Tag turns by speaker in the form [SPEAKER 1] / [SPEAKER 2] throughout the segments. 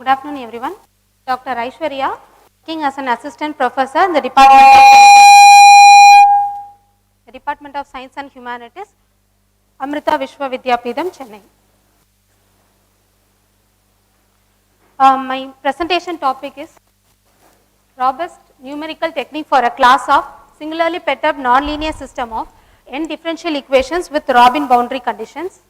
[SPEAKER 1] Good afternoon, everyone. Dr. Aishwarya, working as an assistant professor in the Department of Science and Humanities, Amrita Vishwa Vidyapeetham, Chennai. My presentation topic is robust numerical technique for a class of singularly perturbed nonlinear system of n differential equations with Robin boundary conditions.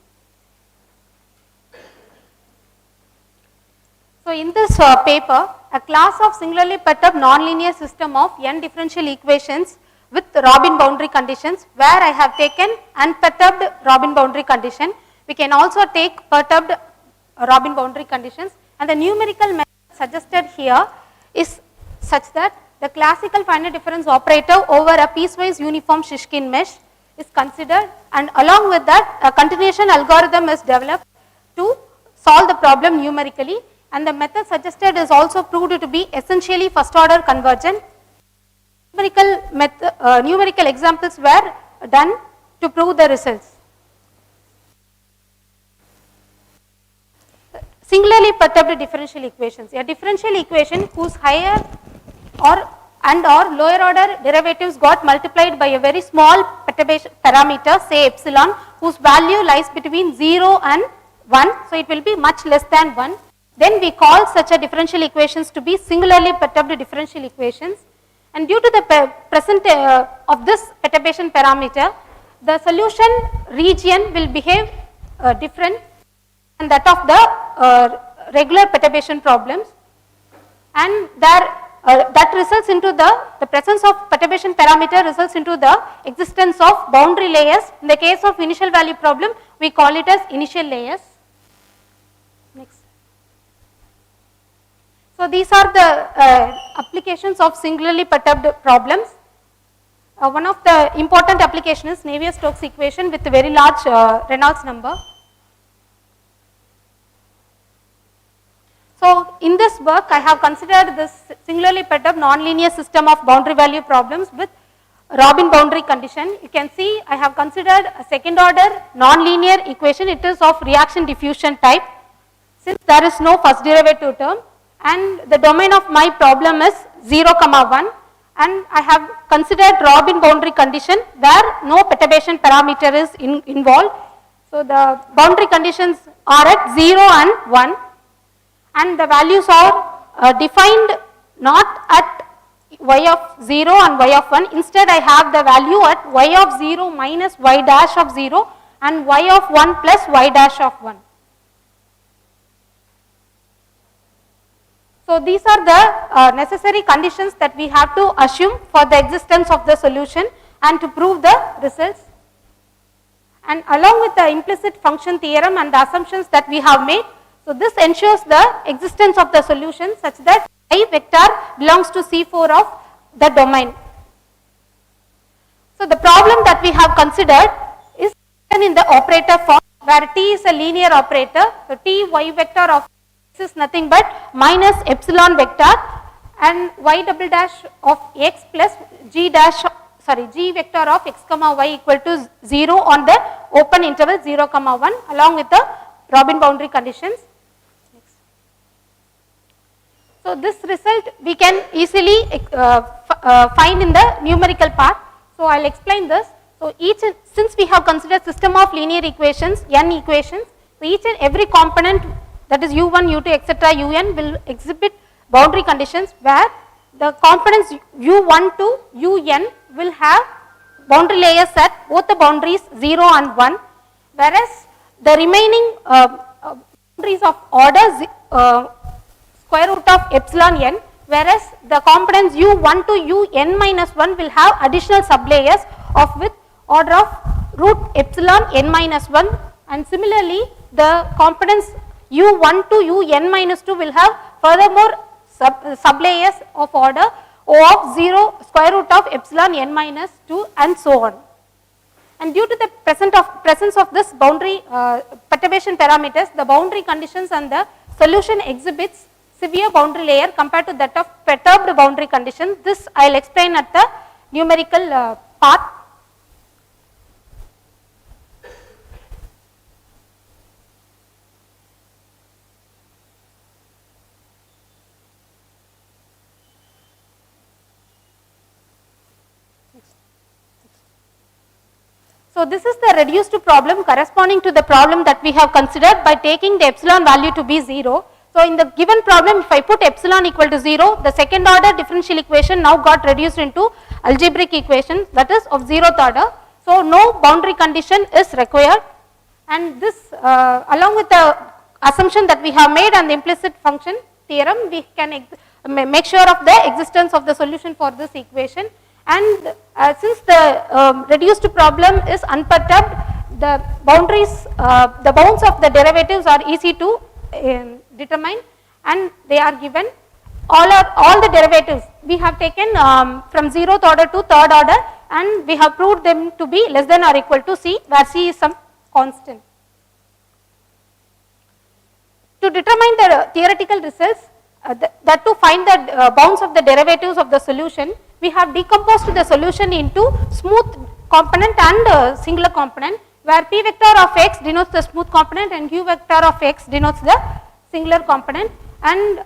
[SPEAKER 1] So, in this paper, a class of singularly perturbed nonlinear system of n differential equations with Robin boundary conditions, where I have taken unperturbed Robin boundary condition. We can also take perturbed Robin boundary conditions, and the numerical method suggested here is such that the classical finite difference operator over a piecewise uniform Shishkin mesh is considered, and along with that a continuation algorithm is developed to solve the problem numerically, and the method suggested is also proved to be essentially first order convergent. Numerical examples were done to prove the results. Singularly perturbed differential equations. A differential equation whose higher or lower order derivatives got multiplied by a very small perturbation parameter, say epsilon, whose value lies between 0 and 1, so it will be much less than 1. Then we call such a differential equations to be singularly perturbed differential equations, and due to the present of this perturbation parameter, the solution region will behave different than that of the regular perturbation problems, and that results into the presence of perturbation parameter results into the existence of boundary layers. In the case of initial value problem, we call it as initial layers. Next. So, these are the applications of singularly perturbed problems. One of the important applications is Navier-Stokes equation with a very large Reynolds number. So, in this work I have considered this singularly perturbed nonlinear system of boundary value problems with Robin boundary condition. You can see I have considered a second order nonlinear equation. It is of reaction diffusion type, since there is no first derivative term, and the domain of my problem is 0, 1, and I have considered Robin boundary condition where no perturbation parameter is involved. So, the boundary conditions are at 0 and 1, and the values are defined not at y of 0 and y of 1. Instead, I have the value at y of 0 minus y dash of 0 and y of 1 plus y dash of 1. So, these are the necessary conditions that we have to assume for the existence of the solution and to prove the results. And along with the implicit function theorem and the assumptions that we have made, so this ensures the existence of the solution such that I vector belongs to C4 of the domain. So, the problem that we have considered is in the operator form, where T is a linear operator. So, T y vector of x is nothing but minus epsilon vector, and y double dash of x plus g vector of x comma y equal to 0 on the open interval 0, 1 along with the Robin boundary conditions. Next. So, this result we can easily find in the numerical part. So, I will explain this. So, since we have considered system of linear equations, n equations, so each and every component, that is u1, u2, etc. un will exhibit boundary conditions where the components u1 to un will have boundary layers at both the boundaries 0 and 1, whereas the remaining boundaries of order square root of epsilon n, whereas the components u1 to un minus 1 will have additional sublayers of with order of root epsilon n minus 1, and similarly the components u1 to un minus 2 will have furthermore sublayers of order O of 0 square root of epsilon n minus 2 and so on. And due to the presence of this boundary perturbation parameters, the boundary conditions and the solution exhibits severe boundary layer compared to that of perturbed boundary condition. This I will explain at the numerical part. So this is the reduced problem corresponding to the problem that we have considered by taking the epsilon value to be 0. So in the given problem, if I put epsilon equal to 0, the second order differential equation now got reduced into algebraic equation, that is of 0th order. So no boundary condition is required, and this along with the assumption that we have made and the implicit function theorem, we can make sure of the existence of the solution for this equation. And since the reduced problem is unperturbed, the boundaries, the bounds of the derivatives are easy to determine, and they are given. All the derivatives we have taken from 0th order to 3rd order, and we have proved them to be less than or equal to C, where C is some constant. To determine the theoretical results, that to find the bounds of the derivatives of the solution, we have decomposed the solution into smooth component and singular component, where P vector of x denotes the smooth component and Q vector of x denotes the singular component. And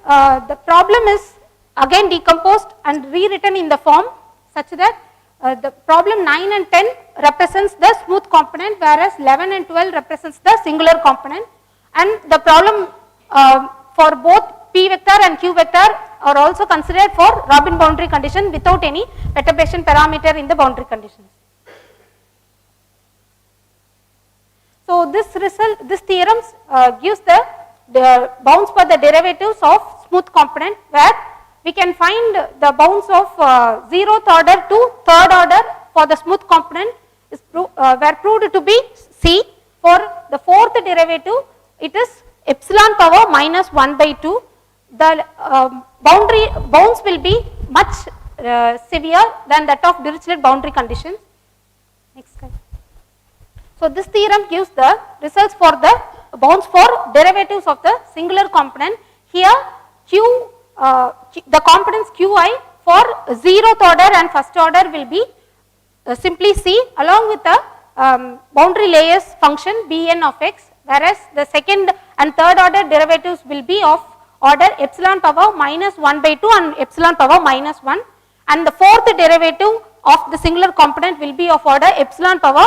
[SPEAKER 1] the problem is again decomposed and rewritten in the form such that the problem 9 and 10 represents the smooth component, whereas 11 and 12 represents the singular component. And the problem for both P vector and Q vector are also considered for Robin boundary condition without any perturbation parameter in the boundary conditions. So this result, this theorem gives the bounds for the derivatives of smooth component, where we can find the bounds of 0th order to 3rd order for the smooth component is were proved to be C. For the 4th derivative, it is epsilon power minus 1 by 2. The bounds will be much severe than that of Dirichlet boundary conditions. Next slide. So this theorem gives the results for the bounds for derivatives of the singular component. Here the components Qi for 0th order and 1st order will be simply C, along with the boundary layers function Bn of x, whereas the 2nd and 3rd order derivatives will be of order epsilon power minus 1 by 2 and epsilon power minus 1, and the 4th derivative of the singular component will be of order epsilon power,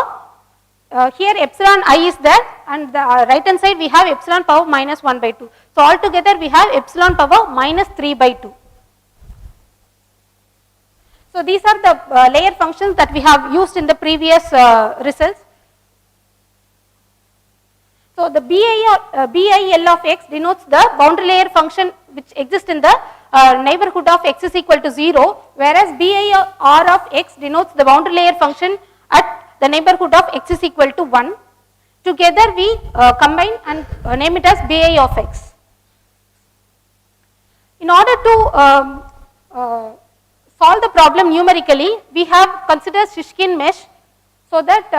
[SPEAKER 1] here epsilon I is there, and the right hand side we have epsilon power minus 1 by 2. So altogether we have epsilon power minus 3 by 2. So these are the layer functions that we have used in the previous results. So the BIL of x denotes the boundary layer function which exists in the neighborhood of x is equal to 0, whereas BIR of x denotes the boundary layer function at the neighborhood of x is equal to 1. Together we combine and name it as BI of x. In order to solve the problem numerically, we have considered Shishkin mesh, so that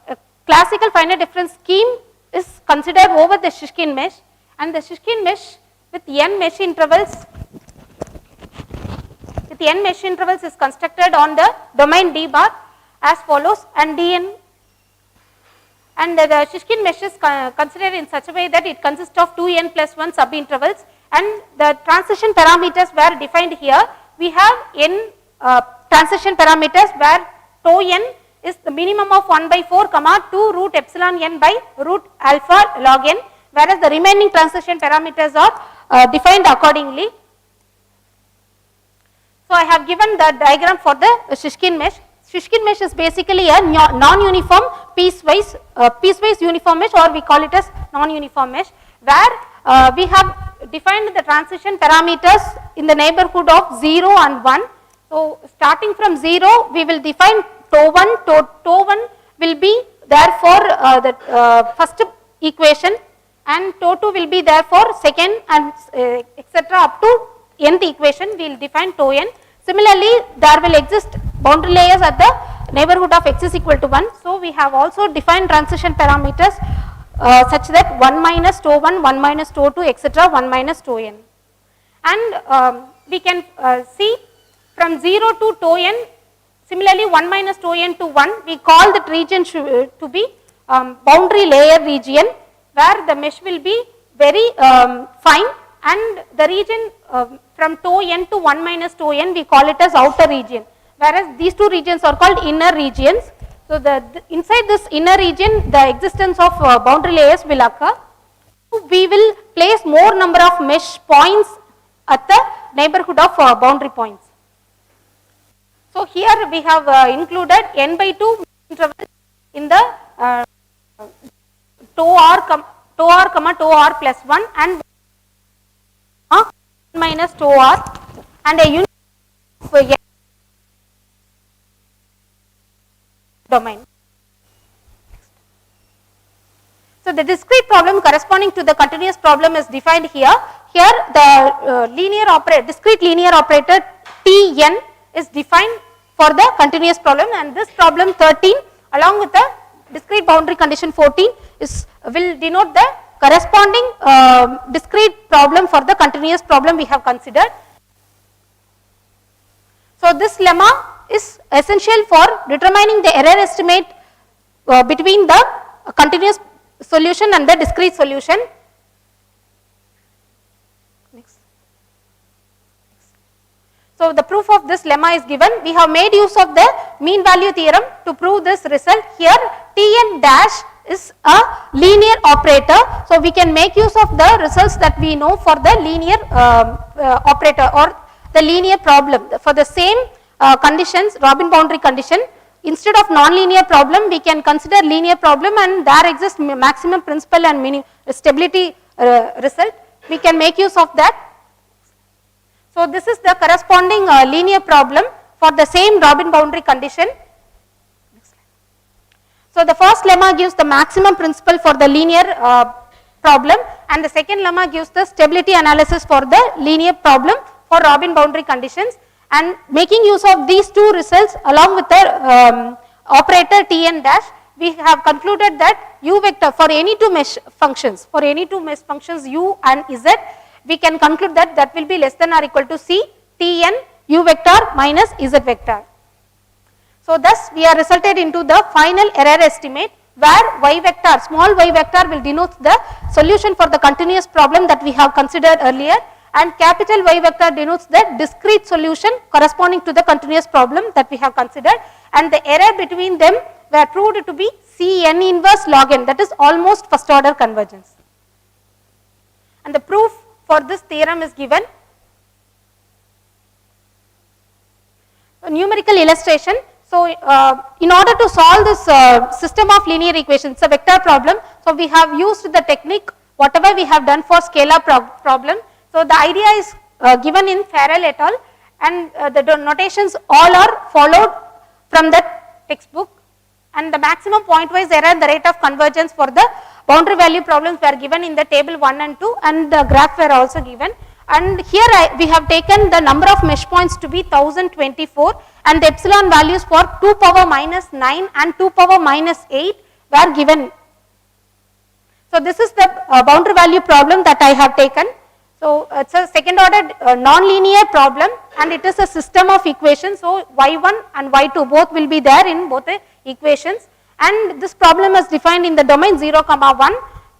[SPEAKER 1] a classical finite difference scheme is considered over the Shishkin mesh, and the Shishkin mesh with n mesh intervals is constructed on the domain D bar as follows, and Dn, and the Shishkin mesh is considered in such a way that it consists of 2n plus 1 subintervals, and the transition parameters were defined here. We have n transition parameters where tau n is the minimum of 1 by 4 comma 2 root epsilon n by root alpha log n, whereas the remaining transition parameters are defined accordingly. So I have given the diagram for the Shishkin mesh. Shishkin mesh is basically a non-uniform piecewise uniform mesh, or we call it as non-uniform mesh, where we have defined the transition parameters in the neighborhood of 0 and 1. So starting from 0, we will define tau 1. Tau 1 will be there for the first equation, and tau 2 will be there for second, and etc. up to nth equation we will define tau n. Similarly, there will exist boundary layers at the neighborhood of x is equal to 1. So we have also defined transition parameters such that 1 minus tau 1, 1 minus tau 2, etc. 1 minus tau n. And we can see from 0 to tau n, similarly 1 minus tau n to 1, we call that region to be boundary layer region, where the mesh will be very fine, and the region from tau n to 1 minus tau n, we call it as outer region, whereas these two regions are called inner regions. So So, inside this inner region the existence of boundary layers will occur. We will place more number of mesh points at the neighborhood of boundary points. So, here we have included n by 2 intervals in the tau r, tau r plus 1 and minus tau r and a unit of domain. So, the discrete problem corresponding to the continuous problem is defined here. Here the discrete linear operator Tn is defined for the continuous problem, and this problem 13 along with the discrete boundary condition 14 will denote the corresponding discrete problem for the continuous problem we have considered. So, this lemma is essential for determining the error estimate between the continuous solution and the discrete solution. Next. So, the proof of this lemma is given. We have made use of the mean value theorem to prove this result. Here Tn dash is a linear operator. So, we can make use of the results that we know for the linear operator or the linear problem. For the same conditions, Robin boundary condition, instead of non-linear problem we can consider linear problem, and there exists maximum principal and stability result. We can make use of that. So, this is the corresponding linear problem for the same Robin boundary condition. So, the first lemma gives the maximum principal for the linear problem, and the second lemma gives the stability analysis for the linear problem for Robin boundary conditions. And making use of these two results along with the operator Tn dash, we have concluded that u vector for any two mesh functions, u and z, we can conclude that that will be less than or equal to C Tn u vector minus z vector. So, thus we are resulted into the final error estimate where y vector, small y vector will denote the solution for the continuous problem that we have considered earlier, and capital Y vector denotes the discrete solution corresponding to the continuous problem that we have considered, and the error between them were proved to be Cn inverse log n, that is almost first order convergence. And the proof for this theorem is given. A numerical illustration. So, in order to solve this system of linear equations, it's a vector problem. So, we have used the technique whatever we have done for scalar problem. So, the idea is given in Farrell et al, and the notations all are followed from that textbook, and the maximum pointwise error and the rate of convergence for the boundary value problems were given in the table 1 and 2, and the graph were also given. And here we have taken the number of mesh points to be 1024, and the epsilon values for 2 power minus 9 and 2 power minus 8 were given. So, this is the boundary value problem that I have taken. So, it is a second order non-linear problem, and it is a system of equations. So, y1 and y2 both will be there in both the equations, and this problem is defined in the domain 0, 1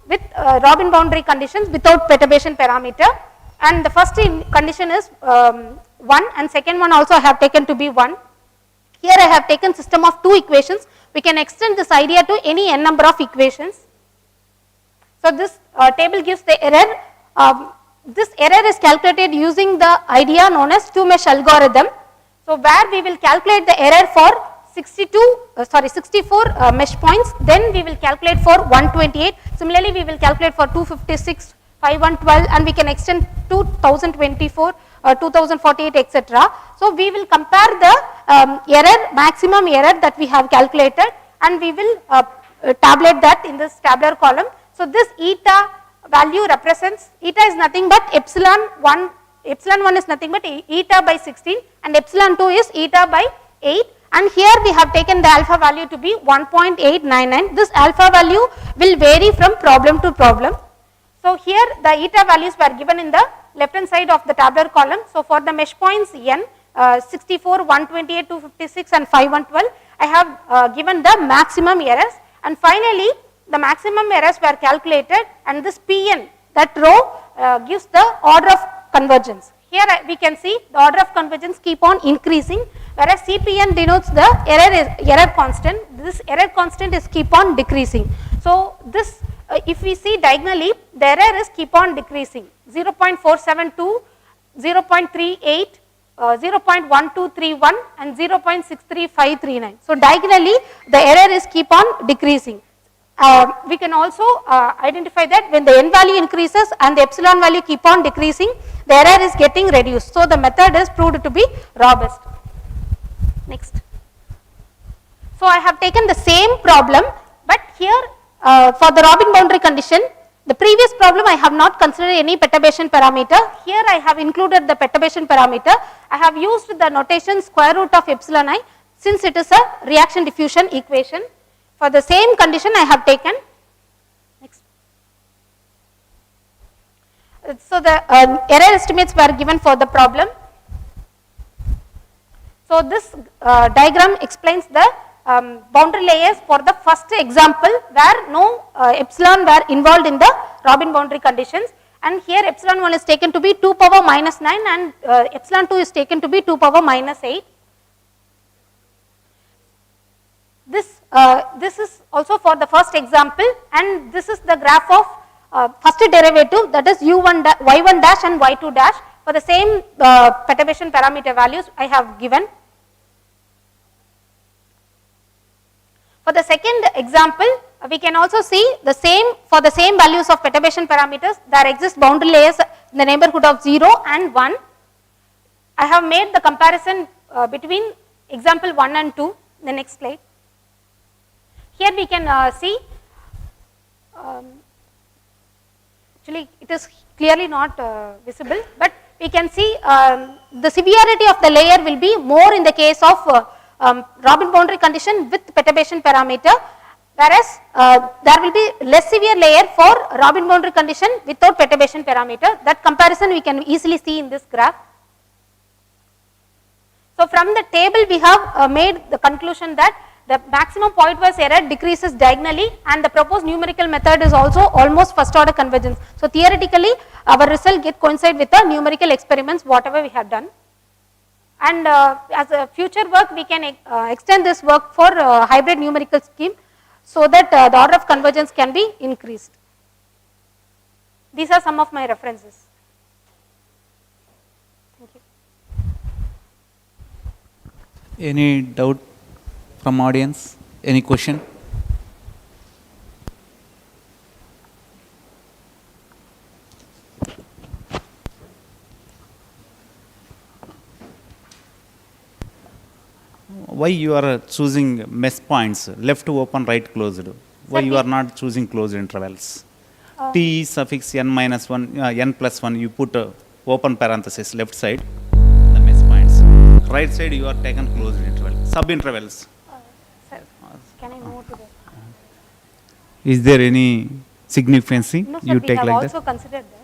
[SPEAKER 1] with Robin boundary conditions without perturbation parameter, and the first condition is 1 and second one also I have taken to be 1. Here I have taken system of two equations. We can extend this idea to any n number of equations. So, this table gives the error. This error is calculated using the idea known as two mesh algorithm. So, where we will calculate the error for 64 mesh points, then we will calculate for 128. Similarly, we will calculate for 256, 5112, and we can extend to 1024, 2048, etc. So, we will compare the maximum error that we have calculated, and we will tabulate that in this tabular column. So, this eta value represents, eta is nothing but epsilon 1 is nothing but eta by 16, and epsilon 2 is eta by 8, and here we have taken the alpha value to be 1.899. This alpha value will vary from problem to problem. So, here the eta values were given in the left hand side of the tabular column. So, for the mesh points n 64, 128, 256 and 5112, I have given the maximum errors, and finally the maximum errors were calculated, and this Pn, that row gives the order of convergence. here we can see the order of convergence keep on increasing, whereas CPN denotes the error constant. This error constant is keep on decreasing. So this if we see diagonally, the error is keep on decreasing, 0.472, 0.38, 0.1231 and 0.63539. So diagonally the error is keep on decreasing. We can also identify that when the n value increases and the epsilon value keep on decreasing, the error is getting reduced. So the method is proved to be robust. Next. So I have taken the same problem, but here for the Robin boundary condition, the previous problem I have not considered any perturbation parameter. Here I have included the perturbation parameter. I have used the notation square root of epsilon I, since it is a reaction diffusion equation. For the same condition I have taken. Next. So the error estimates were given for the problem. So this diagram explains the boundary layers for the first example where no epsilon were involved in the Robin boundary conditions, and here epsilon 1 is taken to be 2 power minus 9 and epsilon 2 is taken to be 2 power minus 8. This is also for the first example, and this is the graph of first derivative, that is y1 dash and y2 dash for the same perturbation parameter values I have given. For the second example, we can also see the same, for the same values of perturbation parameters, there exist boundary layers in the neighborhood of 0 and 1. I have made the comparison between example 1 and 2 in the next slide. Here we can see, actually it is clearly not visible, but we can see the severity of the layer will be more in the case of Robin boundary condition with perturbation parameter, whereas there will be less severe layer for Robin boundary condition without perturbation parameter. That comparison we can easily see in this graph. So from the table we have made the conclusion that the maximum pointwise error decreases diagonally, and the proposed numerical method is also almost first order convergence. So theoretically our result get coincide with the numerical experiments whatever we have done. And as a future work we can extend this work for hybrid numerical scheme, so that the order of convergence can be increased. These are some of my references. Thank you.
[SPEAKER 2] Any doubt from audience? Any question? Why you are choosing mesh points, left open, right closed? Why you are not choosing closed intervals? T suffix n minus 1, n plus 1, you put open parenthesis left side, the mesh points. Right side you are taken closed interval, sub intervals.
[SPEAKER 1] Sir, can I move to the?
[SPEAKER 2] Is there any significance
[SPEAKER 1] No, sir,
[SPEAKER 2] you
[SPEAKER 1] we
[SPEAKER 2] take
[SPEAKER 1] have
[SPEAKER 2] like
[SPEAKER 1] also
[SPEAKER 2] that?
[SPEAKER 1] considered that.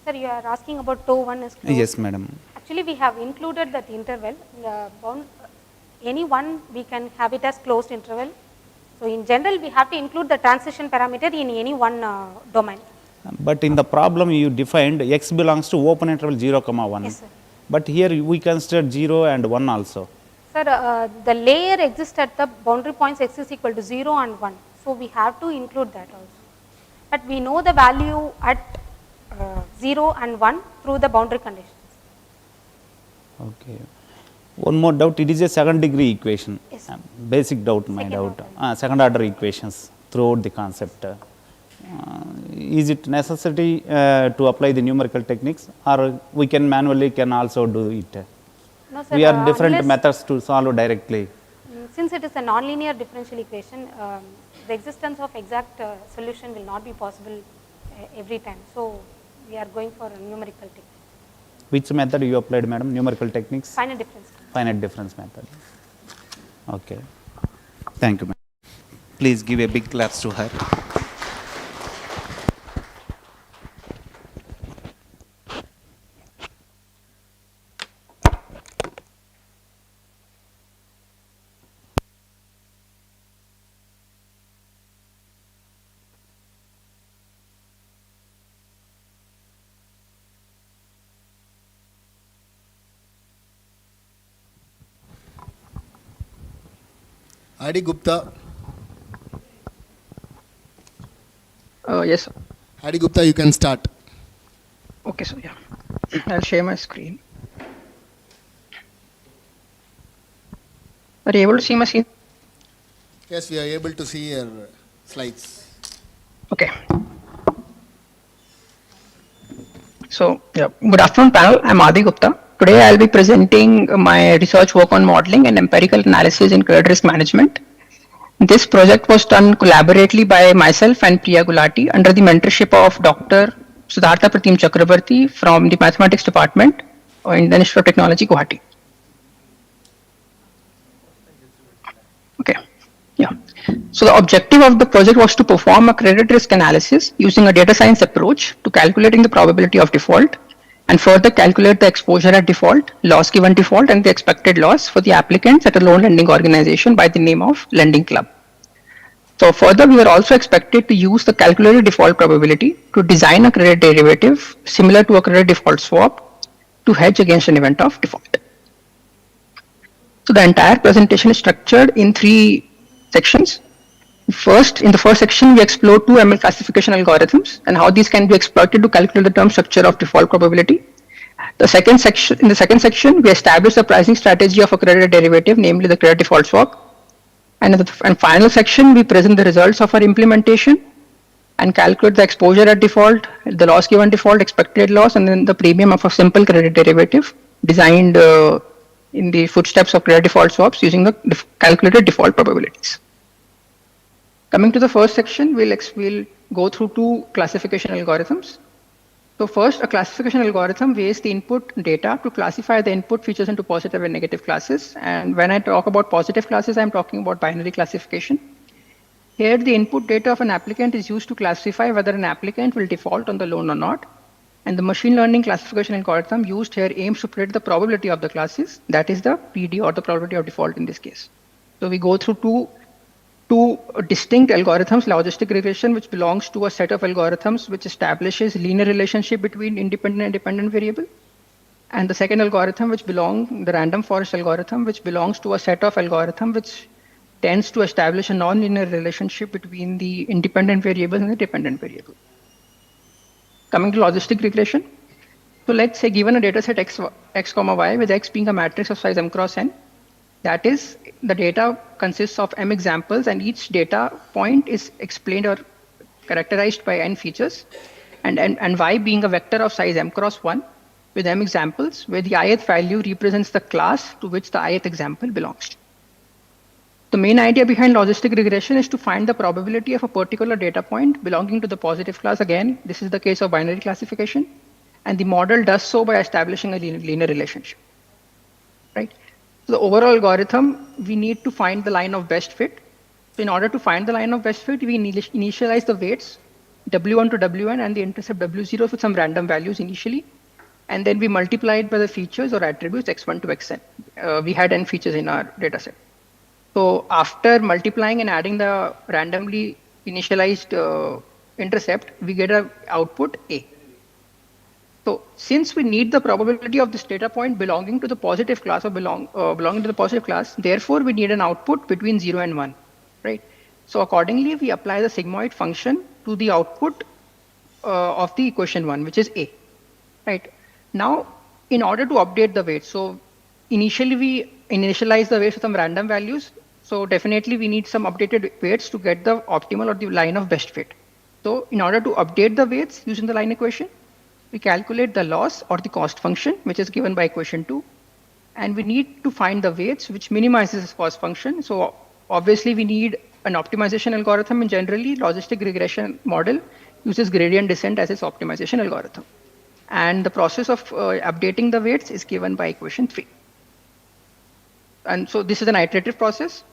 [SPEAKER 1] Sir, you are asking about tau 1 is closed.
[SPEAKER 2] Yes, madam.
[SPEAKER 1] Actually, we have included that interval. Any one we can have it as closed interval. So in general, we have to include the transition parameter in any one domain.
[SPEAKER 2] But in the problem you defined x belongs to open interval 0, 1.
[SPEAKER 1] Yes, sir.
[SPEAKER 2] But here we consider 0 and 1 also.
[SPEAKER 1] Sir, the layer exists at the boundary points x is equal to 0 and 1. So we have to include that also. But we know the value at 0 and 1 through the boundary conditions.
[SPEAKER 2] Okay. One more doubt, it is a second degree equation.
[SPEAKER 1] Yes.
[SPEAKER 2] Basic doubt, my
[SPEAKER 1] Second
[SPEAKER 2] doubt.
[SPEAKER 1] order.
[SPEAKER 2] Second order equations throughout the concept. Is it necessity to apply the numerical techniques, or we can manually can also do it?
[SPEAKER 1] No, sir,
[SPEAKER 2] We are different
[SPEAKER 1] unless,
[SPEAKER 2] methods to solve directly.
[SPEAKER 1] Since it is a nonlinear differential equation, the existence of exact solution will not be possible every time. So we are going for a numerical technique.
[SPEAKER 2] Which method you applied, madam? Numerical techniques?
[SPEAKER 1] Finite difference.
[SPEAKER 2] Finite difference method. Okay. Thank you, madam. Please give a big claps to her.
[SPEAKER 3] Adi Gupta.
[SPEAKER 4] Yes, sir.
[SPEAKER 3] Adi Gupta, you can start.
[SPEAKER 4] Okay, so yeah, I'll share my screen. Are you able to see my screen?
[SPEAKER 3] Yes, we are able to see your slides.
[SPEAKER 4] Okay. So, yeah, good afternoon, panel. I'm Adi Gupta. Today, I'll be presenting my research work on modeling and empirical analysis in credit risk management. This project was done collaboratively by myself and Priya Gulati under the mentorship of Dr. Siddhartha Pratim Chakrabarti from the Mathematics Department in the Institute of Technology, Guwahati. Okay. Yeah. So the objective of the project was to perform a credit risk analysis using a data science approach to calculating the probability of default and further calculate the exposure at default, loss given default, and the expected loss for the applicants at a loan lending organization by the name of Lending Club. So further, we were also expected to use the calculated default probability to design a credit derivative similar to a credit default swap to hedge against an event of default. So the entire presentation is structured in 3 sections. First, in the first section, we explore 2 ML classification algorithms and how these can be exploited to calculate the term structure of default probability. In the second section, we establish the pricing strategy of a credit derivative, namely the credit default swap. And in the final section, we present the results of our implementation and calculate the exposure at default, the loss given default, expected loss, and then the premium of a simple credit derivative designed in the footsteps of credit default swaps using the calculated default probabilities. Coming to the first section, we'll go through 2 classification algorithms. So first, a classification algorithm weighs the input data to classify the input features into positive and negative classes. And when I talk about positive classes, I'm talking about binary classification. Here, the input data of an applicant is used to classify whether an applicant will default on the loan or not. And the machine learning classification algorithm used here aims to predict the probability of the classes, that is the PD or the probability of default in this case. So we go through two distinct algorithms, logistic regression, which belongs to a set of algorithms which establishes linear relationship between independent and dependent variable. And the second algorithm, the random forest algorithm, which belongs to a set of algorithm which tends to establish a nonlinear relationship between the independent variable and the dependent variable. Coming to logistic regression. So let's say given a data set x comma y, with x being a matrix of size m cross n, that is, the data consists of m examples and each data point is explained or characterized by n features, and y being a vector of size m cross 1 with m examples, where the ith value represents the class to which the ith example belongs to. The main idea behind logistic regression is to find the probability of a particular data point belonging to the positive class. Again, this is the case of binary classification, and the model does so by establishing a linear relationship, right? So the overall algorithm, we need to find the line of best fit. So in order to find the line of best fit, we initialize the weights W1 to Wn and the intercept W0 with some random values initially. And then we multiply it by the features or attributes x1 to xn. We had n features in our data set. So after multiplying and adding the randomly initialized intercept, we get an output A. So since we need the probability of this data point belonging to the positive class or belonging to the positive class, therefore we need an output between 0 and 1, right? So accordingly, we apply the sigmoid function to the output of the equation 1, which is A, right? Now, in order to update the weights, so initially we initialize the weights with some random values. So definitely we need some updated weights to get the optimal or the line of best fit. So in order to update the weights using the line equation, we calculate the loss or the cost function, which is given by equation 2. And we need to find the weights which minimizes this cost function. So obviously we need an optimization algorithm, and generally logistic regression model uses gradient descent as its optimization algorithm. And the process of updating the weights is given by equation 3. And so this is an iterative process.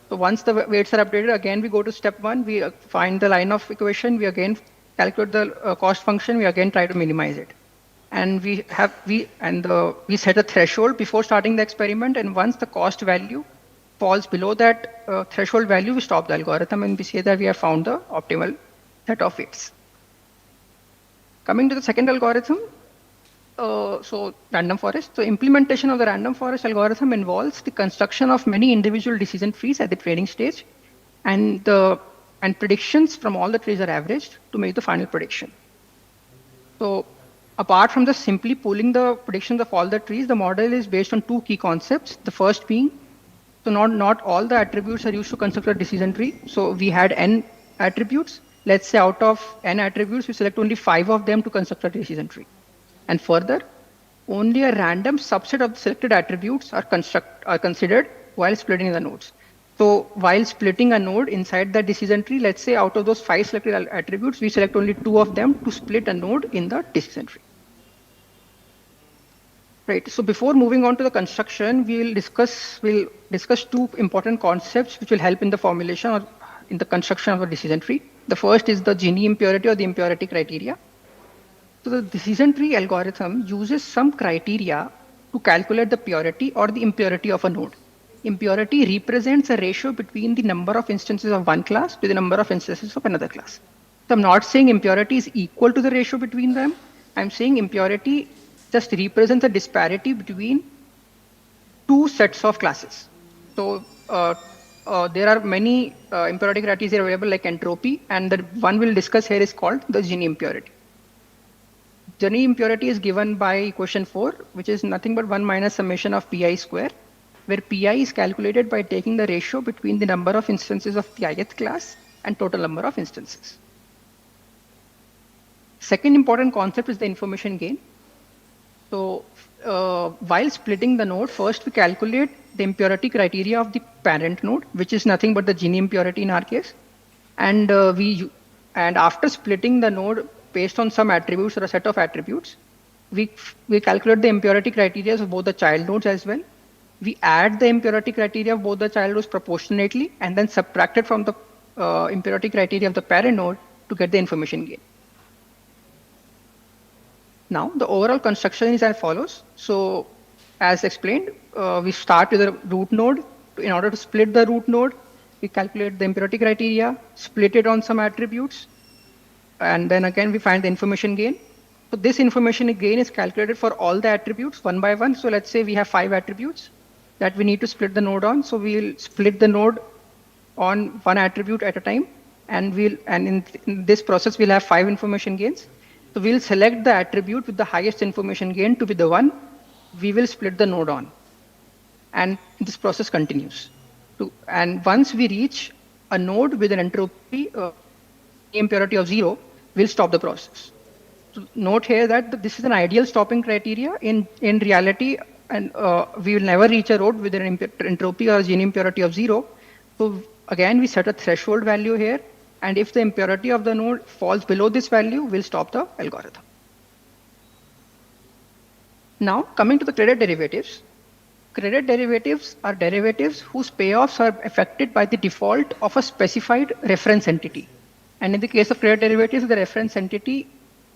[SPEAKER 4] So once the weights are updated, again we go to step 1, we find the line of equation, we again calculate the cost function, we again try to minimize it. And we set a threshold before starting the experiment, and once the cost value falls below that threshold value, we stop the algorithm and we say that we have found the optimal set of weights. Coming to the second algorithm, so random forest. So implementation of the random forest algorithm involves the construction of many individual decision trees at the training stage, and predictions from all the trees are averaged to make the final prediction. So apart from just simply pulling the predictions of all the trees, the model is based on two key concepts. The first being, so not all the attributes are used to construct a decision tree. So we had n attributes. Let's say out of n attributes, we select only 5 of them to construct a decision tree. And further, only a random subset of the selected attributes are considered while splitting the nodes. So while splitting a node inside the decision tree, let's say out of those 5 selected attributes, we select only 2 of them to split a node in the decision tree. Right. So before moving on to the construction, we'll discuss two important concepts which will help in the formulation or in the construction of a decision tree. The first is the Gini impurity or the impurity criteria. So the decision tree algorithm uses some criteria to calculate the purity or the impurity of a node. Impurity represents a ratio between the number of instances of one class to the number of instances of another class. So I'm not saying impurity is equal to the ratio between them. I'm saying impurity just represents a disparity between two sets of classes. So there are many impurity criteria available like entropy, and the one we'll discuss here is called the Gini impurity. Gini impurity is given by equation 4, which is nothing but 1 minus summation of pi square, where pi is calculated by taking the ratio between the number of instances of the ith class and total number of instances. Second important concept is the information gain. So while splitting the node, first we calculate the impurity criteria of the parent node, which is nothing but the Gini impurity in our case. And after splitting the node based on some attributes or a set of attributes, we calculate the impurity criteria of both the child nodes as well. We add the impurity criteria of both the child nodes proportionately and then subtract it from the impurity criteria of the parent node to get the information gain. Now, the overall construction is as follows. So, as explained, we start with a root node. In order to split the root node, we calculate the impurity criteria, split it on some attributes, and then again we find the information gain. So this information gain is calculated for all the attributes one by one. So let's say we have 5 attributes that we need to split the node on. So we'll split the node on one attribute at a time, and in this process we'll have 5 information gains. So we'll select the attribute with the highest information gain to be the one we will split the node on. And this process continues. And once we reach a node with an entropy impurity of 0, we'll stop the process. So note here that this is an ideal stopping criteria. In reality, and we will never reach a node with an entropy or Gini impurity of 0. So again, we set a threshold value here. And if the impurity of the node falls below this value, we'll stop the algorithm. Now, coming to the credit derivatives. Credit derivatives are derivatives whose payoffs are affected by the default of a specified reference entity. And in the case of credit derivatives, the reference entity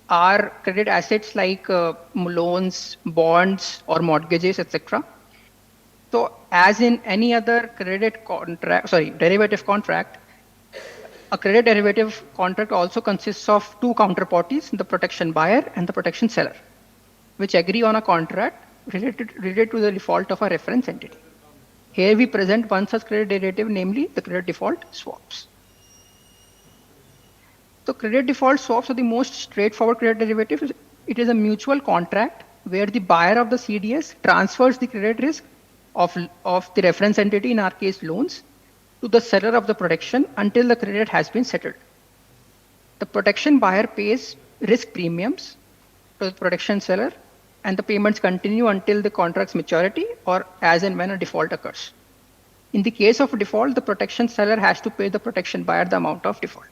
[SPEAKER 4] are credit assets like loans, bonds, or mortgages, etc. So, as in any other derivative contract, a credit derivative contract also consists of two counterparties, the protection buyer and the protection seller, which agree on a contract related to the default of a reference entity. Here we present one such credit derivative, namely the credit default swaps. So credit default swaps are the most straightforward credit derivative. It is a mutual contract where the buyer of the CDS transfers the credit risk of the reference entity, in our case loans, to the seller of the protection until the credit has been settled. The protection buyer pays risk premiums to the protection seller, and the payments continue until the contract's maturity or as and when a default occurs. In the case of a default, the protection seller has to pay the protection buyer the amount of default.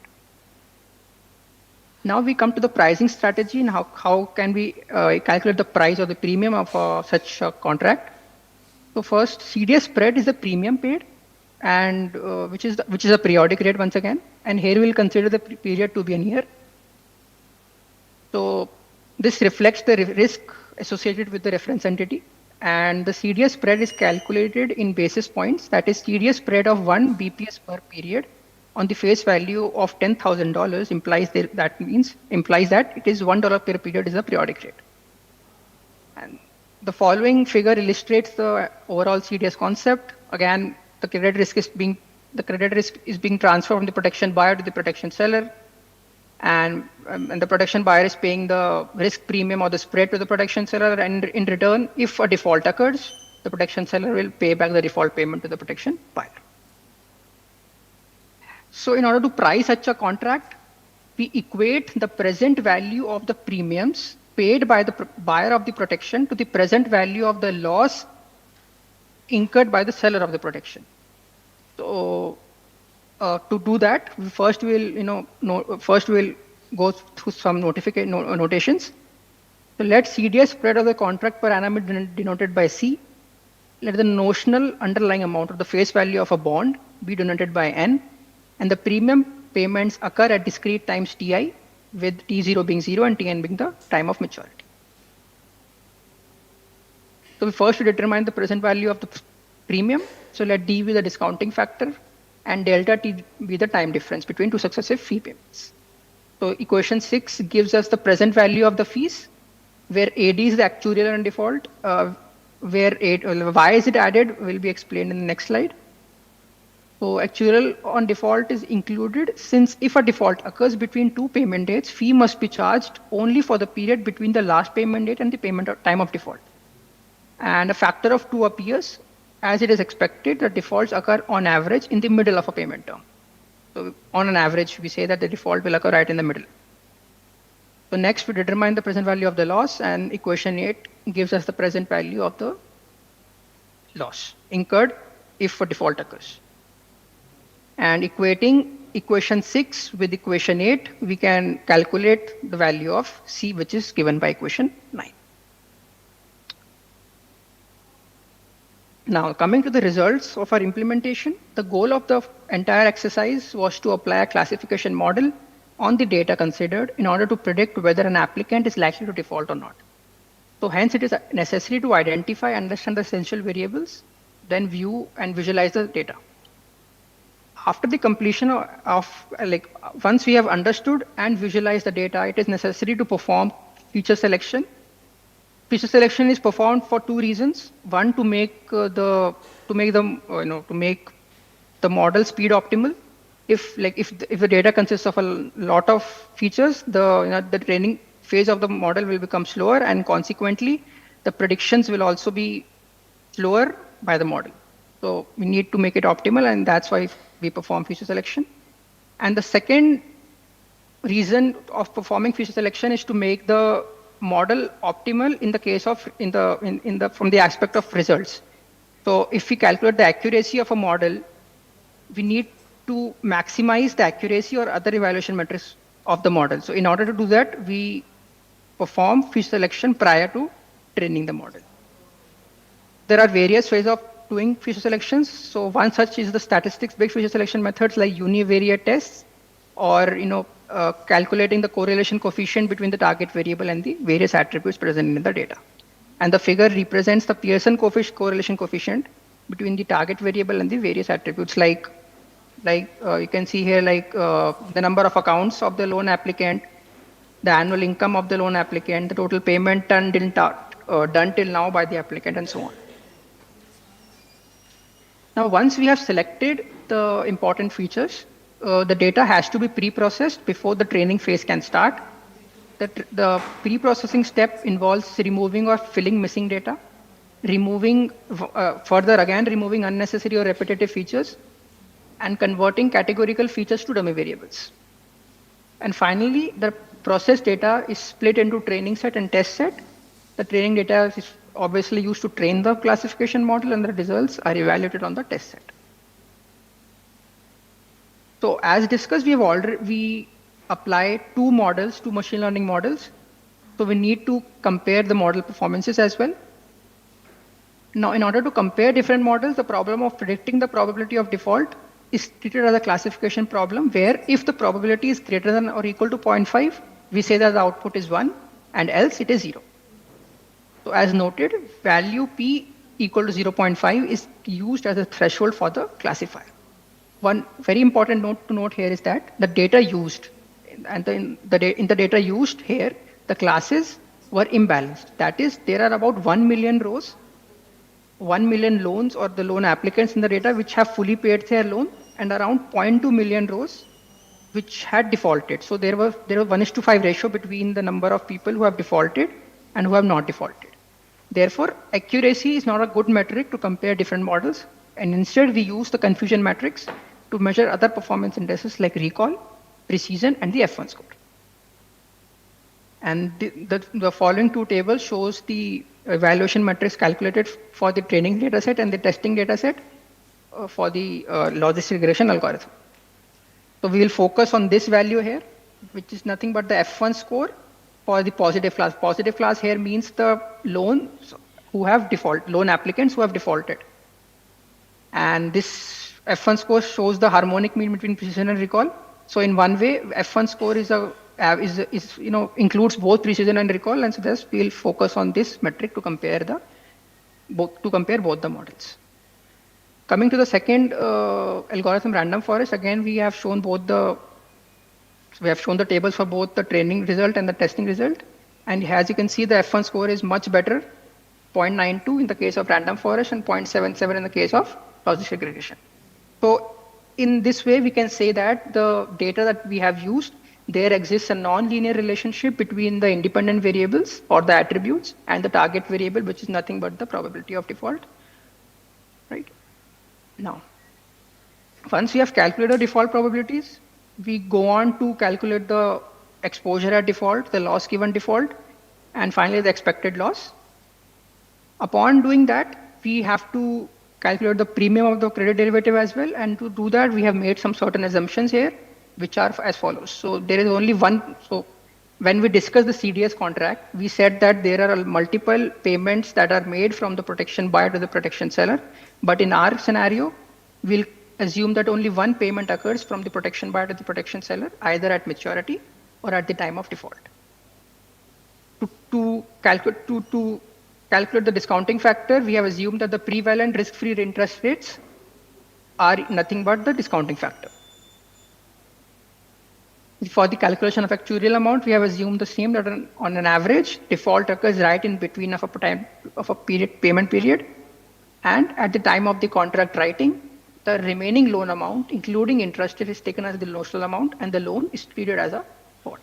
[SPEAKER 4] Now we come to the pricing strategy and how can we calculate the price or the premium of such a contract. So first, CDS spread is the premium paid, and which is a periodic rate once again, and here we'll consider the period to be a year. So this reflects the risk associated with the reference entity, and the CDS spread is calculated in basis points, that is CDS spread of 1 BPS per period on the face value of $10,000 implies that it is $1 per period is a periodic rate. And the following figure illustrates the overall CDS concept. Again, the credit risk is being transferred from the protection buyer to the protection seller, and the protection buyer is paying the risk premium or the spread to the protection seller. And in return, if a default occurs, the protection seller will pay back the default payment to the protection buyer. So in order to price such a contract, we equate the present value of the premiums paid by the buyer of the protection to the present value of the loss incurred by the seller of the protection. So to do that, first we'll go through some notations. So let CDS spread of the contract per annum be denoted by C. Let the notional underlying amount of the face value of a bond be denoted by N, and the premium payments occur at discrete times Ti, with T0 being 0 and Tn being the time of maturity. So we first determine the present value of the premium. So let D be the discounting factor and delta T be the time difference between two successive fee payments. So equation 6 gives us the present value of the fees, where AD is the actuarial on default, why is it added will be explained in the next slide. So actuarial on default is included since if a default occurs between two payment dates, fee must be charged only for the period between the last payment date and the payment time of default. And a factor of 2 appears as it is expected that defaults occur on average in the middle of a payment term. So on an average, we say that the default will occur right in the middle. So next we determine the present value of the loss, and equation 8 gives us the present value of the loss incurred if a default occurs. And equating equation 6 with equation 8, we can calculate the value of C, which is given by equation 9. Now, coming to the results of our implementation, the goal of the entire exercise was to apply a classification model on the data considered in order to predict whether an applicant is likely to default or not. So hence, it is necessary to identify and understand the essential variables, then view and visualize the data. After the completion once we have understood and visualized the data, it is necessary to perform feature selection. Feature selection is performed for two reasons. One, to make the model speed optimal. If the data consists of a lot of features, the training phase of the model will become slower, and consequently, the predictions will also be slower by the model. So we need to make it optimal, and that's why we perform feature selection. And the second reason of performing feature selection is to make the model optimal in the case of from the aspect of results. So if we calculate the accuracy of a model, we need to maximize the accuracy or other evaluation metrics of the model. So in order to do that, we perform feature selection prior to training the model. There are various ways of doing feature selections. So one such is the statistics-based feature selection methods like univariate tests, or calculating the correlation coefficient between the target variable and the various attributes present in the data. And the figure represents the Pearson correlation coefficient between the target variable and the various attributes, like you can see here, the number of accounts of the loan applicant, the annual income of the loan applicant, the total payment done till now by the applicant, and so on. Now, once we have selected the important features, the data has to be pre-processed before the training phase can start. The pre-processing step involves removing or filling missing data, removing unnecessary or repetitive features, and converting categorical features to dummy variables. And finally, the processed data is split into training set and test set. The training data is obviously used to train the classification model, and the results are evaluated on the test set. So as discussed, we apply two machine learning models. So we need to compare the model performances as well. Now, in order to compare different models, the problem of predicting the probability of default is treated as a classification problem, where if the probability is greater than or equal to 0.5, we say that the output is 1, and else it is 0. So as noted, value P equal to 0.5 is used as a threshold for the classifier. One very important note to note here is that the data used, and in the data used here, the classes were imbalanced. That is, there are about 1 million rows, 1 million loans or the loan applicants in the data which have fully paid their loan, and around 0.2 million rows which had defaulted. So there was 1:5 ratio between the number of people who have defaulted and who have not defaulted. Therefore, accuracy is not a good metric to compare different models, and instead we use the confusion matrix to measure other performance indices like recall, precision, and the F1 score. And the following two tables shows the evaluation metrics calculated for the training dataset and the testing dataset for the logistic regression algorithm. So we will focus on this value here, which is nothing but the F1 score for the positive class. Positive class here means the loans who have loan applicants who have defaulted. And this F1 score shows the harmonic mean between precision and recall. So in one way, F1 score includes both precision and recall, and so thus we'll focus on this metric to compare both the models. Coming to the second algorithm, random forest, again we have shown the tables for both the training result and the testing result, and as you can see, the F1 score is much better, 0.92 in the case of random forest and 0.77 in the case of logistic regression. So in this way, we can say that the data that we have used, there exists a non-linear relationship between the independent variables or the attributes and the target variable, which is nothing but the probability of default, right? Now, once we have calculated default probabilities, we go on to calculate the exposure at default, the loss given default, and finally the expected loss. Upon doing that, we have to calculate the premium of the credit derivative as well, and to do that, we have made some certain assumptions here, which are as follows. So there is only one. So when we discussed the CDS contract, we said that there are multiple payments that are made from the protection buyer to the protection seller. But in our scenario, we'll assume that only one payment occurs from the protection buyer to the protection seller, either at maturity or at the time of default. To calculate the discounting factor, we have assumed that the prevalent risk-free interest rates are nothing but the discounting factor. For the calculation of actuarial amount, we have assumed the same, that on an average, default occurs right in between of a payment period, and at the time of the contract writing, the remaining loan amount, including interest, is taken as the notional amount, and the loan is treated as a default.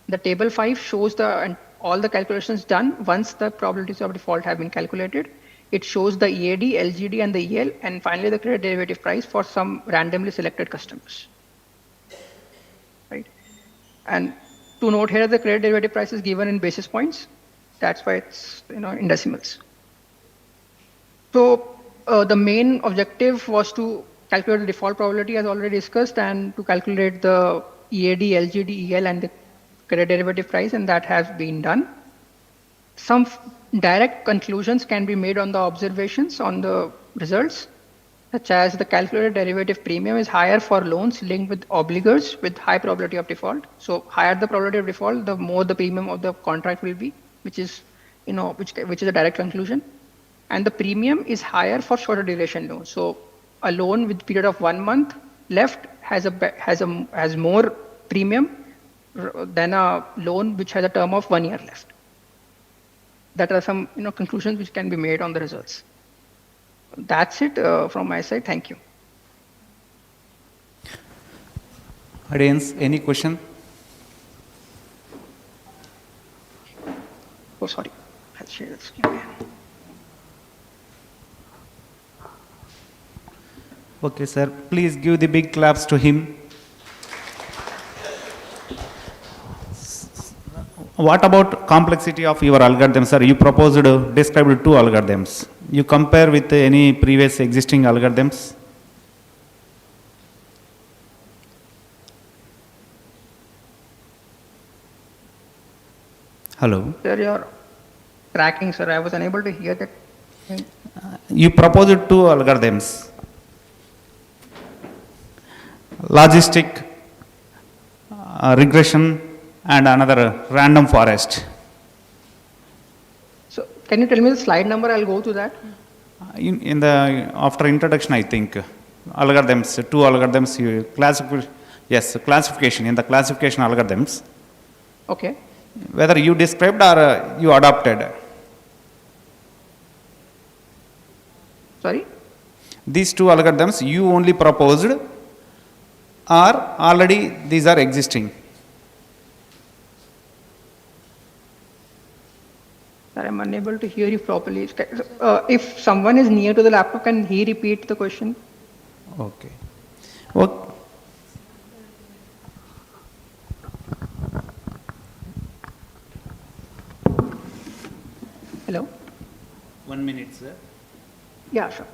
[SPEAKER 4] The table 5 shows all the calculations done once the probabilities of default have been calculated. It shows the EAD, LGD, and the EL, and finally the credit derivative price for some randomly selected customers. Right? And to note here, the credit derivative price is given in basis points. That's why it's in decimals. So the main objective was to calculate the default probability as already discussed, and to calculate the EAD, LGD, EL, and the credit derivative price, and that has been done. Some direct conclusions can be made on the observations on the results, such as the calculated derivative premium is higher for loans linked with obligors with high probability of default. So higher the probability of default, the more the premium of the contract will be, which is a direct conclusion. And the premium is higher for shorter duration loans. So a loan with period of 1 month left has more premium than a loan which has a term of 1 year left. That are some conclusions which can be made on the results. That's it from my side. Thank you.
[SPEAKER 2] Audience, any question?
[SPEAKER 4] Oh, sorry. I'll share the screen again.
[SPEAKER 2] Okay, sir. Please give the big claps to him. What about complexity of your algorithm, sir? You described 2 algorithms. You compare with any previous existing algorithms? Hello?
[SPEAKER 4] Sir, you're tracking, sir. I was unable to hear that.
[SPEAKER 2] You proposed 2 algorithms. Logistic regression and another random forest.
[SPEAKER 4] So can you tell me the slide number? I'll go to that.
[SPEAKER 2] After introduction, I think algorithms, 2 algorithms, classification in the classification algorithms.
[SPEAKER 4] Okay.
[SPEAKER 2] Whether you described or you adopted.
[SPEAKER 4] Sorry?
[SPEAKER 2] These two algorithms you only proposed or already these are existing?
[SPEAKER 4] Sir, I'm unable to hear you properly. If someone is near to the laptop, can he repeat the question?
[SPEAKER 2] Okay. Okay.
[SPEAKER 4] Hello?
[SPEAKER 2] 1 minute, sir.
[SPEAKER 4] Yeah, sure.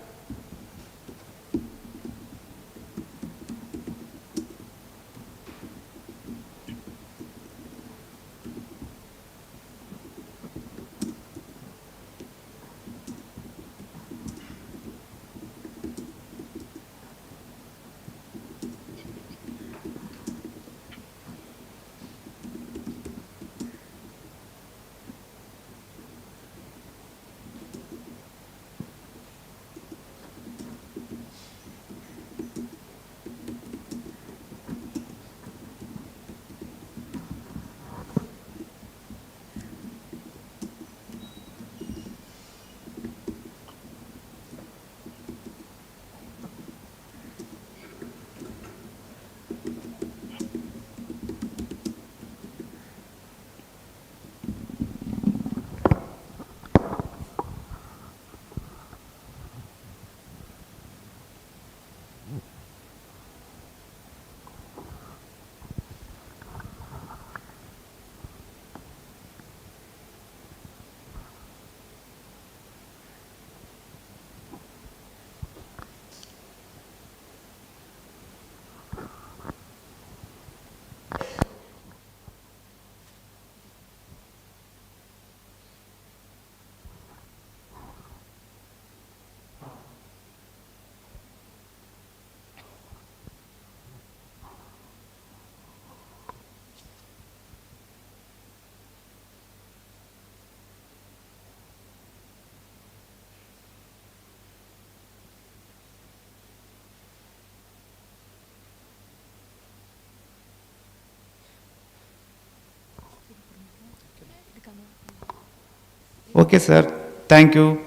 [SPEAKER 2] Okay, sir. Thank you.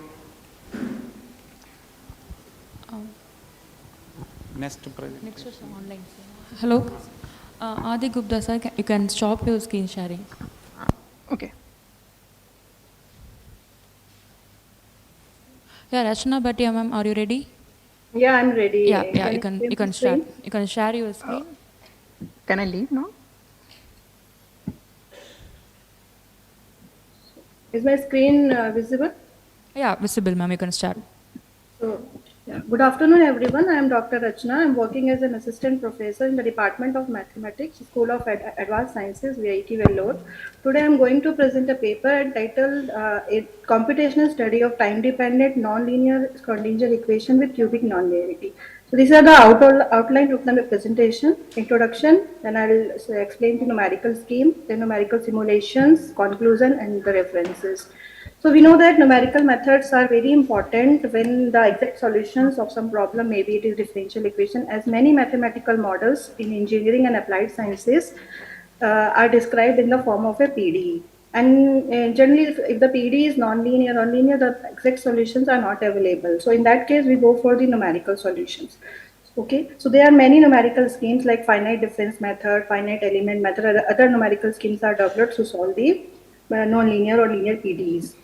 [SPEAKER 2] Next project.
[SPEAKER 5] Next is online. Hello. Adi Gupta sir, you can stop your screen sharing.
[SPEAKER 4] Okay.
[SPEAKER 5] Yeah, Rachna Bhatia ma'am, are you ready?
[SPEAKER 6] Yeah, I'm ready.
[SPEAKER 5] Yeah, you
[SPEAKER 6] share
[SPEAKER 5] can
[SPEAKER 6] the
[SPEAKER 5] start.
[SPEAKER 6] screen?
[SPEAKER 5] You can share your screen.
[SPEAKER 4] Can I leave now?
[SPEAKER 6] Is my screen visible?
[SPEAKER 5] Yeah, visible ma'am, you can start.
[SPEAKER 6] So, yeah. Good afternoon, everyone. I am Dr. Rachna. I'm working as an assistant professor in the Department of Mathematics, School of Advanced Sciences, VIT Vellore. Today, I'm going to present a paper entitled "A Computational Study of Time-Dependent Nonlinear Schrodinger Equation with Cubic Nonlinearity." So these are the outline of the presentation, introduction, then I'll explain the numerical scheme, the numerical simulations, conclusion, and the references. So we know that numerical methods are very important when the exact solutions of some problem, maybe it is differential equation, as many mathematical models in engineering and applied sciences are described in the form of a PDE. And generally, if the PDE is non-linear or linear, the exact solutions are not available. So in that case, we go for the numerical solutions. Okay, so there are many numerical schemes like finite difference method, finite element method, other numerical schemes are developed to solve the non-linear or linear PDEs.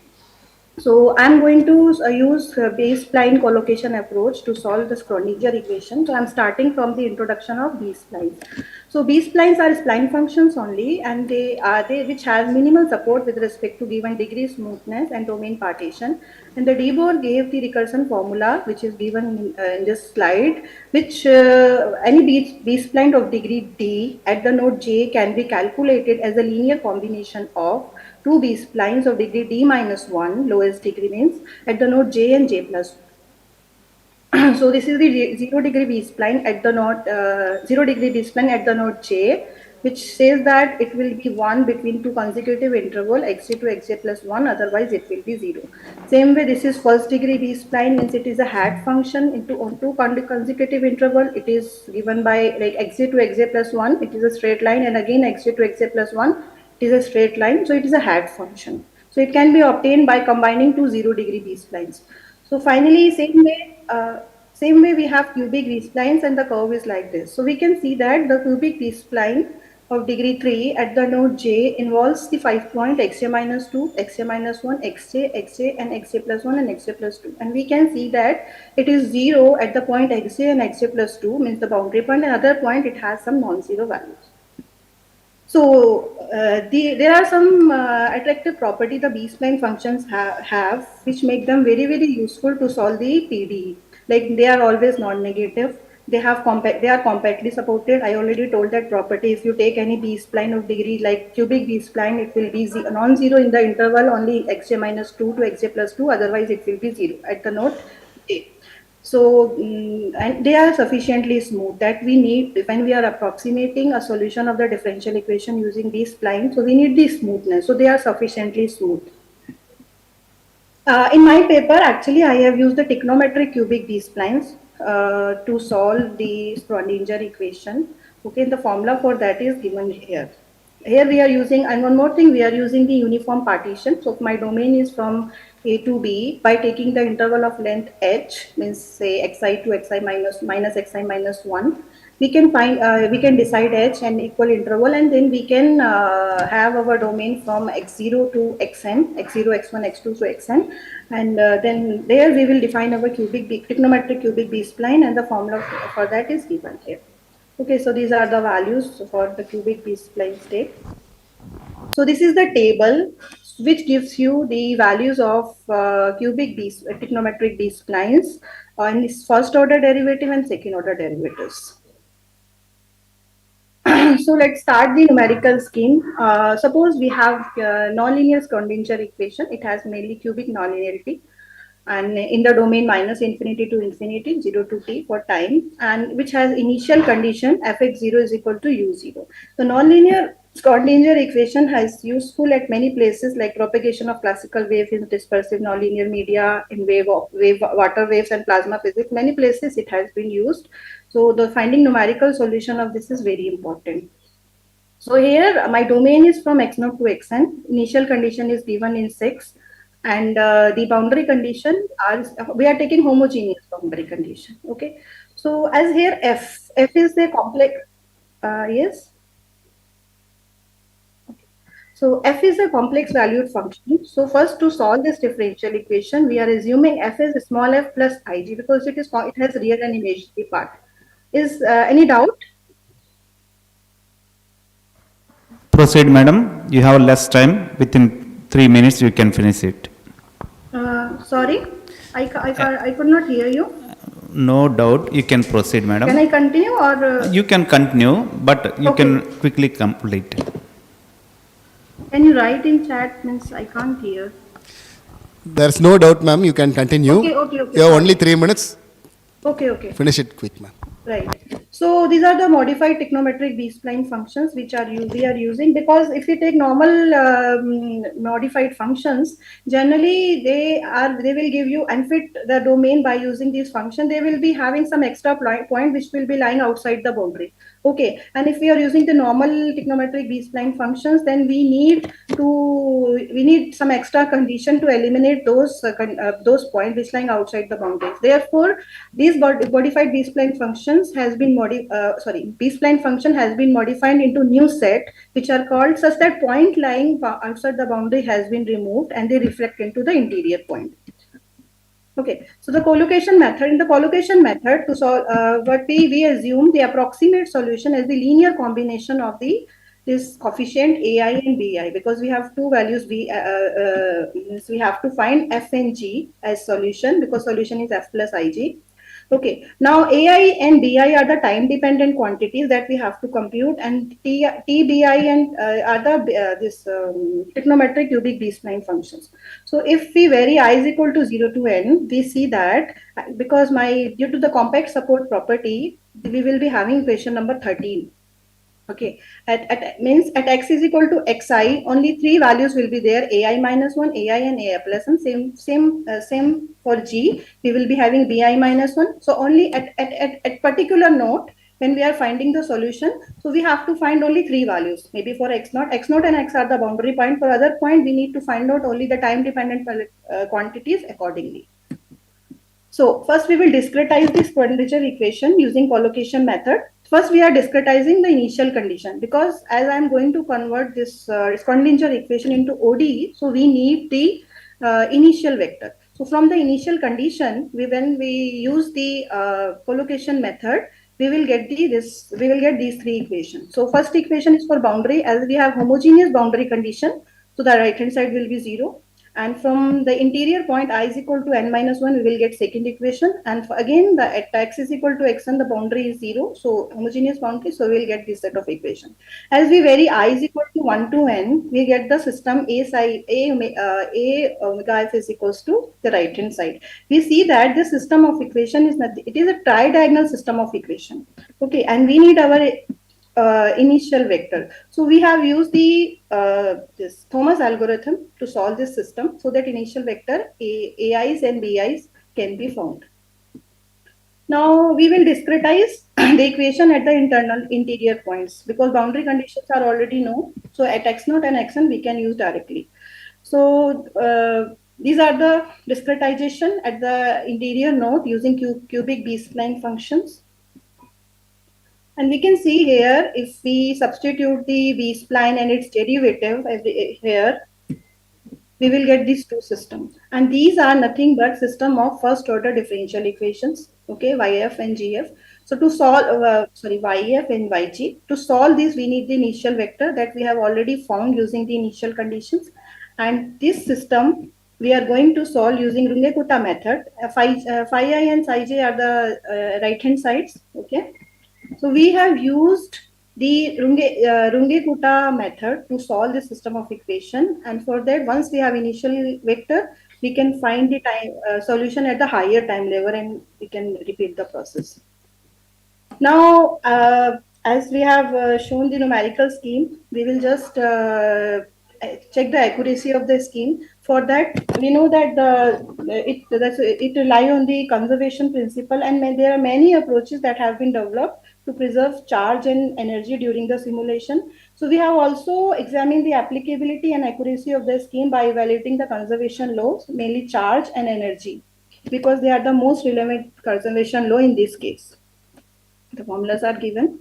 [SPEAKER 6] So I'm going to use B-spline collocation approach to solve the Schrodinger equation. So I'm starting from the introduction of B-splines. So B-splines are spline functions only, and they which have minimal support with respect to given degree smoothness and domain partition. And the Debord gave the recursion formula, which is given in this slide, which any B-spline of degree D at the node J can be calculated as a linear combination of two B-splines of degree D minus 1, lowest degree means, at the node J and J plus 1. So this is the 0 degree B-spline at the node, 0 degree B-spline at the node J, which says that it will be 1 between two consecutive interval xj to xj plus 1, otherwise it will be 0. Same way, this is first degree B-spline, means it is a hat function into on two consecutive interval. It is given by like xj to xj plus 1, it is a straight line, and again xj to xj plus 1, It is a straight line, so it is a hat function. So it can be obtained by combining two 0-degree B-splines. So finally, same way we have cubic B-splines and the curve is like this. So we can see that the cubic B-spline of degree 3 at the node J involves the 5 point xj minus 2, xj minus 1, xj, and xj plus 1 and xj plus 2. And we can see that it is 0 at the point xj and xj plus 2, means the boundary point, and other point it has some non-zero values. So there are some attractive property the B-spline functions have, which make them very, very useful to solve the PDE. Like they are always non-negative. They are compactly supported. I already told that property. If you take any B-spline of degree like cubic B-spline, it will be non-zero in the interval only xj minus 2 to xj plus 2. Otherwise, it will be 0 at the node J. So, and they are sufficiently smooth that we need, when we are approximating a solution of the differential equation using these splines, so we need the smoothness. So they are sufficiently smooth. In my paper, actually, I have used the trigonometric cubic B-splines to solve the Schrodinger equation. Okay, the formula for that is given here. Here we are using, and one more thing, we are using the uniform partition. So my domain is from A to B by taking the interval of length h, means say xi to xi minus xi minus 1. We can find, we can decide h and equal interval, and then we can have our domain from x0 to xn, x0, x1, x2, so xn. And then there we will define our trigonometric cubic B-spline, and the formula for that is given here. Okay, so these are the values for the cubic B-spline state. So this is the table which gives you the values of trigonometric B-splines in its first order derivative and second order derivatives. So let's start the numerical scheme. Suppose we have nonlinear Schrodinger equation. It has mainly cubic nonlinearity, and in the domain minus infinity to infinity, 0 to t for time, and which has initial condition fx0 is equal to u0. The nonlinear Schrodinger equation has useful at many places, like propagation of classical wave in dispersive nonlinear media, in water waves and plasma physics. Many places it has been used. So the finding numerical solution of this is very important. So here my domain is from x0 to xn. Initial condition is given in 6. And the boundary condition are, we are taking homogeneous boundary condition. Okay. So as here f is the complex, yes. Okay. So f is a complex valued function. So first, to solve this differential equation, we are assuming f is small f plus ig, because it has real and imaginary part. Is any doubt?
[SPEAKER 2] Proceed, madam. You have less time. Within 3 minutes, you can finish it.
[SPEAKER 6] Sorry, I could not hear you.
[SPEAKER 2] No doubt. You can proceed, madam.
[SPEAKER 6] Can I continue or?
[SPEAKER 2] You can continue, but you
[SPEAKER 6] Okay.
[SPEAKER 2] can quickly complete.
[SPEAKER 6] Can you write in chat? Means I can't hear.
[SPEAKER 3] There's no doubt, ma'am. You can continue.
[SPEAKER 6] Okay.
[SPEAKER 3] You have only 3 minutes.
[SPEAKER 6] Okay.
[SPEAKER 3] Finish it quick, ma'am.
[SPEAKER 6] Right. So these are the modified trigonometric B-spline functions which we are using, because if you take normal modified functions, generally they will give you unfit the domain by using these functions. They will be having some extra point which will be lying outside the boundary. Okay. And if we are using the normal trigonometric B-spline functions, then we need some extra condition to eliminate those points which lying outside the boundaries. Therefore, these modified B-spline functions has been B-spline function has been modified into new set, which are called such that point lying outside the boundary has been removed and they reflect into the interior point. Okay, so the collocation method, in the collocation method, to solve what we assume the approximate solution as the linear combination of this coefficient ai and bi, because we have two values. We have to find f and g as solution, because solution is f plus ig. Okay, now ai and bi are the time dependent quantities that we have to compute, and t, bi and are the trigonometric cubic B-spline functions. So if we vary I is equal to 0 to n, we see that because due to the compact support property, we will be having equation number 13. Okay, means at x is equal to xi, only three values will be there: ai minus 1, ai and ai plus 1. Same for g, we will be having bi minus 1. So only at particular node, when we are finding the solution. So we have to find only three values. Maybe for x naught and x are the boundary point. For other point, we need to find out only the time dependent quantities accordingly. So first we will discretize this quadrature equation using collocation method. First we are discretizing the initial condition, because as I am going to convert this quadrature equation into ODE, so we need the initial vector. So from the initial condition, when we use the collocation method, we will get these three equations. So first equation is for boundary, as we have homogeneous boundary condition, so the right hand side will be 0. And from the interior point I is equal to n minus 1, we will get second equation. And again, the at x is equal to x and the boundary is 0. So homogeneous boundary, so we will get this set of equation. As we vary I is equal to 1 to n, we get the system A omega f is equals to the right hand side. We see that the system of equation is nothing. It is a tridiagonal system of equation. Okay, and we need our initial vector. So we have used the this Thomas algorithm to solve this system, so that initial vector AIs and BIs can be found. Now we will discretize the equation at the interior points, because boundary conditions are already known. So at x naught and xn we can use directly. So these are the discretization at the interior node using cubic B-spline functions. And we can see here, if we substitute the B-spline and its derivative here, we will get these two systems. And these are nothing but system of first order differential equations, okay, YF and GF. So to solve, YF and YG, to solve this, we need the initial vector that we have already found using the initial conditions. And this system, we are going to solve using Runge-Kutta method. Phi I and Psi j are the right-hand sides, okay. So we have used the Runge-Kutta method to solve the system of equation, and for that, once we have initial vector, we can find the time solution at the higher time level, and we can repeat the process. Now, as we have shown the numerical scheme, we will just check the accuracy of the scheme. For that, we know that it rely on the conservation principle, and there are many approaches that have been developed to preserve charge and energy during the simulation. So we have also examined the applicability and accuracy of the scheme by evaluating the conservation laws, mainly charge and energy, because they are the most relevant conservation law in this case. The formulas are given.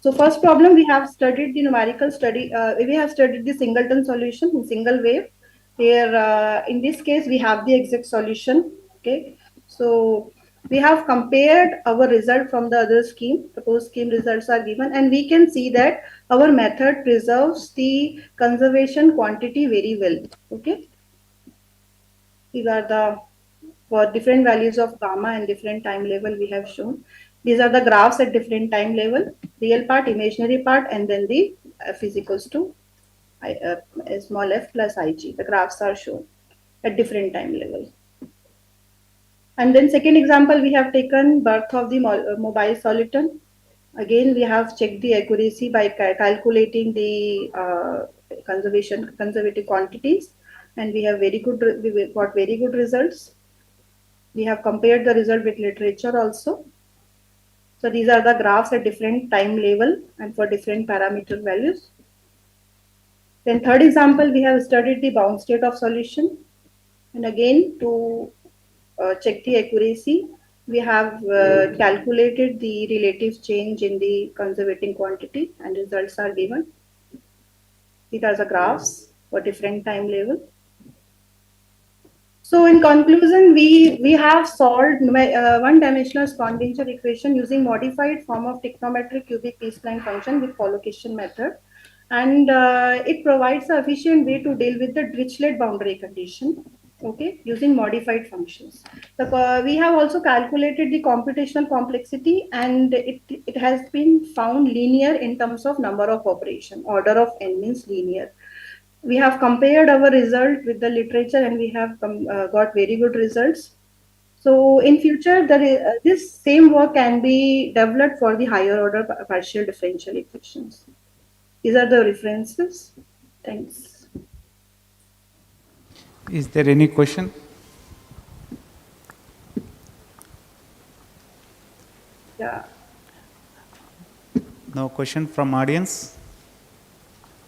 [SPEAKER 6] So first problem, we have studied the numerical study. We have studied the singleton solution in single wave. Here, in this case, we have the exact solution. Okay, so we have compared our result from the other scheme. Proposed scheme results are given, and we can see that our method preserves the conservation quantity very well. Okay, these are the for different values of gamma and different time level we have shown. These are the graphs at different time level, real part, imaginary part, and then the f is equals to small f plus ig. The graphs are shown at different time level. And then second example, we have taken birth of the mobile soliton. Again, we have checked the accuracy by calculating the conservative quantities, and we got very good results. We have compared the result with literature also. So these are the graphs at different time level and for different parameter values. Then third example, we have studied the bound state of solution. And again, to check the accuracy, we have calculated the relative change in the conservating quantity, and results are given. These are the graphs for different time level. So in conclusion, we have solved one-dimensional Schrödinger equation using modified form of trigonometric cubic B-spline function with collocation method, and it provides a efficient way to deal with the Dirichlet boundary condition. Okay, using modified functions. We have also calculated the computational complexity, and it has been found linear in terms of number of operation. Order of n means linear. We have compared our result with the literature, and we have got very good results. So in future, this same work can be developed for the higher order partial differential equations. These are the references. Thanks.
[SPEAKER 2] Is there any question?
[SPEAKER 6] Yeah.
[SPEAKER 2] No question from audience?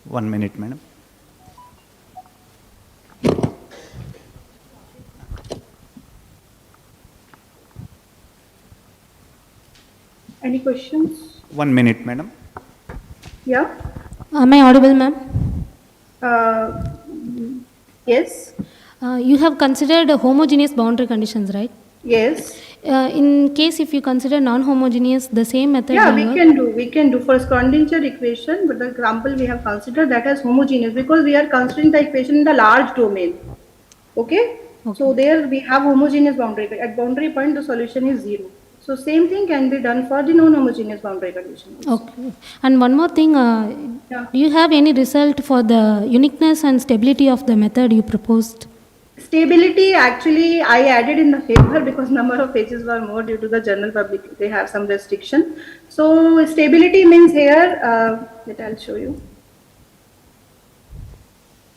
[SPEAKER 2] 1 minute, madam.
[SPEAKER 6] Any questions?
[SPEAKER 2] 1 minute, madam.
[SPEAKER 6] Yeah?
[SPEAKER 1] Am I audible, ma'am?
[SPEAKER 6] Uh, yes?
[SPEAKER 1] You have considered homogeneous boundary conditions, right?
[SPEAKER 6] Yes.
[SPEAKER 1] In case if you consider non-homogeneous, the same method
[SPEAKER 6] Yeah,
[SPEAKER 1] will
[SPEAKER 6] we
[SPEAKER 1] work?
[SPEAKER 6] can do. We can do for Schrodinger equation, but the example we have considered that as homogeneous because we are considering the equation in the large domain. Okay? So
[SPEAKER 1] Okay.
[SPEAKER 6] there we have homogeneous boundary. At boundary point, the solution is zero. So same thing can be done for the non-homogeneous boundary condition also.
[SPEAKER 1] Okay. And one more thing,
[SPEAKER 6] Yeah.
[SPEAKER 1] do you have any result for the uniqueness and stability of the method you proposed?
[SPEAKER 6] Stability actually I added in the paper because number of pages were more due to the journal public. They have some restriction. So stability means here, that I'll show you.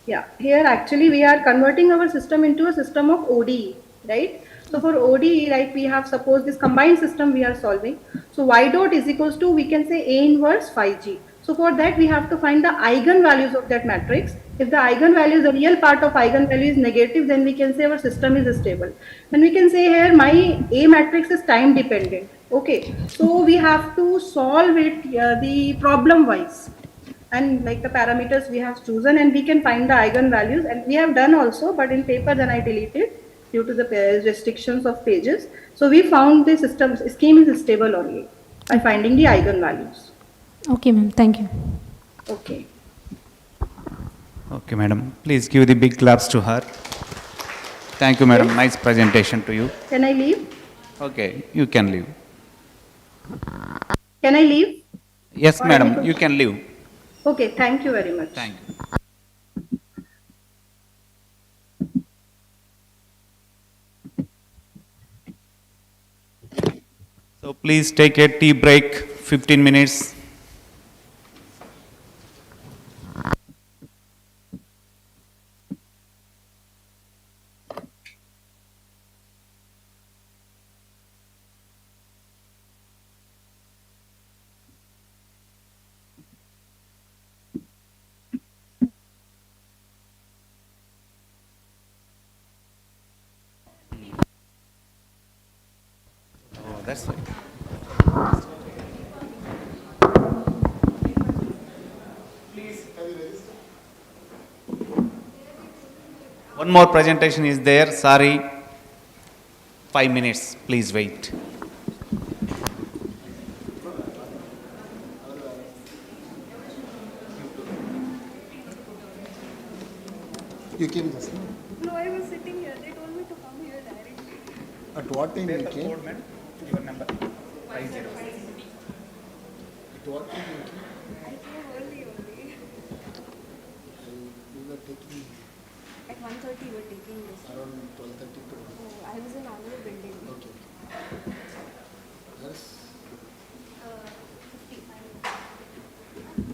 [SPEAKER 6] Yeah, here actually we are converting our system into a system of ODE, right? So for ODE, like we have suppose this combined system we are solving. So y dot is equals to, we can say A inverse phi g. So for that we have to find the eigenvalues of that matrix. If the eigenvalue, the real part of eigenvalue is negative, then we can say our system is stable. And we can say here my A matrix is time dependent. Okay, so we have to solve it the problem wise and like the parameters we have chosen, and we can find the eigenvalues, and we have done also, but in paper then I deleted due to the restrictions of pages. So we found the system scheme is stable only by finding the eigenvalues.
[SPEAKER 1] Okay, ma'am. Thank you.
[SPEAKER 6] Okay.
[SPEAKER 2] Okay, madam. Please give the big claps to her. Thank you, madam. Nice presentation to you.
[SPEAKER 6] Can I leave?
[SPEAKER 2] Okay, you can leave.
[SPEAKER 6] Can I leave?
[SPEAKER 2] Yes,
[SPEAKER 6] Or
[SPEAKER 2] madam,
[SPEAKER 6] any
[SPEAKER 2] you can leave.
[SPEAKER 6] Okay, thank you very much.
[SPEAKER 2] Thank you. So please take a tea break, 15 minutes. Oh, that's right. One more presentation is there. Sorry. 5 minutes. Please wait.
[SPEAKER 3] You came just now.
[SPEAKER 7] No, I was sitting here. They told me to come here directly.
[SPEAKER 3] At what time you came?
[SPEAKER 2] Your number. 50.
[SPEAKER 3] At what time you came?
[SPEAKER 7] I came early only.
[SPEAKER 3] We were taking
[SPEAKER 7] At 1:30 we were taking this.
[SPEAKER 3] around 12:30 to.
[SPEAKER 7] Oh, I was in another building.
[SPEAKER 3] Okay. Yes.
[SPEAKER 7] 55 minutes.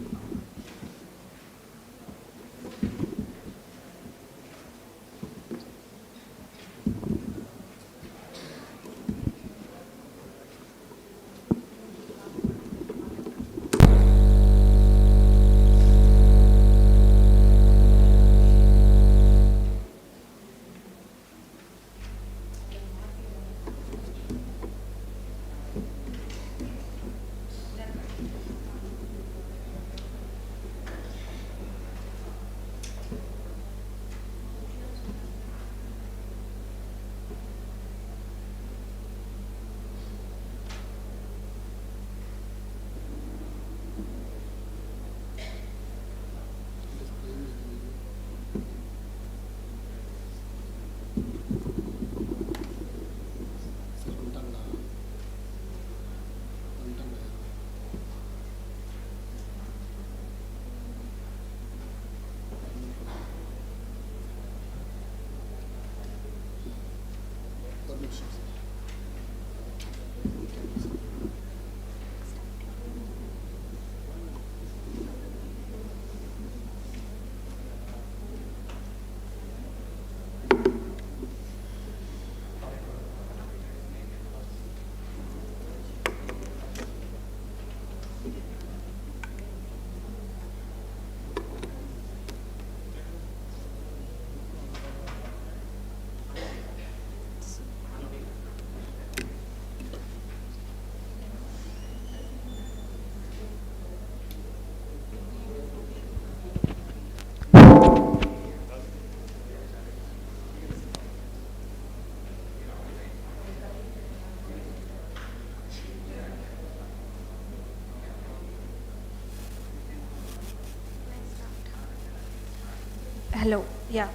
[SPEAKER 7] Hello. Yeah.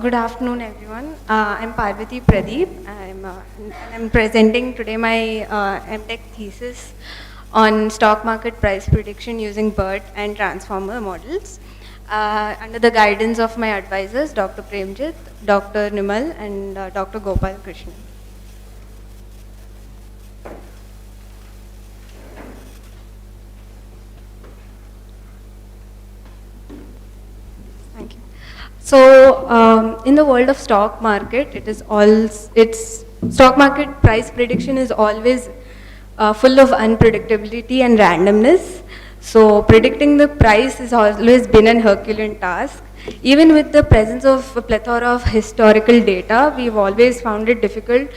[SPEAKER 7] Good afternoon, everyone. I'm Parvati Pradeep. I'm presenting today my MTech thesis on stock market price prediction using BERT and transformer models under the guidance of my advisors, Dr. Premjit, Dr. Nimal, and Dr. Gopal Krishnan. Thank you. So, in the world of stock market, stock market price prediction is always full of unpredictability and randomness. So, predicting the price has always been an Herculean task. Even with the presence of a plethora of historical data, we've always found it difficult,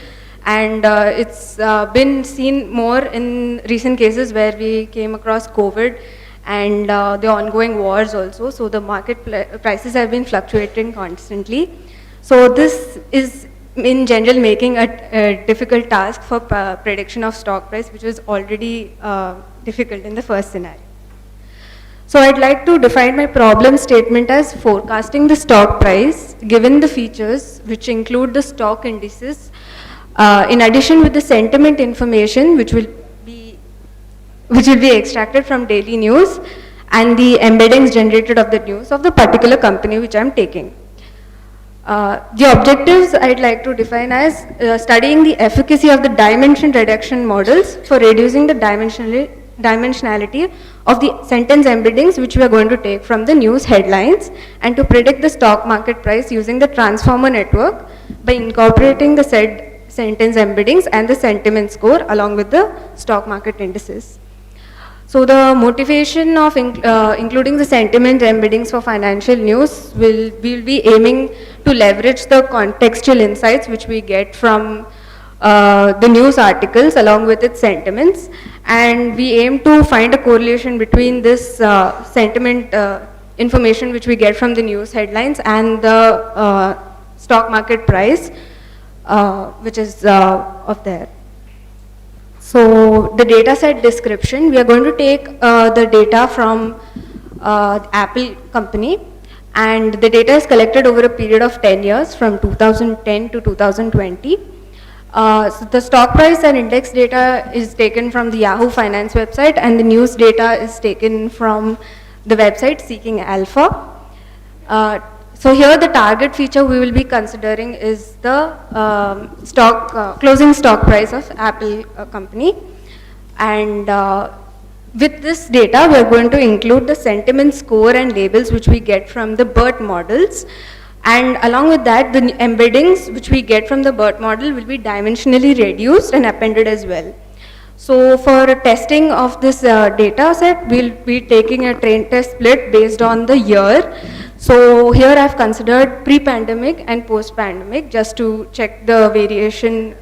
[SPEAKER 7] and it's been seen more in recent cases where we came across COVID and the ongoing wars also. So the market prices have been fluctuating constantly. So this is in general making a difficult task for prediction of stock price, which was already difficult in the first scenario. So I'd like to define my problem statement as forecasting the stock price given the features which include the stock indices in addition with the sentiment information which will be extracted from daily news and the embeddings generated of the news of the particular company which I'm taking. The objectives I'd like to define as studying the efficacy of the dimension reduction models for reducing the dimensionality of the sentence embeddings which we are going to take from the news headlines, and to predict the stock market price using the transformer network by incorporating the said sentence embeddings and the sentiment score along with the stock market indices. So the motivation of including the sentiment embeddings for financial news we'll be aiming to leverage the contextual insights which we get from the news articles along with its sentiments, and we aim to find a correlation between this sentiment information which we get from the news headlines and the stock market price which is of there. So the data set description, we are going to take the data from Apple company, and the data is collected over a period of 10 years from 2010 to 2020. So the stock price and index data is taken from the Yahoo Finance website, and the news data is taken from the website Seeking Alpha. So here the target feature we will be considering is the closing stock price of Apple company, and with this data we are going to include the sentiment score and labels which we get from the BERT models, and along with that the embeddings which we get from the BERT model will be dimensionally reduced and appended as well. So for testing of this data set, we'll be taking a train test split based on the year. So here I've considered pre-pandemic and post-pandemic just to check the variation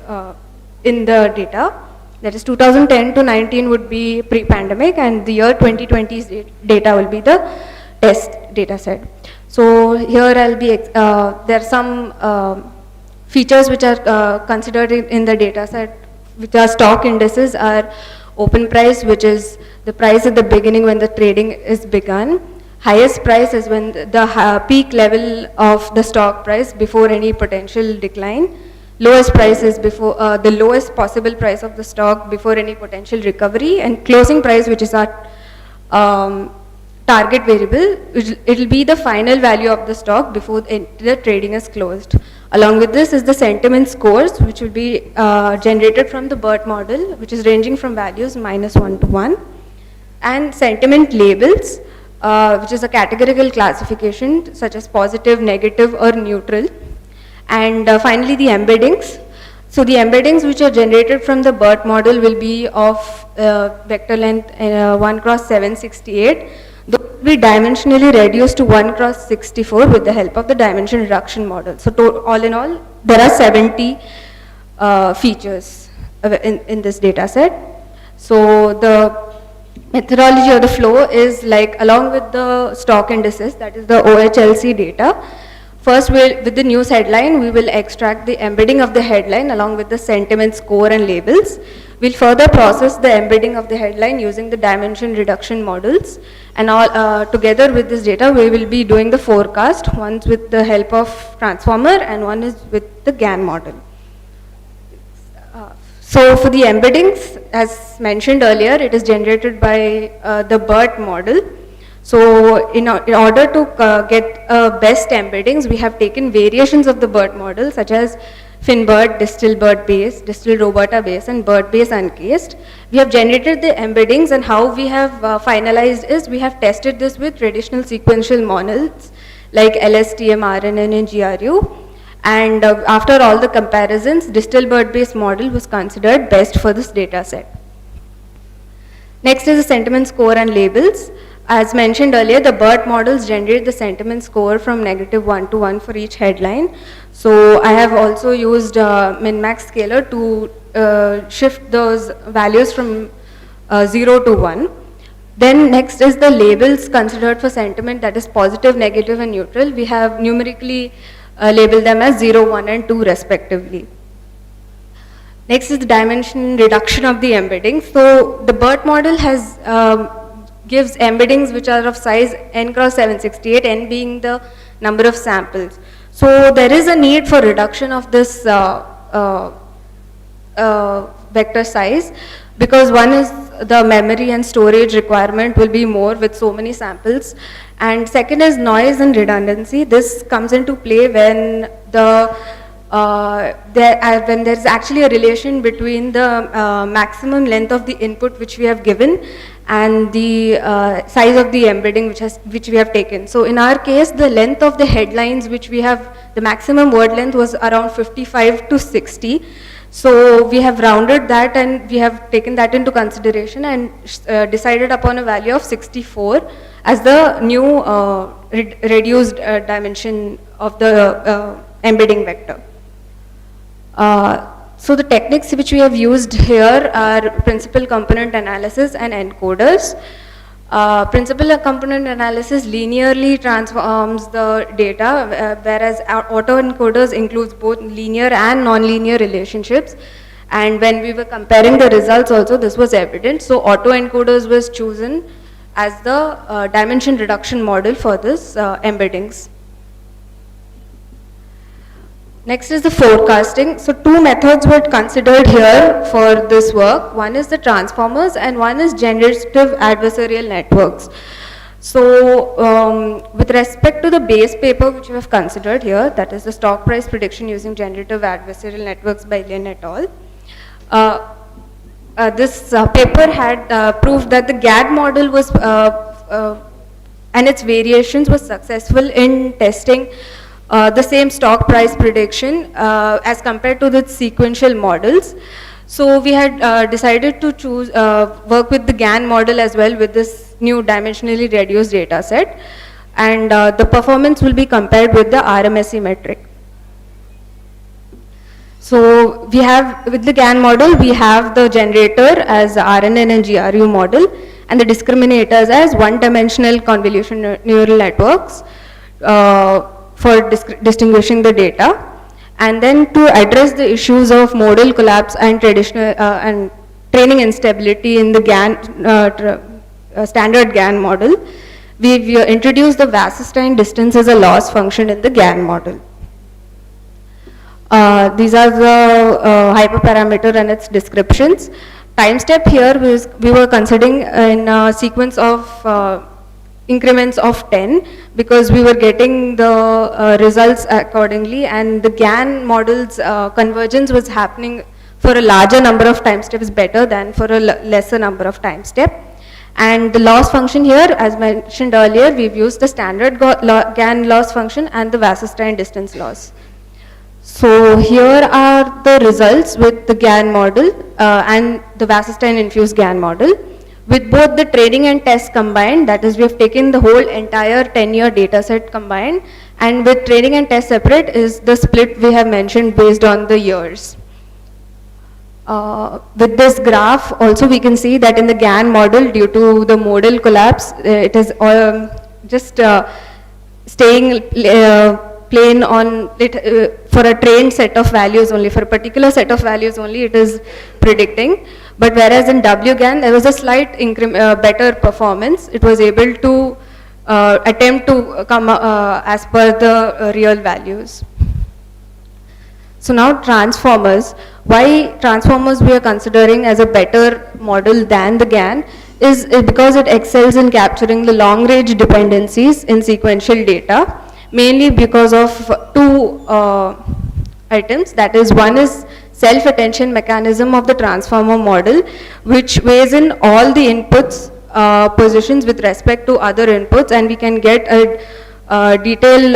[SPEAKER 7] in the data. That is 2010 to 19 would be pre-pandemic, and the year 2020's data will be the test data set. So here I'll be, there are some features which are considered in the data set, which are stock indices, are open price, which is the price at the beginning when the trading is begun. Highest price is when the peak level of the stock price before any potential decline. Lowest price is before the lowest possible price of the stock before any potential recovery, and closing price, which is our target variable. It will be the final value of the stock before the trading is closed. Along with this is the sentiment scores, which will be generated from the BERT model, which is ranging from values -1 to 1, and sentiment labels, which is a categorical classification such as positive, negative, or neutral. And finally the embeddings. So the embeddings which are generated from the BERT model will be of vector length 1 cross 768. Those will be dimensionally reduced to 1 cross 64 with the help of the dimension reduction model. So all in all, there are 70 features in this data set. So the methodology or the flow is like, along with the stock indices, that is the OHLC data, first with the news headline, we will extract the embedding of the headline along with the sentiment score and labels. We'll further process the embedding of the headline using the dimension reduction models, And all, together with this data, we will be doing the forecast, once with the help of transformer and one is with the GAN model. So for the embeddings, as mentioned earlier, it is generated by the BERT model. So in order to get best embeddings, we have taken variations of the BERT model, such as FinBERT, Distal BERT base, Distal Robota base, and BERT base uncased. We have generated the embeddings, and how we have finalized is we have tested this with traditional sequential models like LSTM, RNN, and GRU. And after all the comparisons, Distal BERT base model was considered best for this data set. Next is the sentiment score and labels. As mentioned earlier, the BERT models generate the sentiment score from -1 to 1 for each headline. So I have also used min-max scaler to shift those values from 0 to 1. Then next is the labels considered for sentiment, that is positive, negative, and neutral. We have numerically labeled them as 0, 1, and 2 respectively. Next is the dimension reduction of the embedding. So the BERT model has gives embeddings which are of size n cross 768, n being the number of samples. So there is a need for reduction of this vector size, because one is the memory and storage requirement will be more with so many samples, and second is noise and redundancy. This comes into play when when there is actually a relation between the maximum length of the input which we have given and the size of the embedding which we have taken. So in our case, the length of the headlines which we have, the maximum word length was around 55 to 60. So we have rounded that and we have taken that into consideration and decided upon a value of 64 as the new reduced dimension of the embedding vector. So the techniques which we have used here are principal component analysis and encoders. Principal component analysis linearly transforms the data, whereas autoencoders includes both linear and nonlinear relationships. And when we were comparing the results also, this was evident. So autoencoders was chosen as the dimension reduction model for this embeddings. Next is the forecasting. So two methods were considered here for this work. One is the transformers and one is generative adversarial networks. So with respect to the base paper which we have considered here, that is the stock price prediction using generative adversarial networks by Lin et al. This paper had proved that the GAD model was and its variations was successful in testing the same stock price prediction as compared to the sequential models. So we had decided to choose work with the GAN model as well with this new dimensionally reduced data set, and the performance will be compared with the RMSE metric. So we have, with the GAN model, we have the generator as RNN and GRU model and the discriminators as one-dimensional convolution neural networks for distinguishing the data. And then to address the issues of modal collapse and traditional and training instability in the GAN, standard GAN model, we've introduced the Wasserstein distance as a loss function in the GAN model. These are the hyperparameter and its descriptions. Time step here we were considering in a sequence of increments of 10 because we were getting the results accordingly, and the GAN model's convergence was happening for a larger number of time steps better than for a lesser number of time step. And the loss function here, as mentioned earlier, we've used the standard GAN loss function and the Wasserstein distance loss. So here are the results with the GAN model and the Wasserstein infused GAN model. With both the training and test combined, that is, we have taken the whole entire 10-year data set combined, and with training and test separate is the split we have mentioned based on the years. With this graph also we can see that in the GAN model, due to the modal collapse, it is just staying plain on it for a trained set of values only, for a particular set of values only it is predicting. But whereas in WGAN, there was a slight better performance. It was able to attempt to come as per the real values. So now transformers. Why transformers we are considering as a better model than the GAN is because it excels in capturing the long range dependencies in sequential data, mainly because of two items. That is, one is self-attention mechanism of the transformer model, which weighs in all the inputs positions with respect to other inputs, and we can get a detailed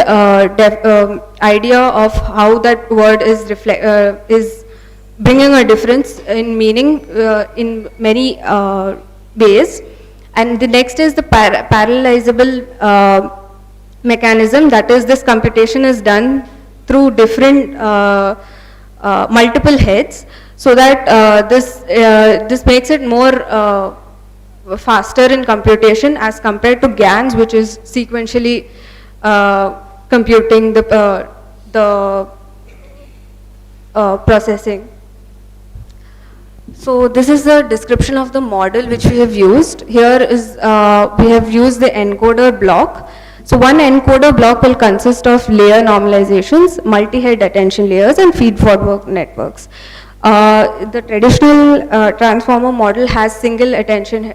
[SPEAKER 7] idea of how that word is bringing a difference in meaning in many ways. And the next is the parallelizable mechanism. That is, this computation is done through different multiple heads, so that this makes it more faster in computation as compared to GANs, which is sequentially computing the processing. So this is the description of the model which we have used. Here is we have used the encoder block. So one encoder block will consist of layer normalizations, multi-head attention layers, and feed-forward networks. The traditional transformer model has single attention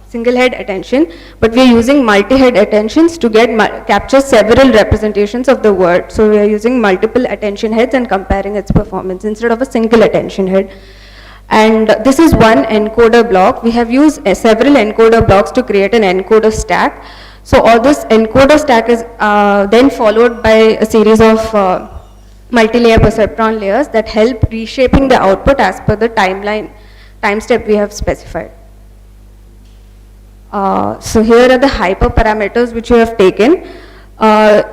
[SPEAKER 7] single head attention, but we are using multi-head attentions to capture several representations of the word. So we are using multiple attention heads and comparing its performance instead of a single attention head. And this is one encoder block. We have used several encoder blocks to create an encoder stack. So all this encoder stack is then followed by a series of multi-layer perceptron layers that help reshaping the output as per the time step we have specified. So here are the hyperparameters which we have taken.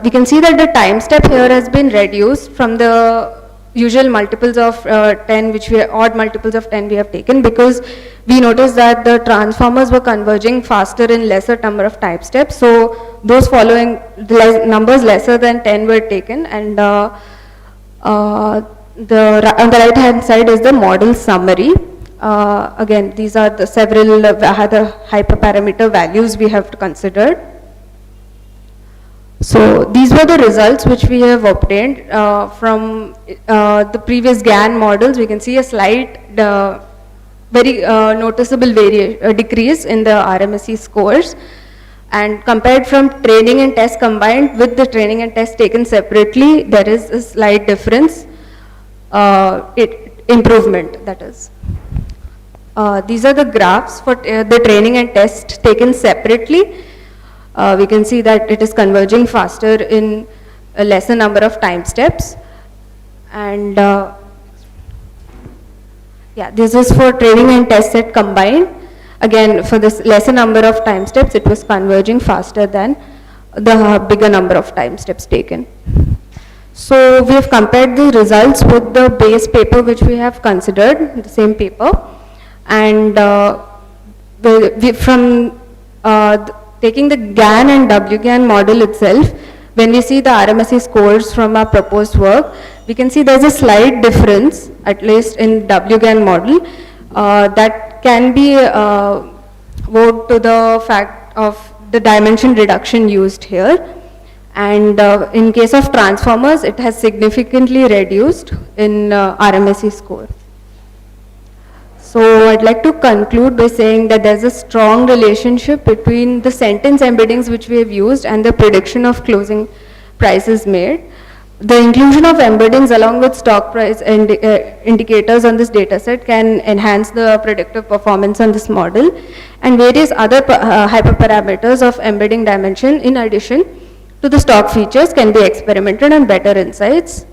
[SPEAKER 7] We can see that the time step here has been reduced from the usual multiples of 10, which odd multiples of 10 we have taken, because we noticed that the transformers were converging faster in lesser number of time steps. So those following numbers lesser than 10 were taken, and on the right hand side is the model summary. Again, these are the several other hyperparameter values we have considered. So these were the results which we have obtained from the previous GAN models. We can see a slight, very noticeable decrease in the RMSE scores. And compared from training and test combined with the training and test taken separately, there is a slight difference, improvement, that is. These are the graphs for the training and test taken separately. We can see that it is converging faster in a lesser number of time steps. And yeah, this is for training and test set combined. Again, for this lesser number of time steps, it was converging faster than the bigger number of time steps taken. So we have compared the results with the base paper which we have considered, the same paper. And from taking the GAN and WGAN model itself, when we see the RMSE scores from our proposed work, we can see there's a slight difference, at least in WGAN model, that can be owed to the fact of the dimension reduction used here. And in case of transformers, it has significantly reduced in RMSE score. So I'd like to conclude by saying that there's a strong relationship between the sentence embeddings which we have used and the prediction of closing prices made. The inclusion of embeddings along with stock price indicators on this data set can enhance the predictive performance on this model, and various other hyperparameters of embedding dimension in addition to the stock features can be experimented on better insights.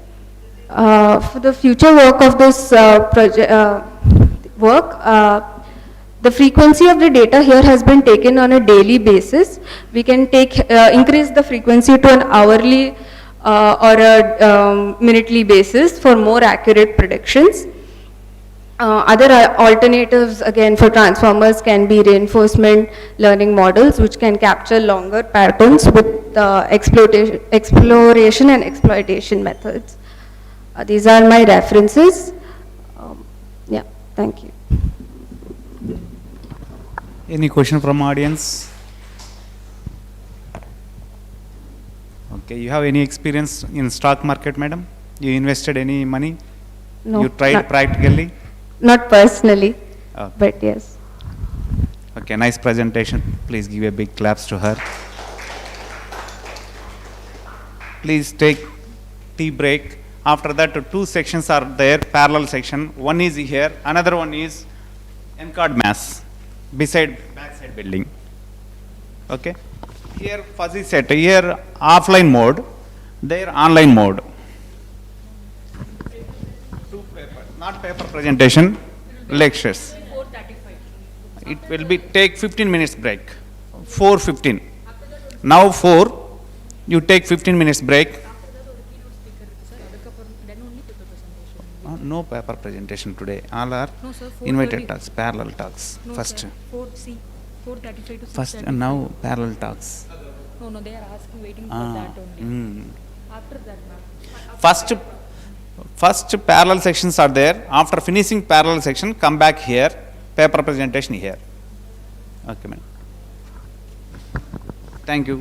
[SPEAKER 7] For the future work of this the frequency of the data here has been taken on a daily basis. We can increase the frequency to an hourly or a minutely basis for more accurate predictions. Other alternatives again for transformers can be reinforcement learning models, which can capture longer patterns with exploration and exploitation methods. These are my references. Yeah, thank you. Thank you.
[SPEAKER 2] Any question from audience? Okay, you have any experience in stock market, madam? You invested any money?
[SPEAKER 7] No,
[SPEAKER 2] You tried
[SPEAKER 7] not-
[SPEAKER 2] practically?
[SPEAKER 7] Not personally,
[SPEAKER 2] Okay.
[SPEAKER 7] but yes.
[SPEAKER 2] Okay, nice presentation. Please give a big claps to her. Please take tea break. After that, two sections are there, parallel section. One is here, another one is NCARD mass, beside backside building. Okay? Here fuzzy set, here offline mode, there online mode. Two paper, not paper presentation, lectures. It will be take 15 minutes break, 4:15. Now 4, you take 15 minutes break. No paper presentation today, all are
[SPEAKER 5] No, sir, 4:30.
[SPEAKER 2] invited talks, parallel talks,
[SPEAKER 5] No,
[SPEAKER 2] first.
[SPEAKER 5] sir, 4:35 to
[SPEAKER 2] First,
[SPEAKER 5] 6:35.
[SPEAKER 2] now parallel talks.
[SPEAKER 5] No, they are asking, waiting for
[SPEAKER 2] Ah,
[SPEAKER 5] that only.
[SPEAKER 2] mm.
[SPEAKER 5] After that, ma'am.
[SPEAKER 2] First parallel sections are there. After finishing parallel section, come back here, paper presentation here. Okay, madam. Thank you.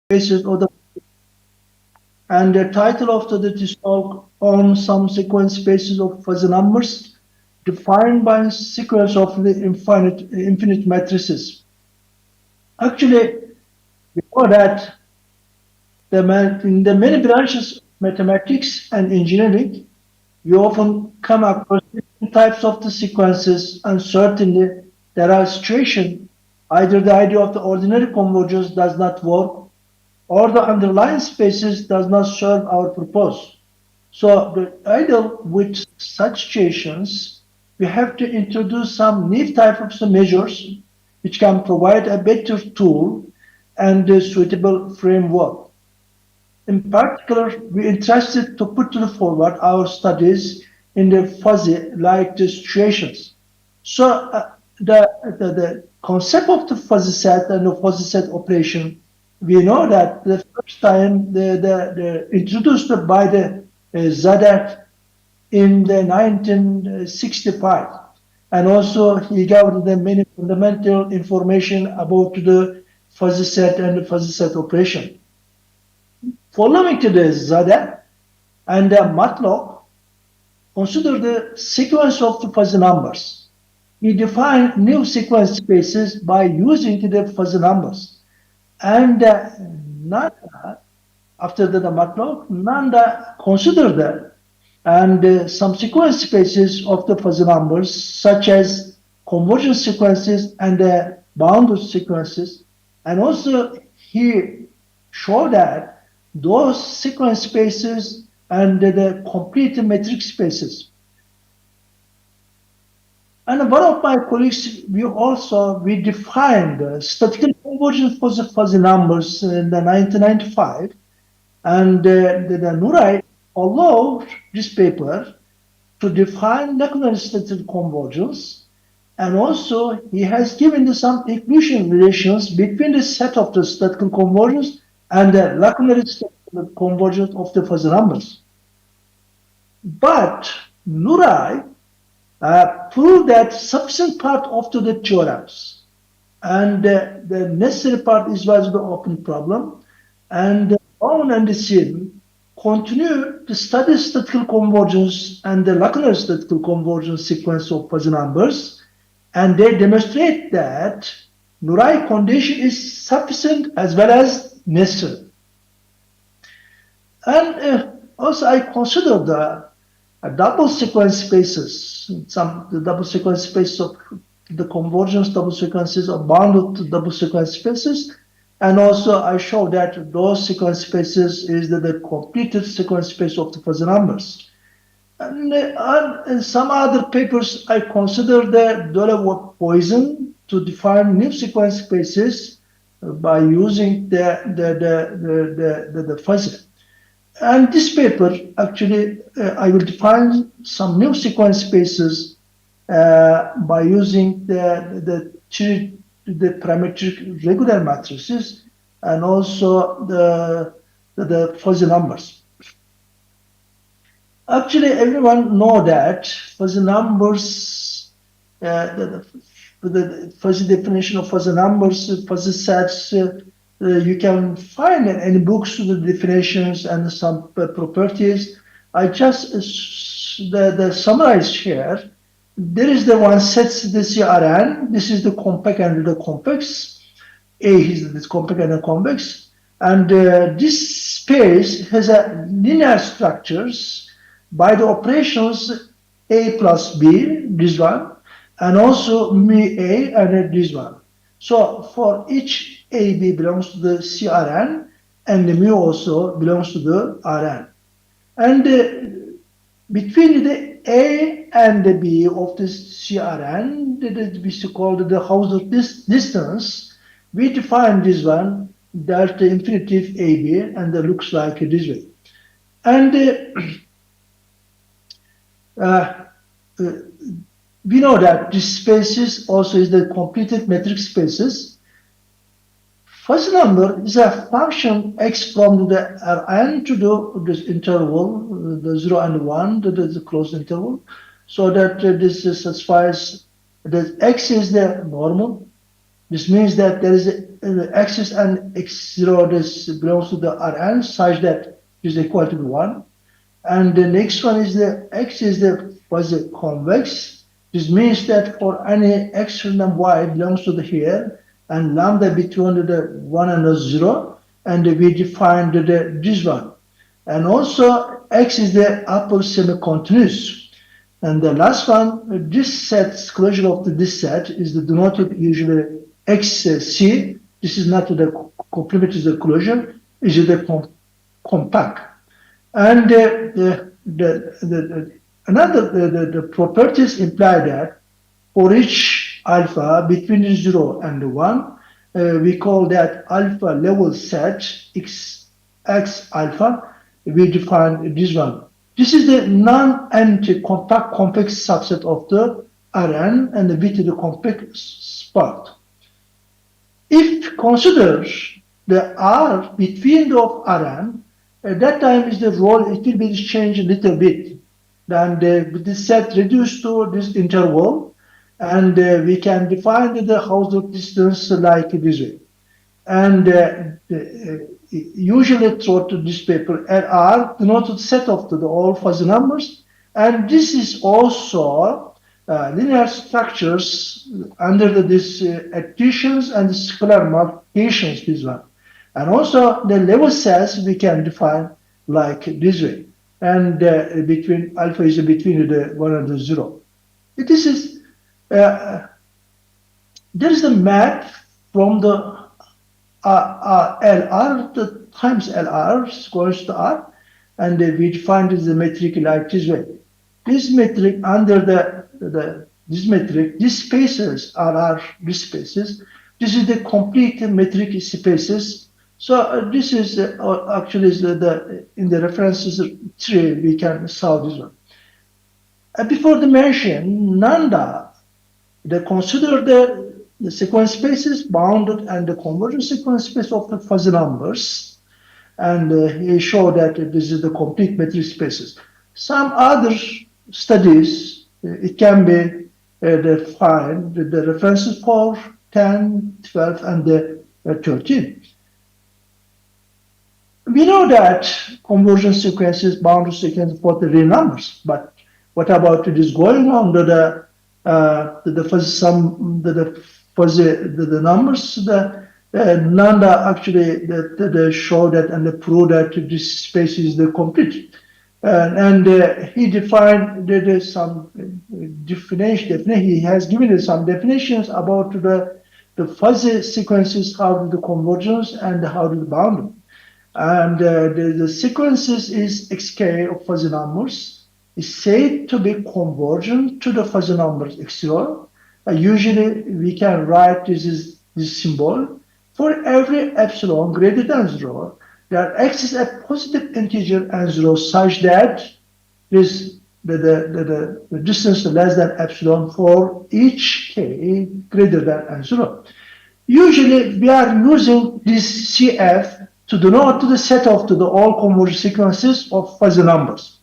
[SPEAKER 8] spaces of the, and the title of this talk on some sequence spaces of fuzzy numbers defined by sequence of the infinite matrices. Actually, before that, in the many branches of mathematics and engineering, we often come across different types of the sequences, and certainly there are situations either the idea of the ordinary convergence does not work or the underlying spaces does not serve our purpose. So the idea with such situations, we have to introduce some new type of some measures which can provide a better tool and a suitable framework. In particular, we interested to put forward our studies in the fuzzy like situations. So the concept of the fuzzy set and the fuzzy set operation, we know that the first time the introduced by the Zadat in the 1965, and also he gave them many fundamental information about the fuzzy set and the fuzzy set operation. Following to the Zada and the Matlock, consider the sequence of the fuzzy numbers. We define new sequence spaces by using the fuzzy numbers. And Nanda, after the Matlock, Nanda considered that and some sequence spaces of the fuzzy numbers, such as convergence sequences and bounded sequences. And also he showed that those sequence spaces and the complete metric spaces. And one of my colleagues, we defined statistical convergence for the fuzzy numbers in the 1995, and the Nurai allowed this paper to define lacunar statistical convergence, and also he has given some equation relations between the set of the statistical convergence and the lacunar statistical convergence of the fuzzy numbers. But Nurai proved that sufficient part of the theorems, and the necessary part was the open problem, and Owen and Sim continue to study statistical convergence and the lacunar statistical convergence sequence of fuzzy numbers, and they demonstrate that Nurai condition is sufficient as well as necessary. And also I consider the double sequence spaces, the double sequence spaces of the convergence double sequences are bounded to double sequence spaces. And also I show that those sequence spaces is the completed sequence space of the fuzzy numbers. And in some other papers, I consider the Dole-Poisson to define new sequence spaces by using the fuzzy. And this paper, actually, I will define some new sequence spaces by using the parametric regular matrices and also the fuzzy numbers. Actually, everyone know that fuzzy numbers, the fuzzy definition of fuzzy numbers, fuzzy sets, you can find in any books the definitions and some properties. I just the summarize here. There is the one sets the CRN. This is the compact and the convex. A is this compact and the convex, and this space has a linear structures by the operations A plus B, this one, and also mu A and this one. So for each AB belongs to the CRN, and the mu also belongs to the Rn. And between the A and the B of this CRN, which is called the Hausdorff distance, we define this one that the infinitive AB, and it looks like this way. And we know that this spaces also is the completed metric spaces. Fuzzy number is a function x from the Rn to this interval, the 0 and 1, that is a closed interval, so that this satisfies that x is the normal, This means that there is a axis and x0 this belongs to the Rn such that it is equal to 1. And the next one is the x is the quasi convex. This means that for any x and y belongs to the here and lambda between the 1 and the 0, and we defined this one. And also x is the upper semi-continuous. And the last one, this set, closure of this set is denoted usually xc. This is not the complement, is the closure, is the compact. And the properties imply that for each alpha between 0 and 1, we call that alpha level set x alpha. We define this one. This is the non-empty compact complex subset of the Rn and with the complex part. If consider the R between the of Rn, at that time is the role, it will be changed a little bit. Then this set reduced to this interval, and we can define the Hausdorff distance like this way. And usually throughout this paper, R denoted set of the all fuzzy numbers, and this is also linear structures under this additions and scalar multiplications, this one. And also the level sets we can define like this way. And between alpha is between the 1 and the 0. This is, there is a map from the LR the times LR equals to R, and we define the metric like this way. This metric under this metric, these spaces are these spaces. This is the complete metric spaces. So this is actually in the references tree we can solve this one. Before the mention, Nanda, they consider the sequence spaces bounded and the convergence sequence space of the fuzzy numbers, and he showed that this is the complete metric spaces. Some other studies, it can be defined the references for 10, 12, and 13. We know that convergence sequences, boundary sequences for the real numbers, but what about it is going on to the numbers? Nanda actually they show that and they prove that this space is the complete. And he defined some definition. He has given us some definitions about the fuzzy sequences, how do the convergence and how do the boundary. And the sequences is xk of fuzzy numbers is said to be convergent to the fuzzy numbers x0. Usually we can write this symbol for every epsilon greater than 0. That x is a positive integer and 0 such that this the distance less than epsilon for each k greater than 0. Usually we are using this CF to denote the set of the all convergent sequences of fuzzy numbers.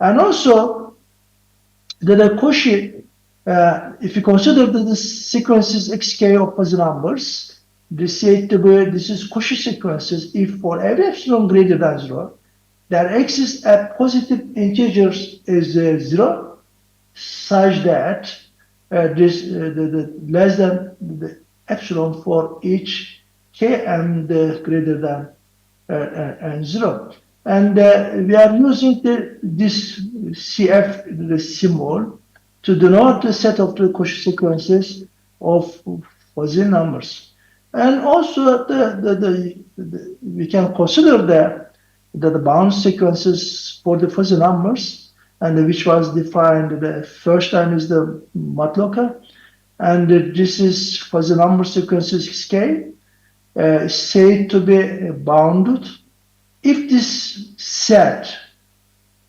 [SPEAKER 8] And also the Cauchy, if you consider the sequences xk of fuzzy numbers, this is Cauchy sequences if for every epsilon greater than 0, their x is a positive integer is 0, such that the less than the epsilon for each k and greater than and 0. And we are using this CF, the symbol, to denote the set of the Cauchy sequences of fuzzy numbers. And also we can consider the bound sequences for the fuzzy numbers, and which was defined the first time is the Matlocker, and this is fuzzy number sequences xk said to be bounded if this set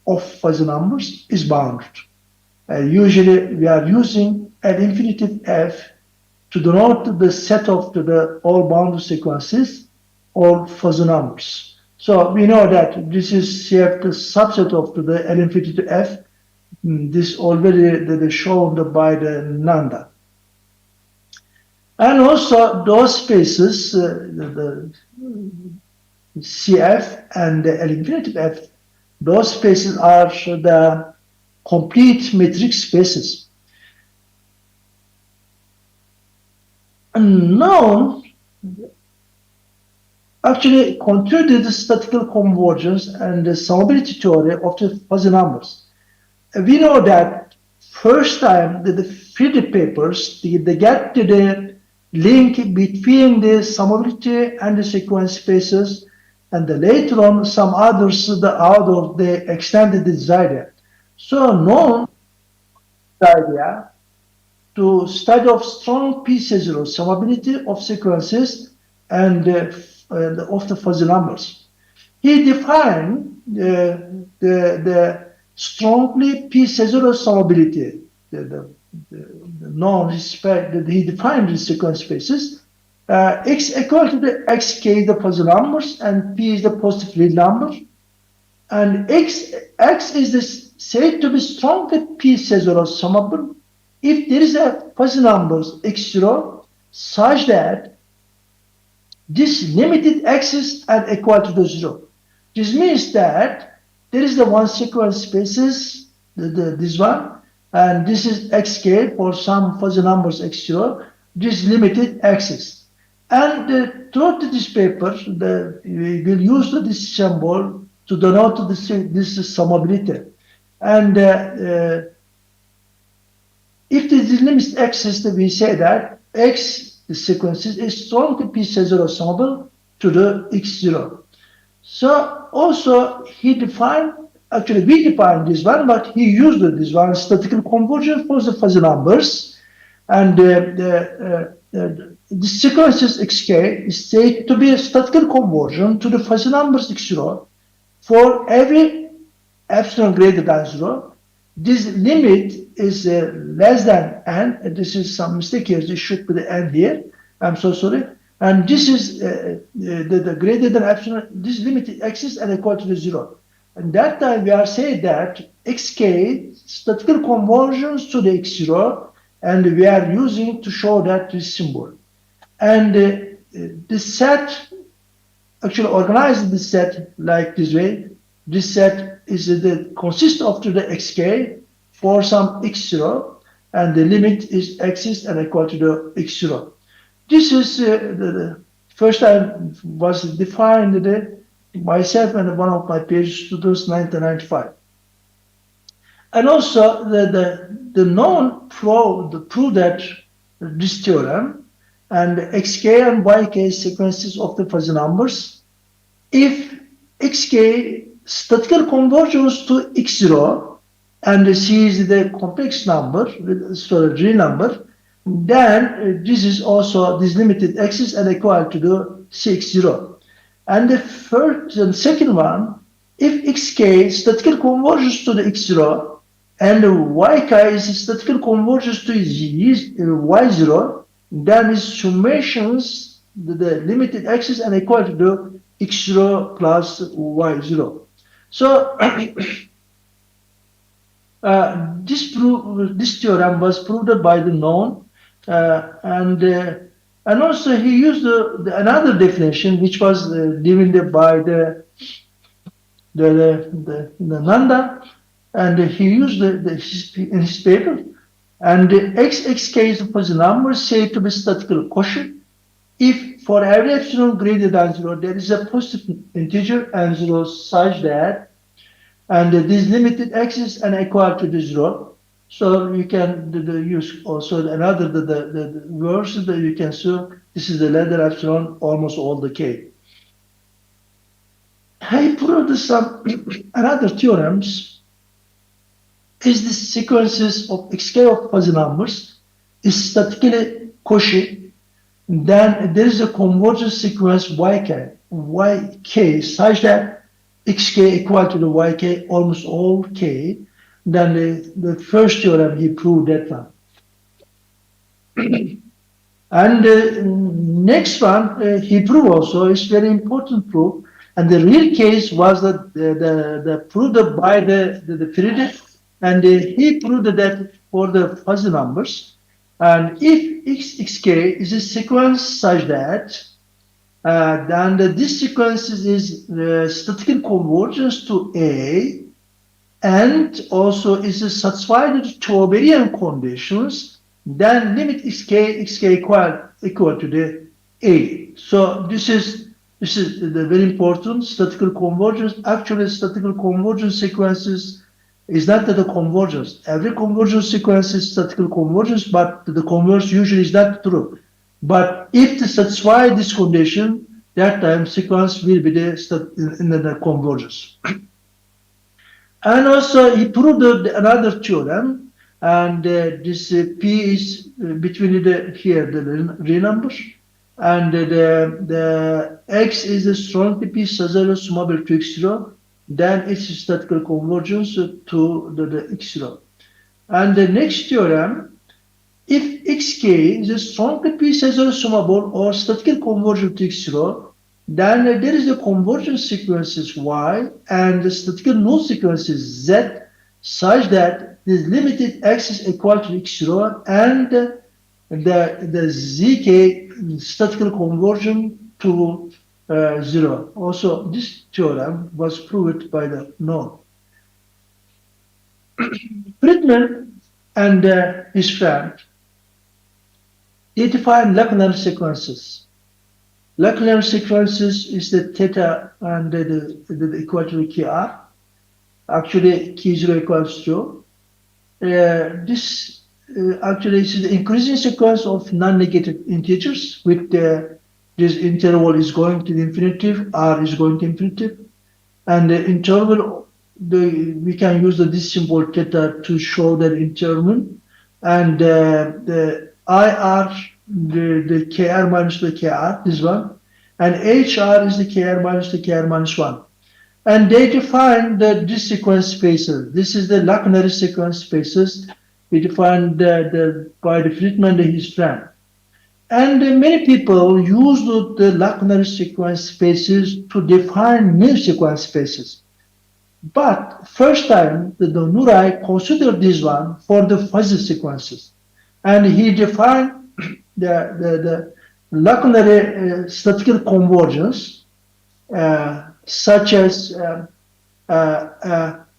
[SPEAKER 8] of fuzzy numbers is bounded. Usually we are using an infinitive f to denote the set of the all bounded sequences or fuzzy numbers. So we know that this is CF, the subset of the L infinity to f. This already shown by the Nanda. And also those spaces, the CF and the L infinitive F, those spaces are the complete metric spaces. And now, actually contributed the statistical convergence and the summability theory of the fuzzy numbers. We know that first time the Friedrich papers, they get to the link between the summability and the sequence spaces, and later on some others, the author, they extended this idea. So known idea to study of strong P0 summability of sequences and of the fuzzy numbers. He defined the strongly P0 summability, the non-respect that he defined the sequence spaces. X equal to the xk, the fuzzy numbers, and P is the positive real number. And X is this, said to be strongly P0 summable if there is a fuzzy numbers x0 such that this limited axis and equal to the 0. This means that there is the one sequence spaces, this one, and this is xk for some fuzzy numbers x0, this limited axis. And throughout this paper, we will use this symbol to denote this summability. And if this limit axis, we say that x sequences is strongly P0 summable to the x0. So also he defined, actually we defined this one, but he used this one, statistical convergence for the fuzzy numbers. And the sequences xk is said to be a statistical conversion to the fuzzy numbers x0 for every epsilon greater than 0. This limit is less than n. This is some mistake here. This should be the n here. I'm so sorry. And this is the greater than epsilon. This limit exists and equal to the 0. And that time we are saying that xk statistical conversions to the x0, and we are using to show that this symbol. And this set actually organized this set like this way. This set is consists of the xk for some x0, and the limit is exists and equal to the x0. This is the first time was defined myself and one of my peers students 1995. And also the known prove that this theorem and xk and yk sequences of the fuzzy numbers, if xk statistical convergence to x0 and c is the complex number, so the real number, then this is also this limited axis and equal to the cx0. And the first and second one, if xk statistical convergence to the x0 and yk is statistical convergence to y0, then is summations the limited axis and equal to the x0 plus y0. So this theorem was proved by the known, and also he used another definition which was given by the Nanda, and he used in his paper. And the xk is the number said to be statistical quotient if for every epsilon greater than 0 there is a positive integer and 0 such that, and this limited axis and equal to the 0. So you can use also another the verse that you can see. This is the letter epsilon, almost all the k. I proved some another theorems. Is the sequences of xk of fuzzy numbers is statically quotient, then there is a convergence sequence yk such that xk equal to the yk almost all k. Then the first theorem he proved that one. And the next one he proved also is very important proof. And the real case was that the proved by the Friedrich, and he proved that for the fuzzy numbers, And if xk is a sequence such that then this sequence is statistical convergence to A and also is satisfied to Tauberian conditions, then limit xk equal to the A. So this is the very important statistical convergence. Actually, statistical convergence sequences is not the convergence. Every convergence sequence is statistical convergence, but the converse usually is not true. But if to satisfy this condition, that time sequence will be the convergence. And also he proved another theorem, and this P is between here the real number, and the X is a strong P zero summable to X0, then it's statistical convergence to the X0. And the next theorem, if xk is a strong P-Caesar summable or statistical convergence to x0, then there is a convergence sequences y and the statistical null sequences z such that this limited x is equal to x0 and the zk statistical conversion to 0. Also, this theorem was proved by the norm. Friedman and his friend they define Laplace sequences. Laplace sequences is the theta and the equal to kr. Actually, k0 equals to. This actually is the increasing sequence of non-negative integers with this interval is going to the infinitive, r is going to infinitive, and the interval we can use this symbol theta to show that interval, and the IR, the KR minus the KR, this one, and HR is the KR minus the KR minus 1. And they define this sequence spaces. This is the Laplace sequence spaces. We defined by the Friedman and his friend. And many people use the Laplace sequence spaces to define new sequence spaces. But first time, the Nurai considered this one for the fuzzy sequences. And he defined the Laplace statistical convergence such as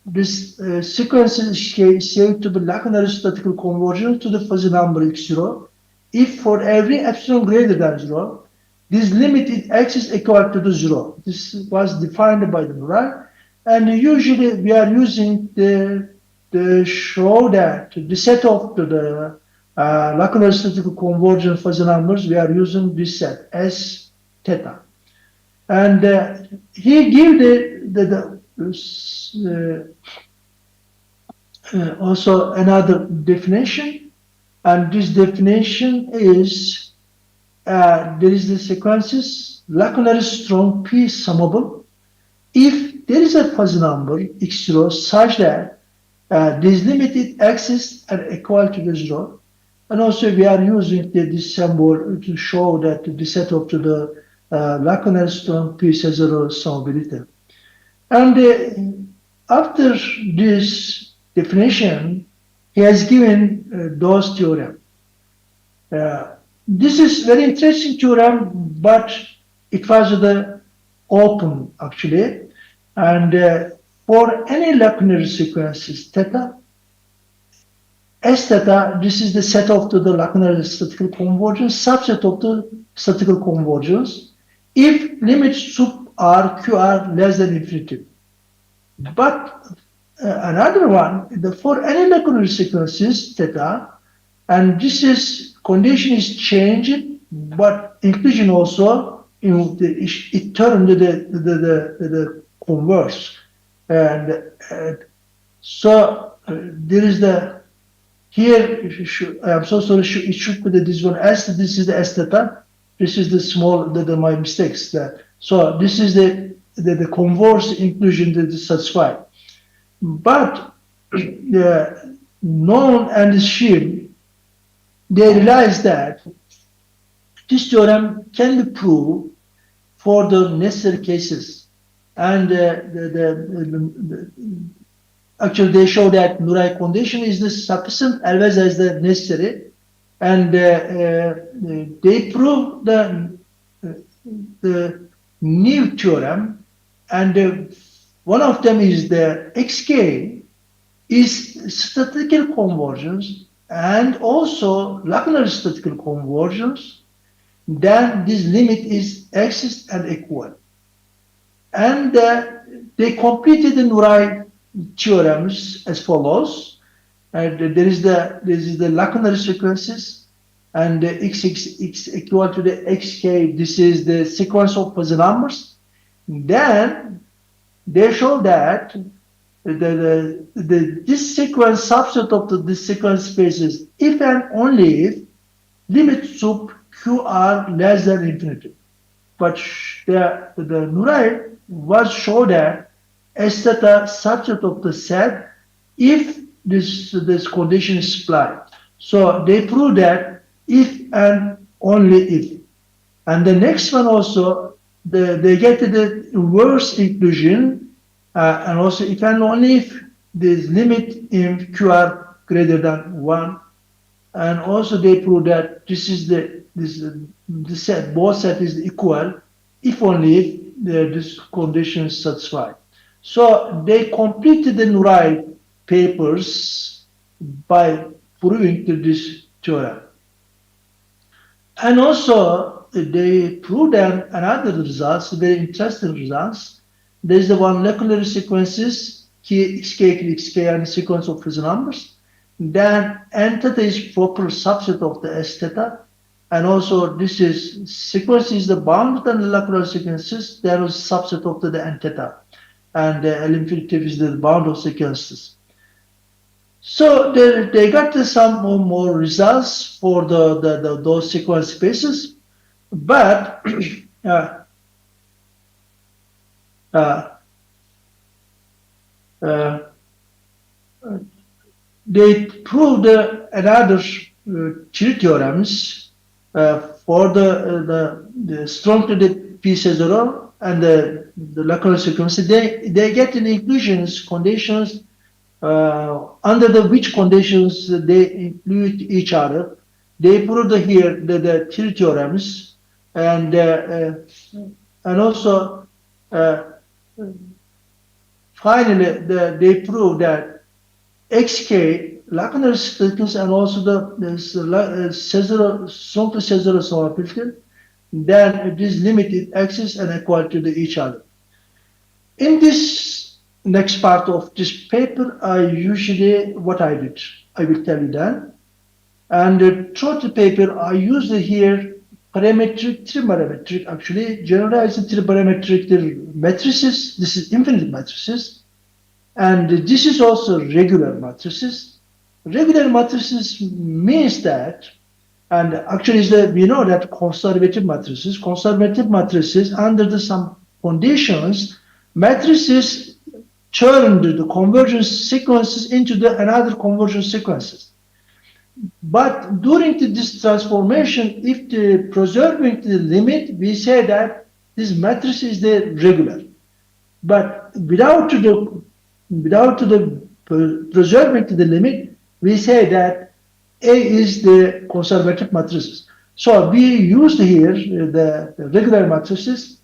[SPEAKER 8] this sequence is said to be Laplace statistical convergence to the fuzzy number x0 if for every epsilon greater than 0, this limited x is equal to the 0. This was defined by the Nurai. And usually we are using the show that the set of the Laplace statistical convergence fuzzy numbers, we are using this set S theta. And he gave also another definition, and this definition is there is the sequences Laplace strong P summable if there is a fuzzy number x0 such that this limited axis are equal to the 0. And also we are using this symbol to show that the set of the Laplace strong P zero summability. And after this definition, he has given those theorem. This is very interesting theorem, but it was the open actually. And for any Laplace sequences theta, S theta, this is the set of the Laplace statistical convergence, subset of the statistical convergence, if limit sub r qr less than infinity. But another one, for any Laplace sequences theta, and this is condition is changed, but inclusion also it turned the converse, and so there is the here. I'm so sorry. It should be this one S. This is the S theta. This is the small my mistakes. So this is the converse inclusion that is satisfied. But the known and Shim, they realize that this theorem can be proved for the necessary cases, and actually they show that Nurai condition is the sufficient as well as the necessary, And they prove the new theorem, and one of them is the xk is statistical convergence and also Lagrange statistical convergence. Then this limit is exists and equal. And they completed the Nurai theorems as follows. And this is the Lagrange sequences, and the x equal to the xk. This is the sequence of Fuzzy numbers. Then they show that this sequence subset of this sequence spaces if and only if limit sub q are less than infinity. But the Nurai was show that S theta subset of the set if this condition is applied. So they prove that if and only if. And the next one also, they get the inverse inclusion, and also if and only if this limit in QR greater than 1. And also they prove that this is the set, both set is equal if only if this condition is satisfied. So they completed the Nurai papers by proving this theorem. And also they proved another results, very interesting results. There is the one molecular sequences, xk, xk, and sequence of Fuzzy numbers. Then n theta is proper subset of the s theta. And also this is sequence is the bounded and the Lagrange sequences, there is subset of the n theta. And L infinitive is the bound of sequences. So they got some more results for those sequence spaces, but they proved another three theorems for the strong to the P0 and the Lagrange sequence. They get an inclusions conditions under the which conditions they include each other. They proved here the three theorems, and also finally they proved that xk Lagrange statistics and also the strong to Cesaro somatotypical, then this limited axis and equal to each other. In this next part of this paper, I usually what I did, I will tell you then. And throughout the paper, I used here parametric, triparametric, actually generalized triparametric matrices. This is infinite matrices, and this is also regular matrices. Regular matrices means that, and actually we know that conservative matrices under some conditions, matrices turn the convergence sequences into another convergence sequences. But during this transformation, if preserving the limit, we say that this matrix is the regular. But without the preserving the limit, we say that A is the conservative matrices. So we used here the regular matrices.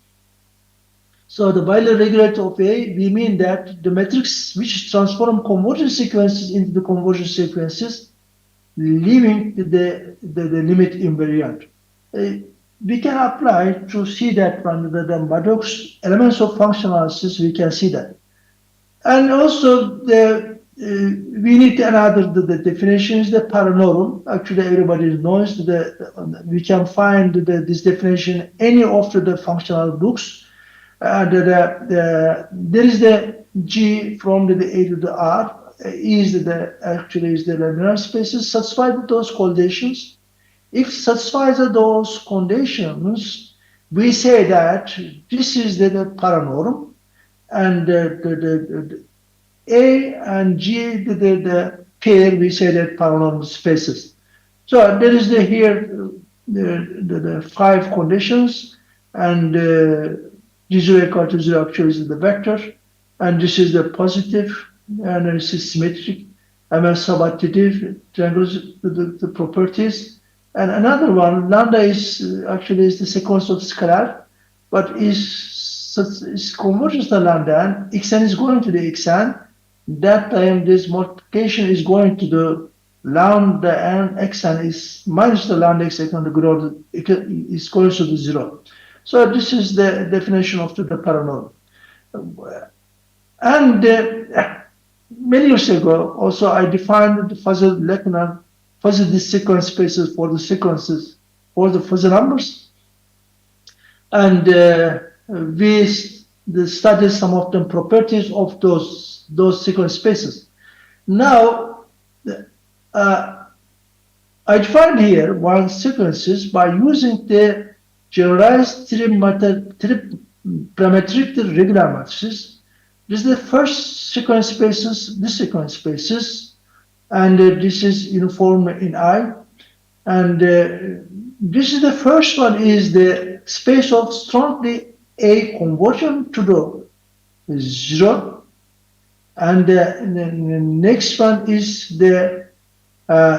[SPEAKER 8] So the Euler regulator of A, we mean that the matrix which transform convergence sequences into the convergence sequences, leaving the limit invariant. We can apply to see that from the Maddox elements of function analysis, we can see that. And also we need another the definition is the paranormal. Actually, everybody knows that we can find this definition any of the functional books. There is the G from the A to the R actually is the Lagrange spaces satisfied with those conditions. If satisfies those conditions, we say that this is the paranorm, and the A and G the pair, we say that paranormal spaces. So there is here the 5 conditions, and G0 equal to 0 actually is the vector, and this is the positive, and this is symmetric, and subadditive triangles, the properties, And another one, lambda is actually is the sequence of scalar, but is convergence to lambda and xn is going to the xn. That time this multiplication is going to the lambda and xn is minus the lambda xn on the growth is going to the zero. So this is the definition of the paranormal. And many years ago, also I defined the fuzzy Lechner fuzzy sequence spaces for the sequences for the fuzzy numbers, and we studied some of the properties of those sequence spaces. Now, uh, I defined here one sequences by using the generalized parametric regular matrices. This is the first sequence spaces, this sequence spaces, and this is uniform in I. And this is the first one is the space of strongly A conversion to the zero. And the next one is the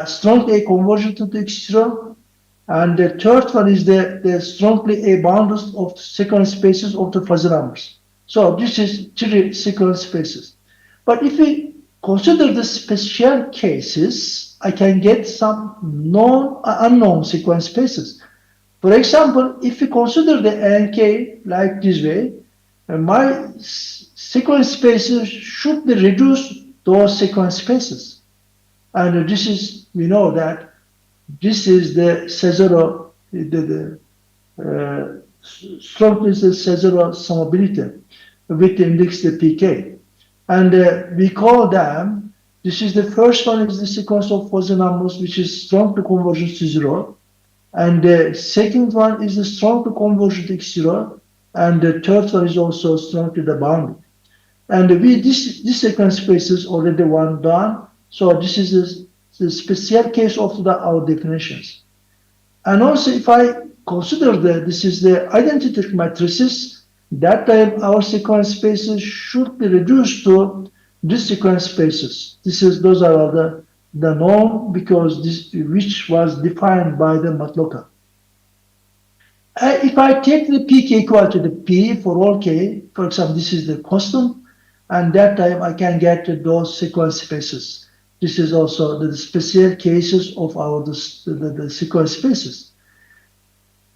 [SPEAKER 8] strongly A conversion to the x0. And the third one is the strongly A bounds of the sequence spaces of the fuzzy numbers. So this is three sequence spaces. But if we consider the special cases, I can get some unknown sequence spaces. For example, if we consider the NK like this way, my sequence spaces should be reduced to those sequence spaces. And this is, we know that this is the Cesaro, the strongness of Cesaro summability with the index the pk. And we call them, this is the first one is the sequence of fuzzy numbers which is strong to convergence to zero. And the second one is the strong to conversion to x0. And the third one is also strong to the boundary. And this sequence space is already one done. So this is the special case of our definitions. And also if I consider that this is the identity matrices, that time our sequence spaces should be reduced to this sequence spaces. Those are the norm because this which was defined by the Matlocker. If I take the pk equal to the p for all k, for example, this is the constant, and that time I can get those sequence spaces. This is also the special cases of the sequence spaces.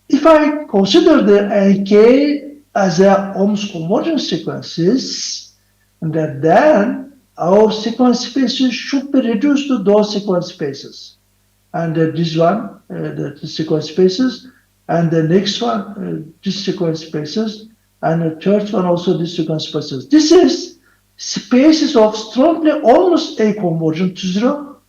[SPEAKER 8] If I consider the k as a Ohm's convergence sequences, then our sequence spaces should be reduced to those sequence spaces. And this one, the sequence spaces, and the next one, this sequence spaces, and the third one also this sequence spaces. This is spaces of strongly almost A conversion to zero,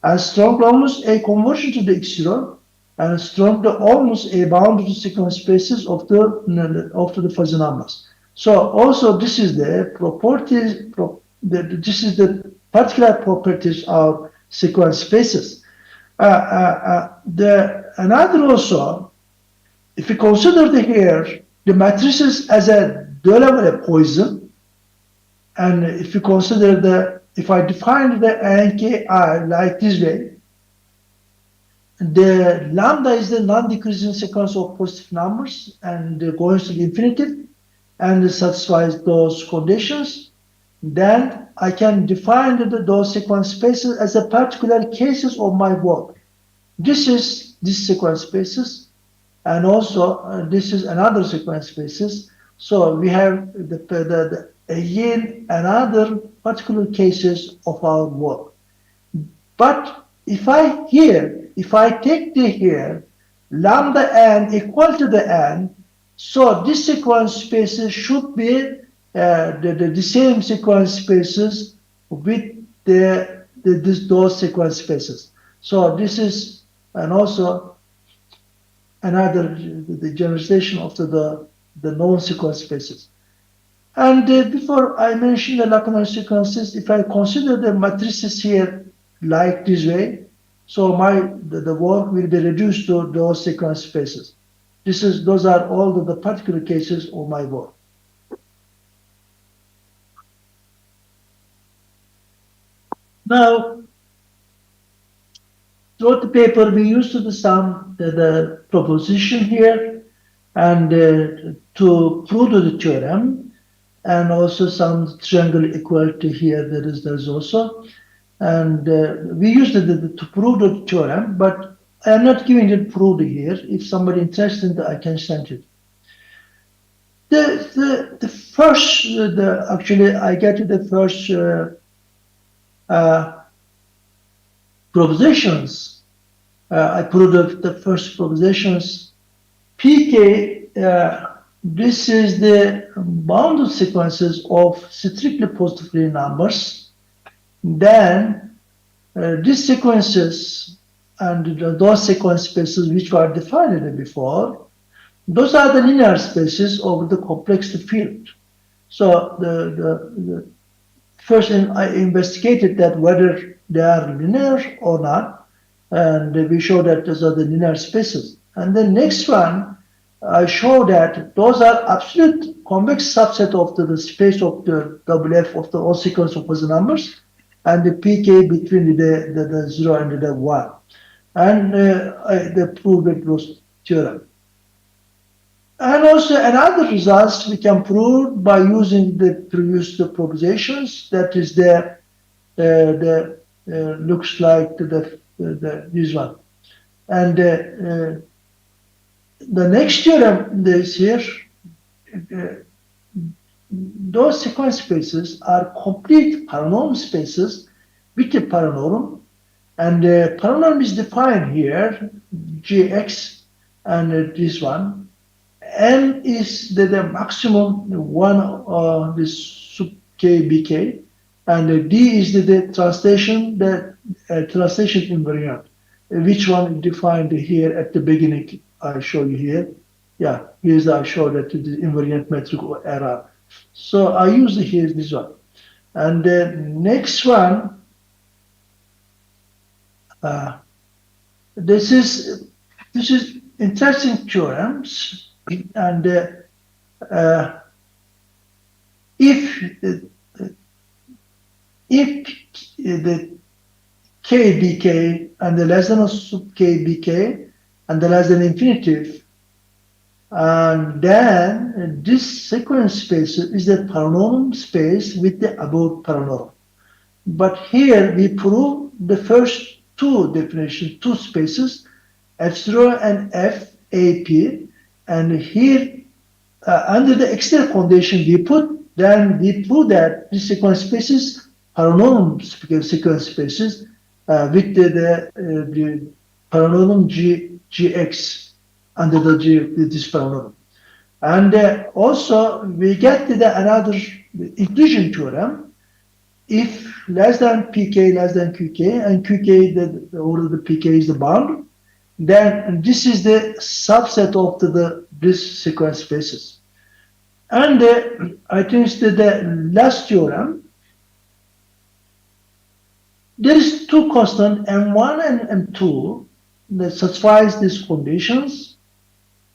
[SPEAKER 8] and strongly almost A conversion to the x0, and strongly almost A bound to sequence spaces of the fuzzy numbers. So also this is the properties, this is the particular properties of sequence spaces. Another also, if you consider here the matrices as a deux-level Poisson, and if you consider if I define the NKI like this way, the lambda is the non-decreasing sequence of positive numbers and goes to the infinitive and satisfies those conditions, then I can define those sequence spaces as a particular cases of my work. This is this sequence spaces, and also this is another sequence spaces. So we have again another particular cases of our work. But if I take the here lambda n equal to the n, so this sequence spaces should be the same sequence spaces with those sequence spaces. So this is, and also another the generalization of the known sequence spaces. And before I mention the Lacanian sequences, if I consider the matrices here like this way, so the work will be reduced to those sequence spaces. Those are all the particular cases of my work. Now, throughout the paper, we used to sum the proposition here and to prove the theorem, and also some triangle equality here. There's also, and we used it to prove the theorem, but I am not giving it proved here. If somebody interested, I can send it. The first, actually, I get to the first propositions. I proved the first propositions. PK, this is the bounded sequences of strictly positive real numbers. Then these sequences and those sequence spaces which were defined before, those are the linear spaces of the complex field. So the first I investigated that whether they are linear or not, and we show that those are the linear spaces. And the next one, I show that those are absolute convex subset of the space of the WF of the all sequence of Poisson numbers, and the PK between the 0 and the 1. And they proved it was theorem. And also another results we can prove by using the previous propositions. That is looks like this one. And the next theorem is here. Those sequence spaces are complete paranorm spaces with a paranorm, and the paranorm is defined here, Gx, and this one. N is the maximum one, this sub k bk, and D is the translation invariant, which one defined here at the beginning. I show you here. Yeah, here's I show that the invariant metric error. So I use here this one, and the next one. This is interesting theorems, and if the kbk and the less than or sub kbk and the less than infinitive, and then this sequence space is the paranorm space with the above paranorm. But here we prove the first two definitions, two spaces, F0 and FAP, and here under the external condition we prove that this sequence spaces paranorm sequence spaces with the paranorm Gx under this paranorm. And also we get another inclusion theorem. If less than pk less than qk, and qk the order the pk is the bound, then this is the subset of this sequence spaces. And I think the last theorem, there is two constant m1 and m2 that satisfies these conditions.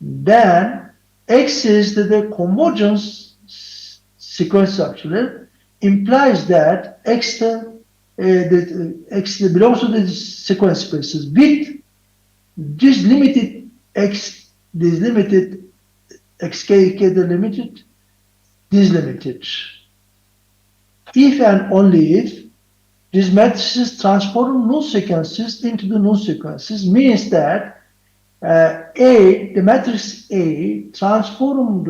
[SPEAKER 8] Then x is the convergence sequence actually implies that x belongs to the sequence spaces with this limited x, this limited xk, the limited, this limited. If and only if these matrices transform null sequences into the null sequences, means that the matrix A transformed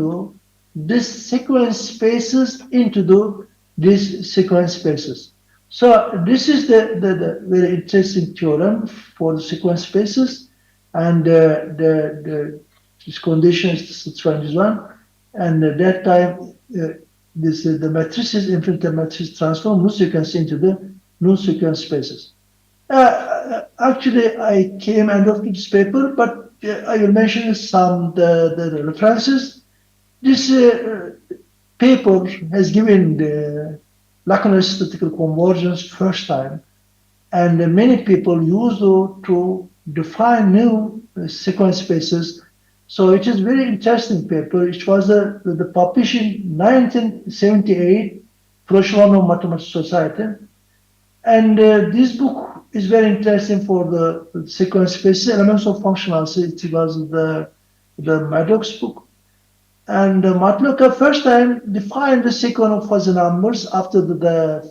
[SPEAKER 8] this sequence spaces into these sequence spaces. So this is the very interesting theorem for the sequence spaces, and this condition is this one, and at that time the matrices, infinite matrices transform null sequence into the null sequence spaces. Actually, I came end of this paper, but I will mention some the references. This paper has given the Lacan statistical convergence first time, and many people use it to define new sequence spaces. So it is very interesting paper. It was the published in 1978, Proshlomo Mathematical Society, and this book is very interesting for the sequence spaces, elements of functional. So it was the Maddox book. And Matlock first time defined the sequence of fuzzy numbers after the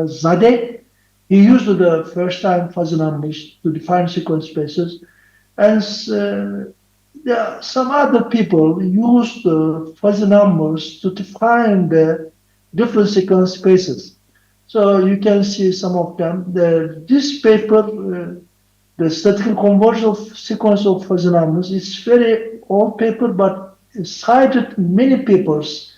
[SPEAKER 8] Zadeh. He used the first time fuzzy numbers to define sequence spaces, and some other people used the fuzzy numbers to define the different sequence spaces. So you can see some of them. This paper, the statistical conversion of sequence of fuzzy numbers, is very old paper, but it cited many papers.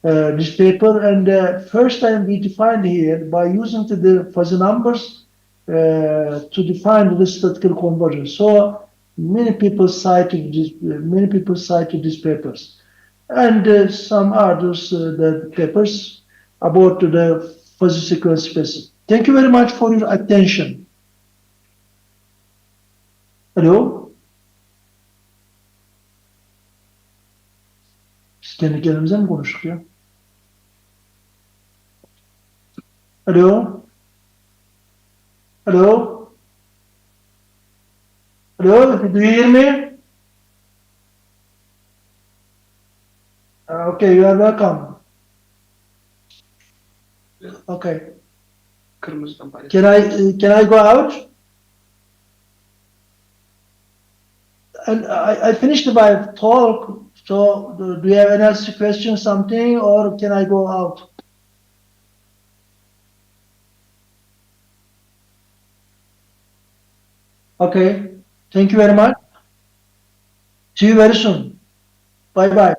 [SPEAKER 8] This paper, and first time we defined here by using the fuzzy numbers to define the statistical conversion. So many people cited this. Many people cited these papers, and some others the papers about the fuzzy sequence spaces. Thank you very much for your attention. Alo? Biz kendi kendimize mi konuştuk ya? Alo? Alo? Alo? Do you hear me? Okay, you are welcome. Okay. Can I go out? And I finished my talk. So do you have any other question, something, or can I go out? Okay. Thank you very much. See you very soon. Bye bye.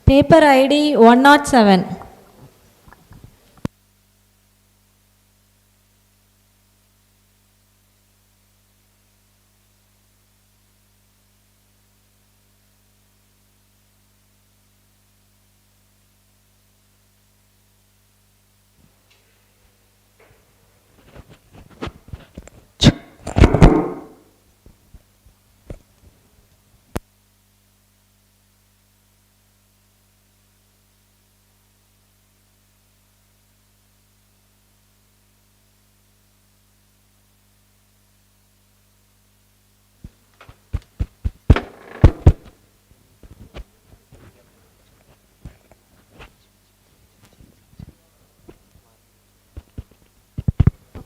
[SPEAKER 9] Paper ID 107.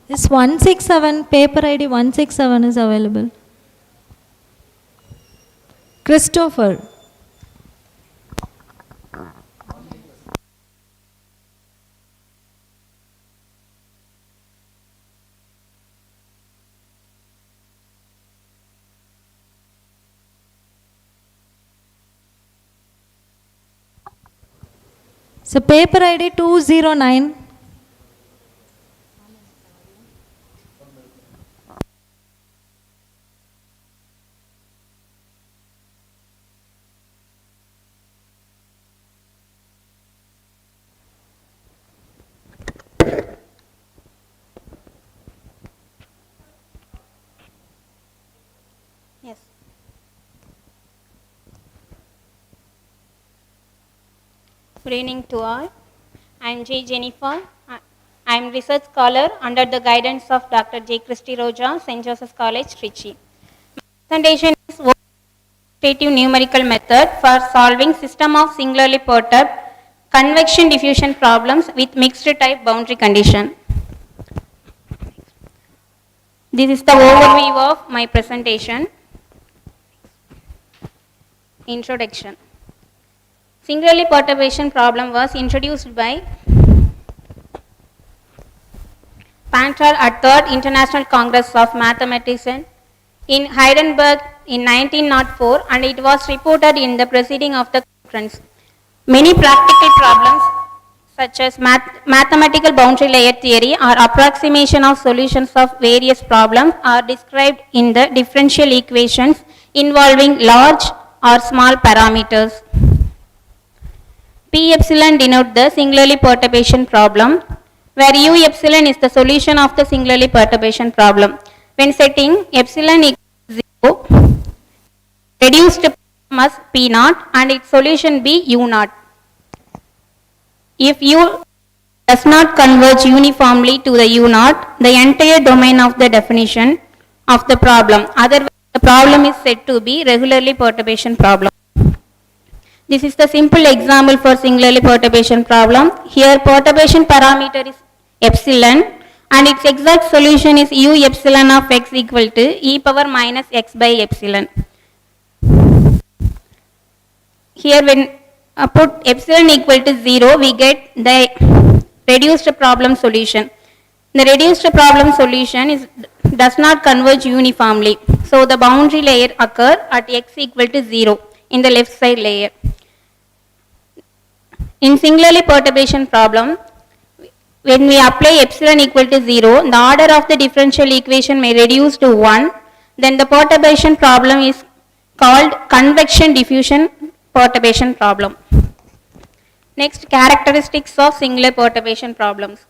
[SPEAKER 9] This 167, paper ID 167 is available. Christopher. So paper ID 209.
[SPEAKER 1] Yes. Good evening to all. I am J. Jennifer. I am research scholar under the guidance of Dr. J. Christy Roja, St. Joseph's College, Trichy. My presentation is quantitative numerical method for solving system of singularly perturbed convection diffusion problems with mixed type boundary condition. This is the overview of my presentation. Introduction. Singularly perturbation problem was introduced by Pantal at 3rd International Congress of Mathematics in Heidelberg in 1904, and it was reported in the proceeding of the conference. Many practical problems
[SPEAKER 10] such as mathematical boundary layer theory or approximation of solutions of various problems are described in the differential equations involving large or small parameters. P epsilon denote the singularly perturbation problem, where U epsilon is the solution of the singularly perturbation problem. When setting epsilon equals 0, reduced must P naught and its solution be U naught. If U does not converge uniformly to the U naught, the entire domain of the definition of the problem, otherwise the problem is said to be regularly perturbation problem. This is the simple example for singularly perturbation problem. Here perturbation parameter is epsilon and its exact solution is U epsilon of x equal to e power minus x by epsilon. Here when put epsilon equal to 0, we get the reduced problem solution. The reduced problem solution does not converge uniformly. So the boundary layer occur at x equal to 0 in the left side layer. In singularly perturbation problem, when we apply epsilon equal to 0, the order of the differential equation may reduce to 1. Then the perturbation problem is called convection diffusion perturbation problem. Next, characteristics of singular perturbation problems.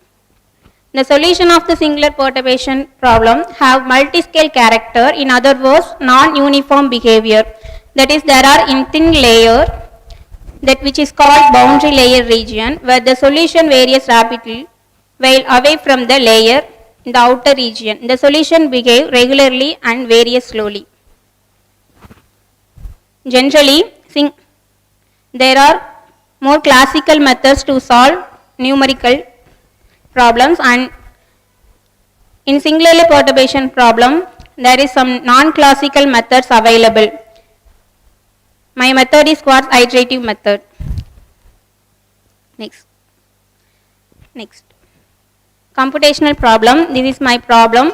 [SPEAKER 10] The solution of the singular perturbation problem have multiscale character, in other words, non-uniform behavior. That is, there are in thin layer, that which is called boundary layer region, where the solution varies rapidly, while away from the layer in the outer region, the solution behave regularly and varies slowly. Generally, there are more classical methods to solve numerical problems, and in singularly perturbation problem, there is some non-classical methods available. My method is quartz iterative method. Next. Computational problem. This is my problem.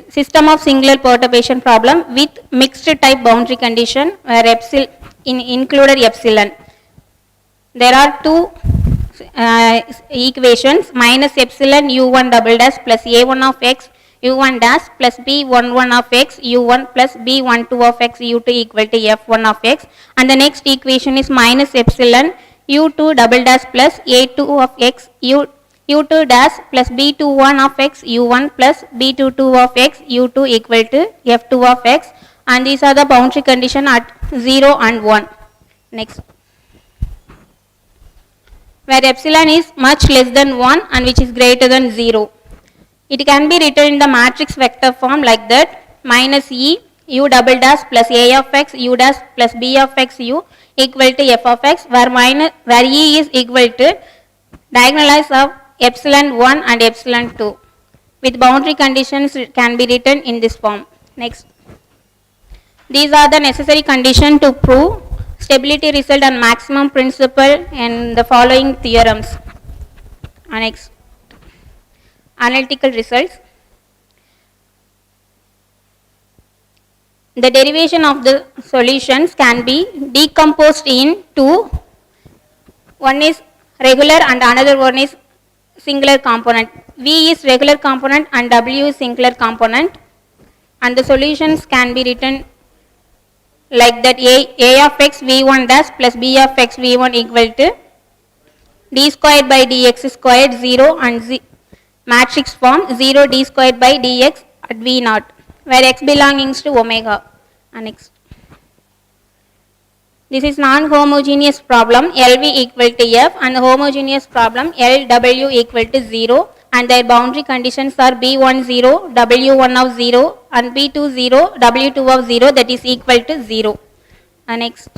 [SPEAKER 10] System of singular perturbation problem with mixed type boundary condition where epsilon included epsilon. There are two equations, minus epsilon u1 double dash plus a1 of x u1 dash plus b11 of x u1 plus b12 of x u2 equal to f1 of x, and the next equation is minus epsilon u2 double dash plus a2 of x u2 dash plus b21 of x u1 plus b22 of x u2 equal to f2 of x, and these are the boundary condition at 0 and 1. Next, where epsilon is much less than 1 and which is greater than 0. It can be written in the matrix vector form like that, minus e u double dash plus a of x u dash plus b of x u equal to f of x, where e is equal to diagonalize of epsilon 1 and epsilon 2. With boundary conditions, it can be written in this form. Next, these are the necessary conditions to prove stability result and maximum principle in the following theorems. Next, analytical results. The derivation of the solutions can be decomposed into one is regular and another one is singular component. V is regular component and W is singular component, and the solutions can be written like that: a of x v1 dash plus b of x v1 equal to d squared by dx squared 0 and matrix form 0 d squared by dx at v naught, where x belongs to omega. Next, this is non-homogeneous problem LV equal to f and homogeneous problem LW equal to 0, and their boundary conditions are b1 0, w1 of 0 and b2 0, w2 of 0, that is equal to 0. Next,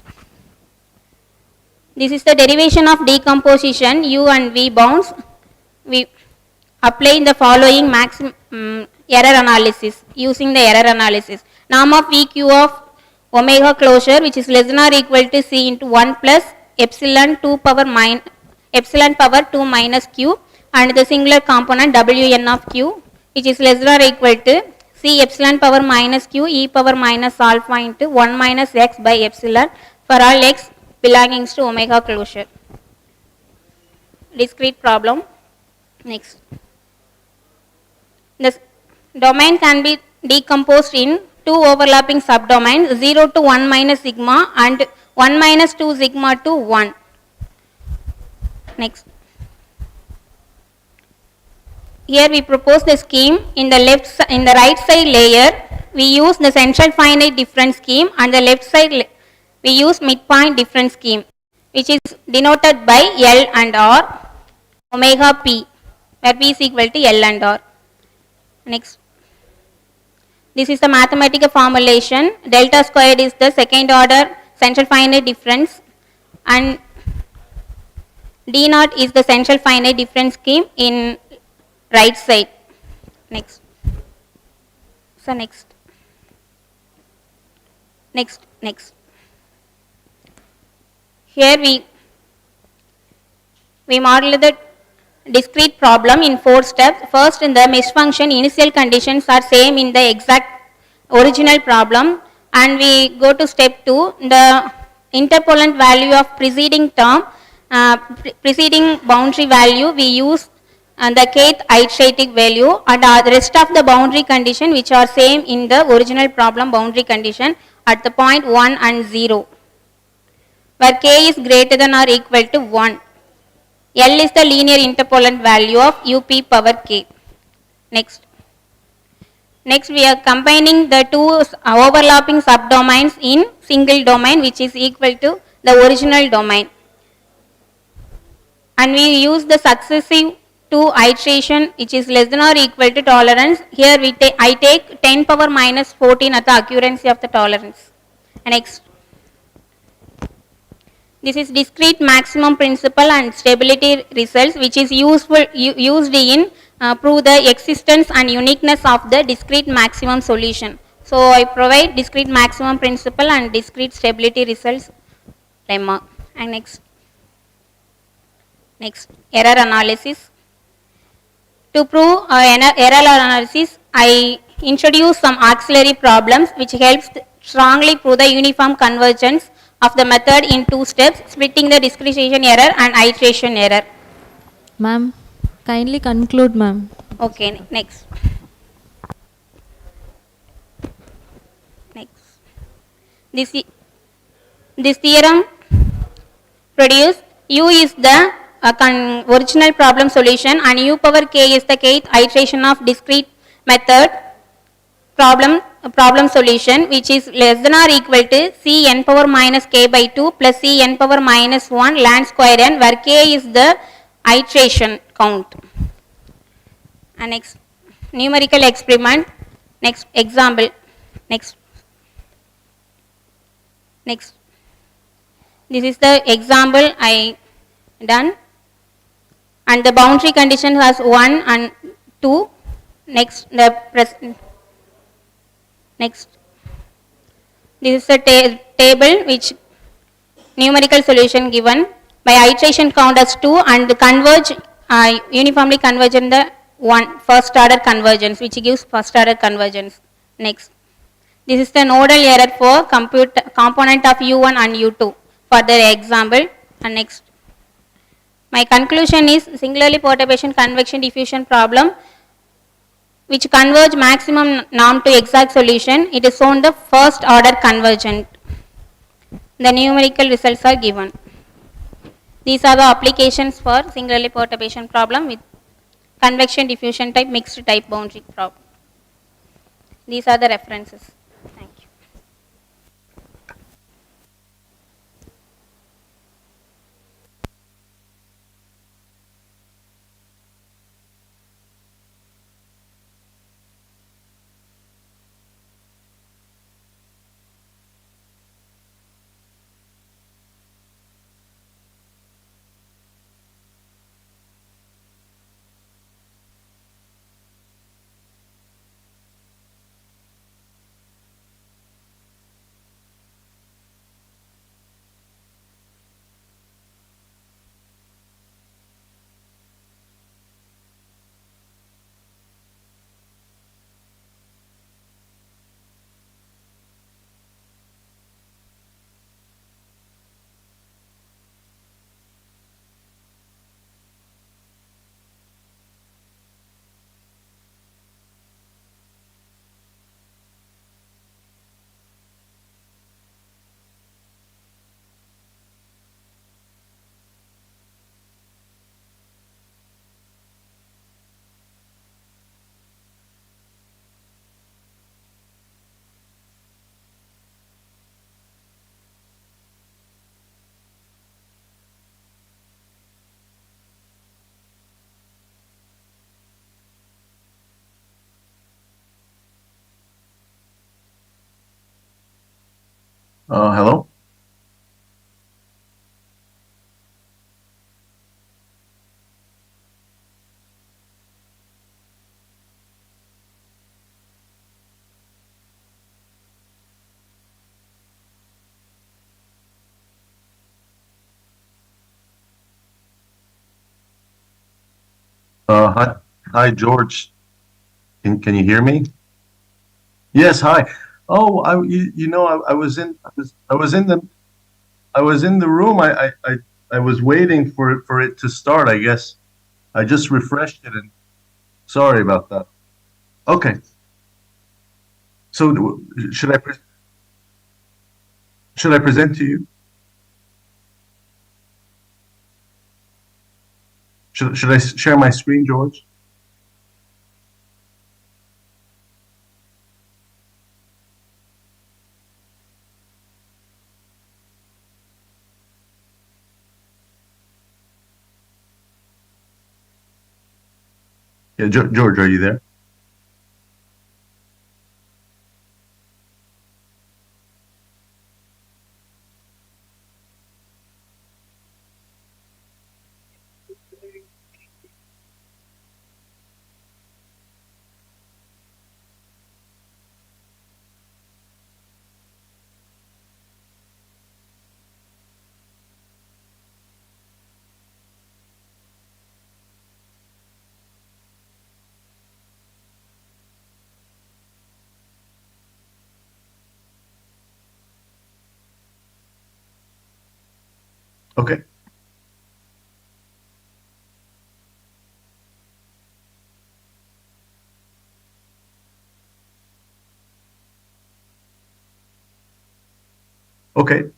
[SPEAKER 10] this is the derivation of decomposition u and v bounds. We apply the following error analysis, using the error analysis. Norm of VQ of omega closure, which is less than or equal to c into 1 plus epsilon 2 power minus q, and the singular component wn of q, which is less than or equal to c epsilon power minus q e power minus alpha into 1 minus x by epsilon for all x belonging to omega closure. discrete problem. Next. The domain can be decomposed in two overlapping subdomains, 0 to 1 minus sigma and 1 minus 2 sigma to 1. Next. Here we propose the scheme. In the right side layer, we use the central finite difference scheme, and the left side we use midpoint difference scheme, which is denoted by L and R, omega P, where P is equal to L and R. Next. This is the mathematical formulation. Delta squared is the second order central finite difference, and D naught is the central finite difference scheme in right side. Next. So next. Here we model the discrete problem in 4 steps. First, in the mesh function, initial conditions are same in the exact original problem, and we go to step 2. The interpolant value of preceding term, preceding boundary value, we use the kth iterative value, and the rest of the boundary condition which are same in the original problem boundary condition at the point 1 and 0, where k is greater than or equal to 1. L is the linear interpolant value of up power k. Next, we are combining the two overlapping subdomains in single domain, which is equal to the original domain, and we use the successive 2 iteration, which is less than or equal to tolerance. Here I take 10 power minus 14 at the accuracy of the tolerance. Next. This is discrete maximum principle and stability results, which is used in prove the existence and uniqueness of the discrete maximum solution. So I provide discrete maximum principle and discrete stability results lemma. And next error analysis. To prove error analysis, I introduce some auxiliary problems which helps strongly prove the uniform convergence of the method in 2 steps, splitting the discretization error and iteration error.
[SPEAKER 9] Ma'am, kindly conclude, ma'am.
[SPEAKER 10] Okay, next. This theorem produce U is the original problem solution, and U power k is the kth iteration of discrete method problem solution, which is less than or equal to C n power minus k by 2 plus C n power minus 1 ln square n, where k is the iteration count. And next, numerical experiment. Next example. Next. This is the example I done, and the boundary condition has 1 and 2. Next, this is the table which numerical solution given by iteration count as 2 and converge uniformly converge in the first order convergence, which gives first order convergence. Next, this is the nodal error for component of U1 and U2 for the example. And next, my conclusion is singularly perturbation convection diffusion problem which converge maximum norm to exact solution. It is shown the first order convergent. The numerical results are given. These are the applications for singularly perturbation problem with convection diffusion type mixed type boundary problem. These are the references. Thank you.
[SPEAKER 11] Hello? Hi, George. Can you hear me? Yes, hi. Oh, I was in the room. I was waiting for it to start, I guess. I just refreshed it and sorry about that. Okay. So should I present to you? Should I share my screen, George? Yeah, George, are you there? Okay. Okay.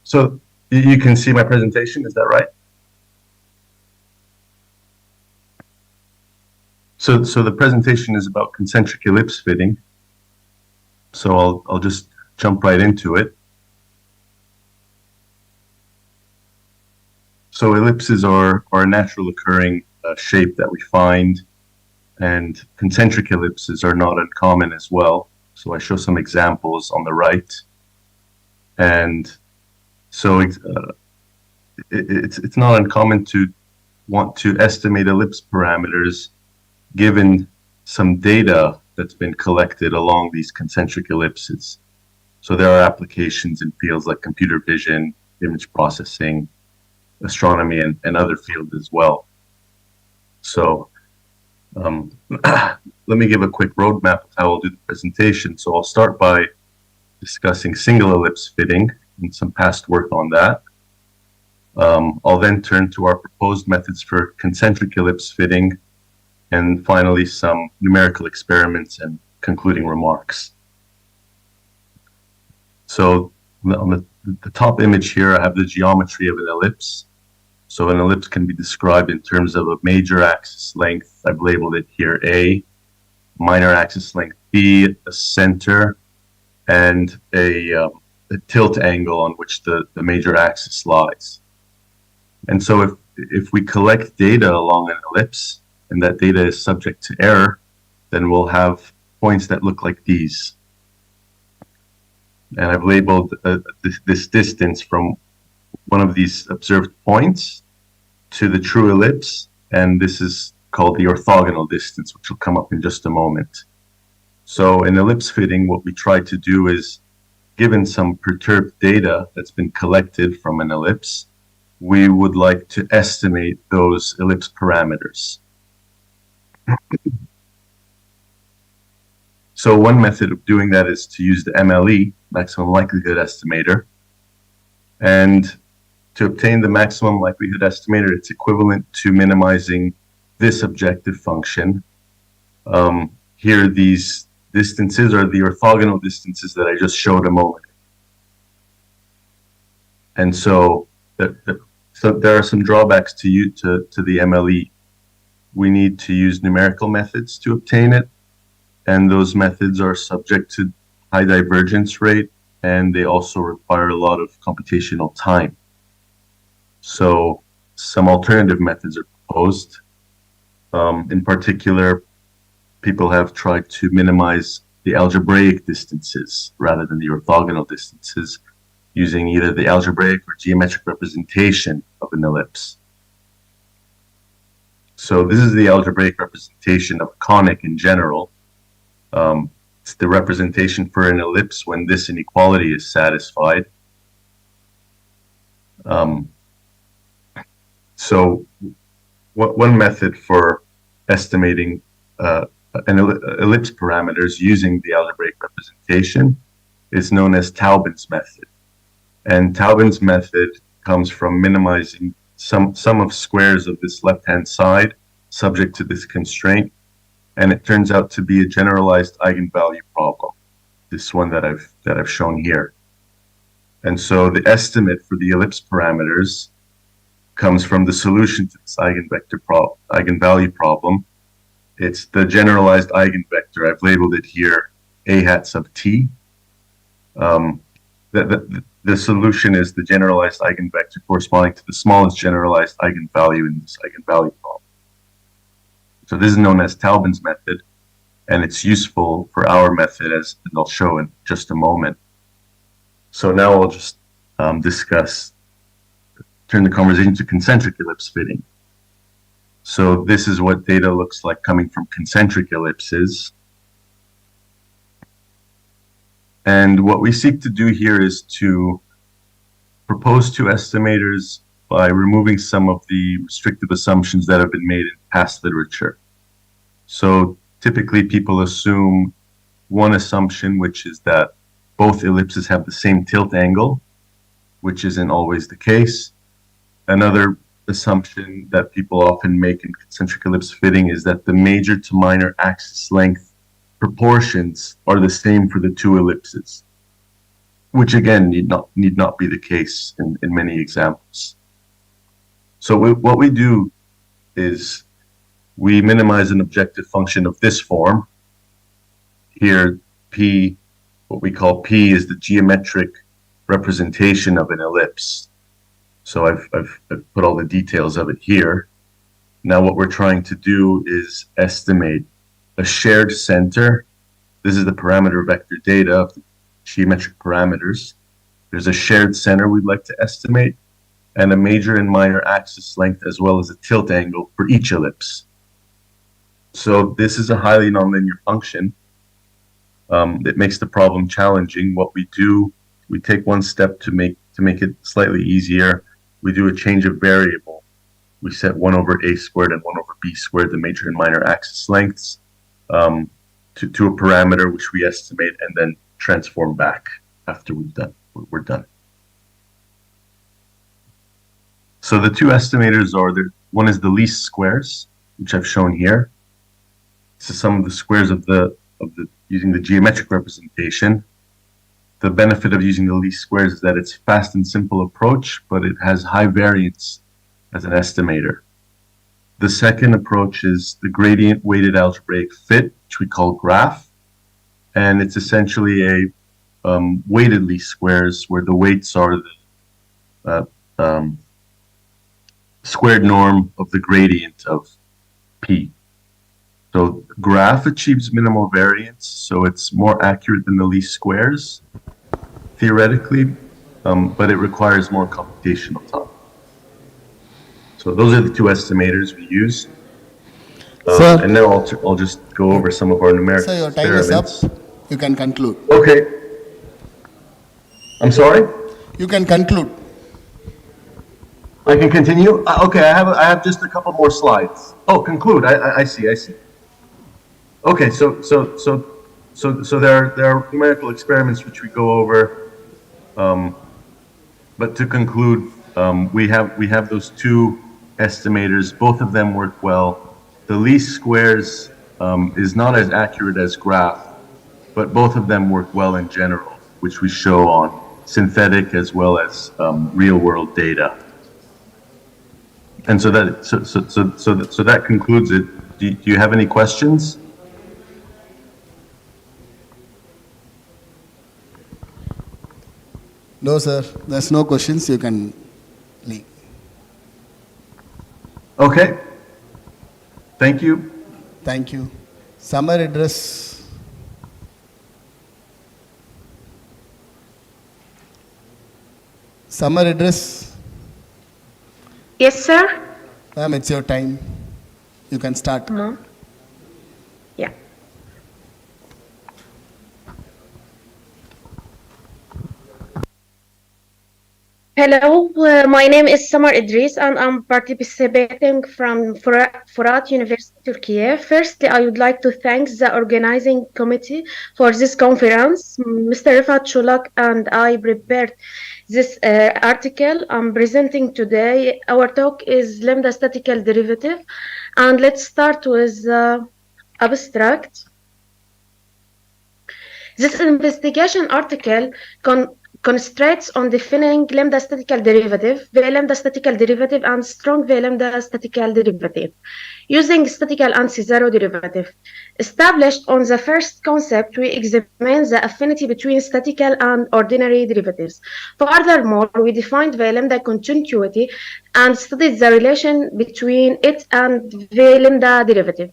[SPEAKER 11] So you can see my presentation, is that right? So the presentation is about concentric ellipse fitting. So I'll just jump right into it. So ellipses are a natural occurring shape that we find, and concentric ellipses are not uncommon as well. So I show some examples on the right, and so it's not uncommon to want to estimate ellipse parameters given some data that's been collected along these concentric ellipses. So there are applications in fields like computer vision, image processing, astronomy, and other fields as well. So let me give a quick roadmap of how I'll do the presentation. So I'll start by discussing single ellipse fitting and some past work on that. I'll then turn to our proposed methods for concentric ellipse fitting, and finally some numerical experiments and concluding remarks. So on the top image here, I have the geometry of an ellipse. So an ellipse can be described in terms of a major axis length. I've labeled it here A, minor axis length B, a center, and a tilt angle on which the major axis lies. And so if we collect data along an ellipse, and that data is subject to error, then we'll have points that look like these. And I've labeled this distance from one of these observed points to the true ellipse, and this is called the orthogonal distance, which will come up in just a moment. So in ellipse fitting, what we try to do is, given some perturbed data that's been collected from an ellipse, we would like to estimate those ellipse parameters. So one method of doing that is to use the MLE, maximum likelihood estimator. And to obtain the maximum likelihood estimator, it's equivalent to minimizing this objective function. Here, these distances are the orthogonal distances that I just showed a moment. And so there are some drawbacks to the MLE. We need to use numerical methods to obtain it, and those methods are subject to high divergence rate, and they also require a lot of computational time. So some alternative methods are proposed. In particular, people have tried to minimize the algebraic distances rather than the orthogonal distances using either the algebraic or geometric representation of an ellipse. So this is the algebraic representation of a conic in general. It's the representation for an ellipse when this inequality is satisfied. So one method for estimating ellipse parameters using the algebraic representation is known as Taubin's method. And Taubin's method comes from minimizing sum of squares of this left-hand side subject to this constraint, and it turns out to be a generalized eigenvalue problem, this one that I've shown here. And so the estimate for the ellipse parameters comes from the solution to this eigenvalue problem. It's the generalized eigenvector. I've labeled it here a hat sub t. The solution is the generalized eigenvector corresponding to the smallest generalized eigenvalue in this eigenvalue problem. So this is known as Taubin's method, and it's useful for our method, as I'll show in just a moment. So now I'll just turn the conversation to concentric ellipse fitting. So this is what data looks like coming from concentric ellipses. And what we seek to do here is to propose two estimators by removing some of the restrictive assumptions that have been made in past literature. So typically people assume one assumption, which is that both ellipses have the same tilt angle, which isn't always the case. Another assumption that people often make in concentric ellipse fitting is that the major to minor axis length proportions are the same for the two ellipses, which again need not be the case in many examples. So what we do is we minimize an objective function of this form. Here, P, what we call P, is the geometric representation of an ellipse. So I've put all the details of it here. Now what we're trying to do is estimate a shared center. This is the parameter vector data of the geometric parameters. There's a shared center we'd like to estimate, and a major and minor axis length, as well as a tilt angle for each ellipse. So this is a highly nonlinear function. It makes the problem challenging. What we do, we take one step to make it slightly easier. We do a change of variable. We set 1 over a squared and 1 over b squared, the major and minor axis lengths, to a parameter which we estimate and then transform back after we're done. So the two estimators are, one is the least squares, which I've shown here. This is some of the squares of using the geometric representation. The benefit of using the least squares is that it's a fast and simple approach, but it has high variance as an estimator. The second approach is the gradient weighted algebraic fit, which we call graph. And it's essentially a weighted least squares where the weights are the squared norm of the gradient of P. So graph achieves minimal variance, so it's more accurate than the least squares, theoretically, but it requires more computational time. So those are the two estimators we use. And now I'll just go over some of our numerical experiments. So your time is up.
[SPEAKER 3] You can conclude.
[SPEAKER 11] Okay. I'm sorry?
[SPEAKER 3] You can conclude.
[SPEAKER 11] I can continue? Okay, I have just a couple more slides. Oh, conclude. I see. Okay, so there are numerical experiments which we go over, but to conclude, we have those two estimators. Both of them work well. The least squares is not as accurate as graph, but both of them work well in general, which we show on synthetic as well as real world data. And so that concludes it. Do you have any questions?
[SPEAKER 3] No, sir. There's no questions. You can leave.
[SPEAKER 11] Okay. Thank you.
[SPEAKER 3] Thank you. Summary address. Summer address.
[SPEAKER 12] Yes, sir.
[SPEAKER 3] Ma'am, it's your time. You can start.
[SPEAKER 12] Yeah. Hello, my name is Samar Idris and I'm participating from Fırat University, Turkey. Firstly, I would like to thank the organizing committee for this conference. Mr. Rifat Chulak and I prepared this article I'm presenting today. Our talk is lambda statistical derivative, and let's start with abstract. This investigation article concentrates on defining lambda statistical derivative, V lambda statistical derivative, and strong V lambda statistical derivative, using statistical anti-zero derivative. Established on the first concept, we examine the affinity between statistical and ordinary derivatives. Furthermore, we defined V lambda continuity and studied the relation between it and V lambda derivative.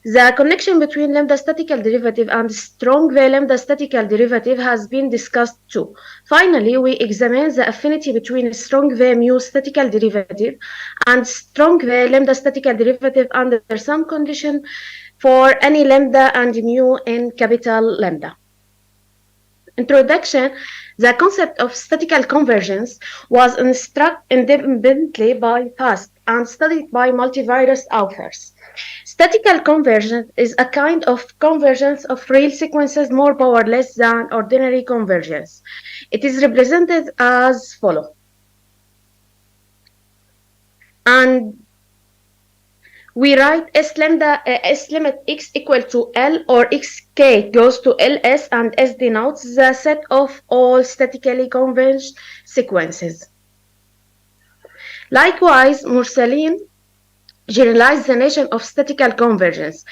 [SPEAKER 12] The connection between lambda statistical derivative and strong V lambda statistical derivative has been discussed too. Finally, we examine the affinity between strong V mu statistical derivative and strong V lambda statistical derivative under some condition for any lambda and mu in capital lambda. Introduction. The concept of statistical convergence was instructed independently by past and studied by multivarious authors. Statistical convergence is a kind of convergence of real sequences more powerless than ordinary convergence. It is represented as follows. And we write S limit x equal to L or xk goes to Ls, and S denotes the set of all statically converged sequences. Likewise, Mursalin generalize the notion of statistical convergence.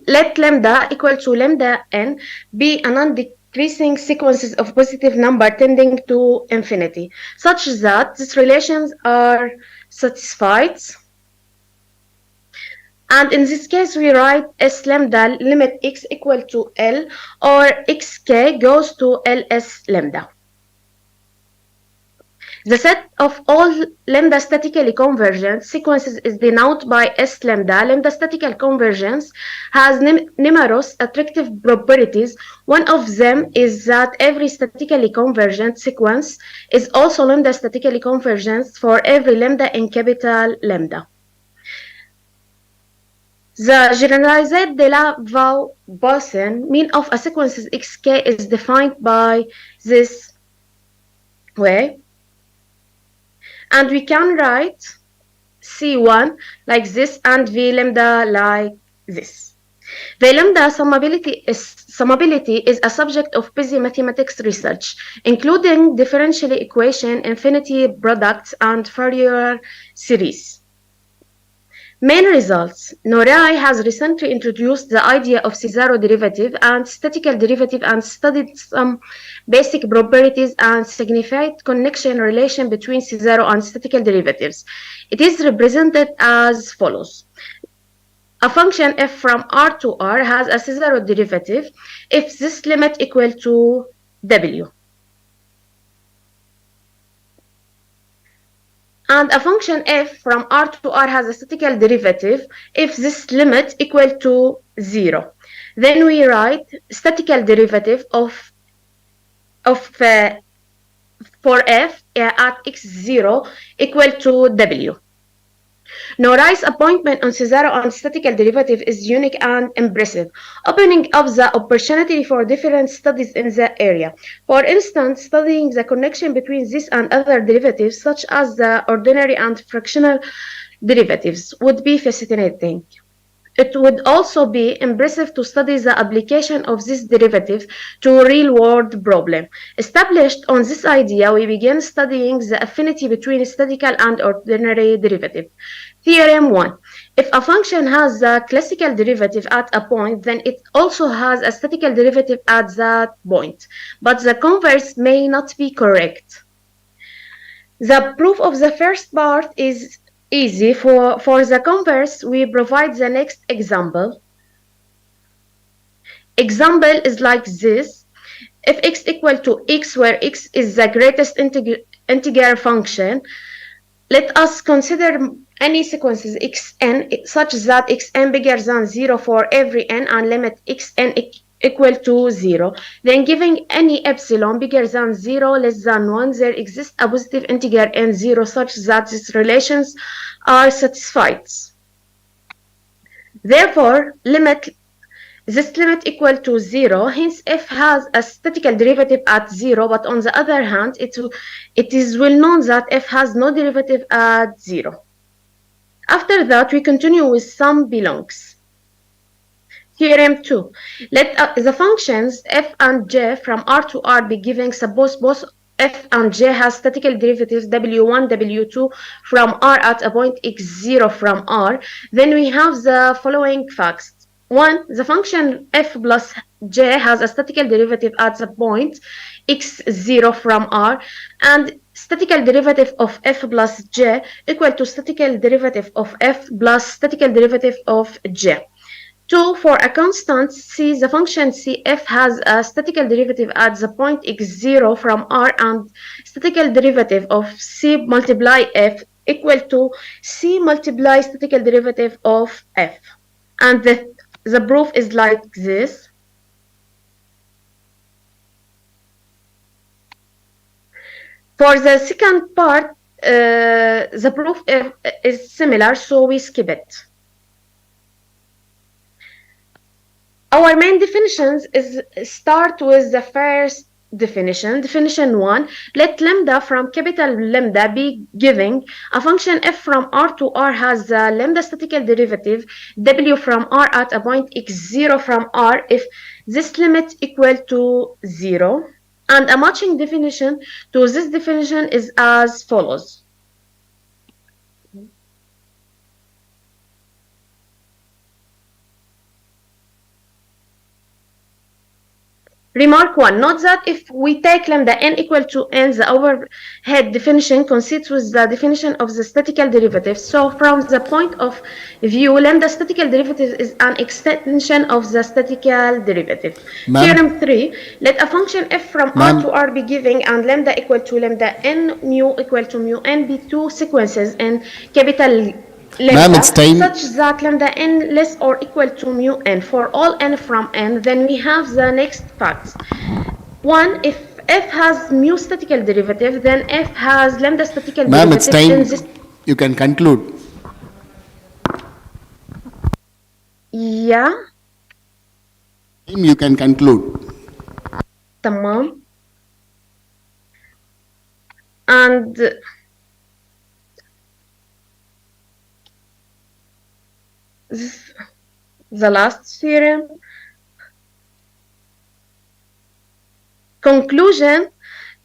[SPEAKER 12] Let lambda equal to lambda n be a non-decreasing sequences of positive number tending to infinity, such that these relations are satisfied. And in this case, we write S lambda limit x equal to L or xk goes to Ls lambda. The set of all lambda statically convergent sequences is denoted by S lambda. Lambda statistical convergence has numerous attractive properties. One of them is that every statically convergent sequence is also lambda statically convergent for every lambda in capital lambda. The generalized de la Vau-Boisson mean of a sequence xk is defined by this way. And we can write C1 like this and V lambda like this. V lambda summability is a subject of busy mathematics research, including differential equation, infinity products, and Fourier series. Main results. Norai has recently introduced the idea of C0 derivative and statistical derivative and studied some basic properties and signified connection relation between C0 and statistical derivatives. It is represented as follows. A function f from R to R has a C0 derivative if this limit equal to W. And a function f from R to R has a statistical derivative if this limit equal to 0. Then we write statistical derivative for f at x0 equal to W. Norai's appointment on C0 and statistical derivative is unique and impressive, opening up the opportunity for different studies in the area. For instance, studying the connection between this and other derivatives, such as the ordinary and fractional derivatives, would be fascinating. It would also be impressive to study the application of this derivative to a real-world problem. Established on this idea, we began studying the affinity between statistical and ordinary derivative. Theorem 1. If a function has a classical derivative at a point, then it also has a statistical derivative at that point, but the converse may not be correct. The proof of the first part is easy. For the converse, we provide the next example. Example is like this. If x equal to x, where x is the greatest integer function, let us consider any sequences xn such that xn bigger than 0 for every n and limit xn equal to 0. Then giving any epsilon bigger than 0 less than 1, there exists a positive integer n0 such that these relations are satisfied. Therefore, this limit equal to 0, hence f has a statistical derivative at 0, but on the other hand, it is well known that f has no derivative at 0. After that, we continue with sum belongs. Theorem 2. Let the functions f and j from R to R be given. Suppose both f and j has statistical derivatives w1, w2 from R at a point x0 from R. Then we have the following facts. 1. The function f plus j has a statistical derivative at the point x0 from R, and statistical derivative of f plus j equal to statistical derivative of f plus statistical derivative of j. 2. For a constant c, the function cf has a statistical derivative at the point x0 from R, and statistical derivative of c multiply f equal to c multiply statistical derivative of f. And the proof is like this. For the second part, the proof is similar, so we skip it. Our main definitions start with the first definition. Definition 1, let lambda from capital lambda be given. A function f from R to R has the lambda statistical derivative w from R at a point x0 from R if this limit equal to 0. And a matching definition to this definition is as follows. Remark 1. Note that if we take lambda n equal to n, the overhead definition coincides with the definition of the statistical derivative. So from the point of view, lambda statistical derivative is an extension of the statistical derivative. Theorem 3. Let a function f from R to R be given and lambda equal to lambda n mu equal to mu n be two sequences in capital lambda such that lambda n less or equal to mu n for all n from n. Then we have the next facts. 1. If f has mu statistical derivative, then f has lambda statistical derivative.
[SPEAKER 3] Ma'am, it's time. You can conclude.
[SPEAKER 12] Yeah.
[SPEAKER 3] You can conclude.
[SPEAKER 12] Tamam. And this, the last theorem. Conclusion,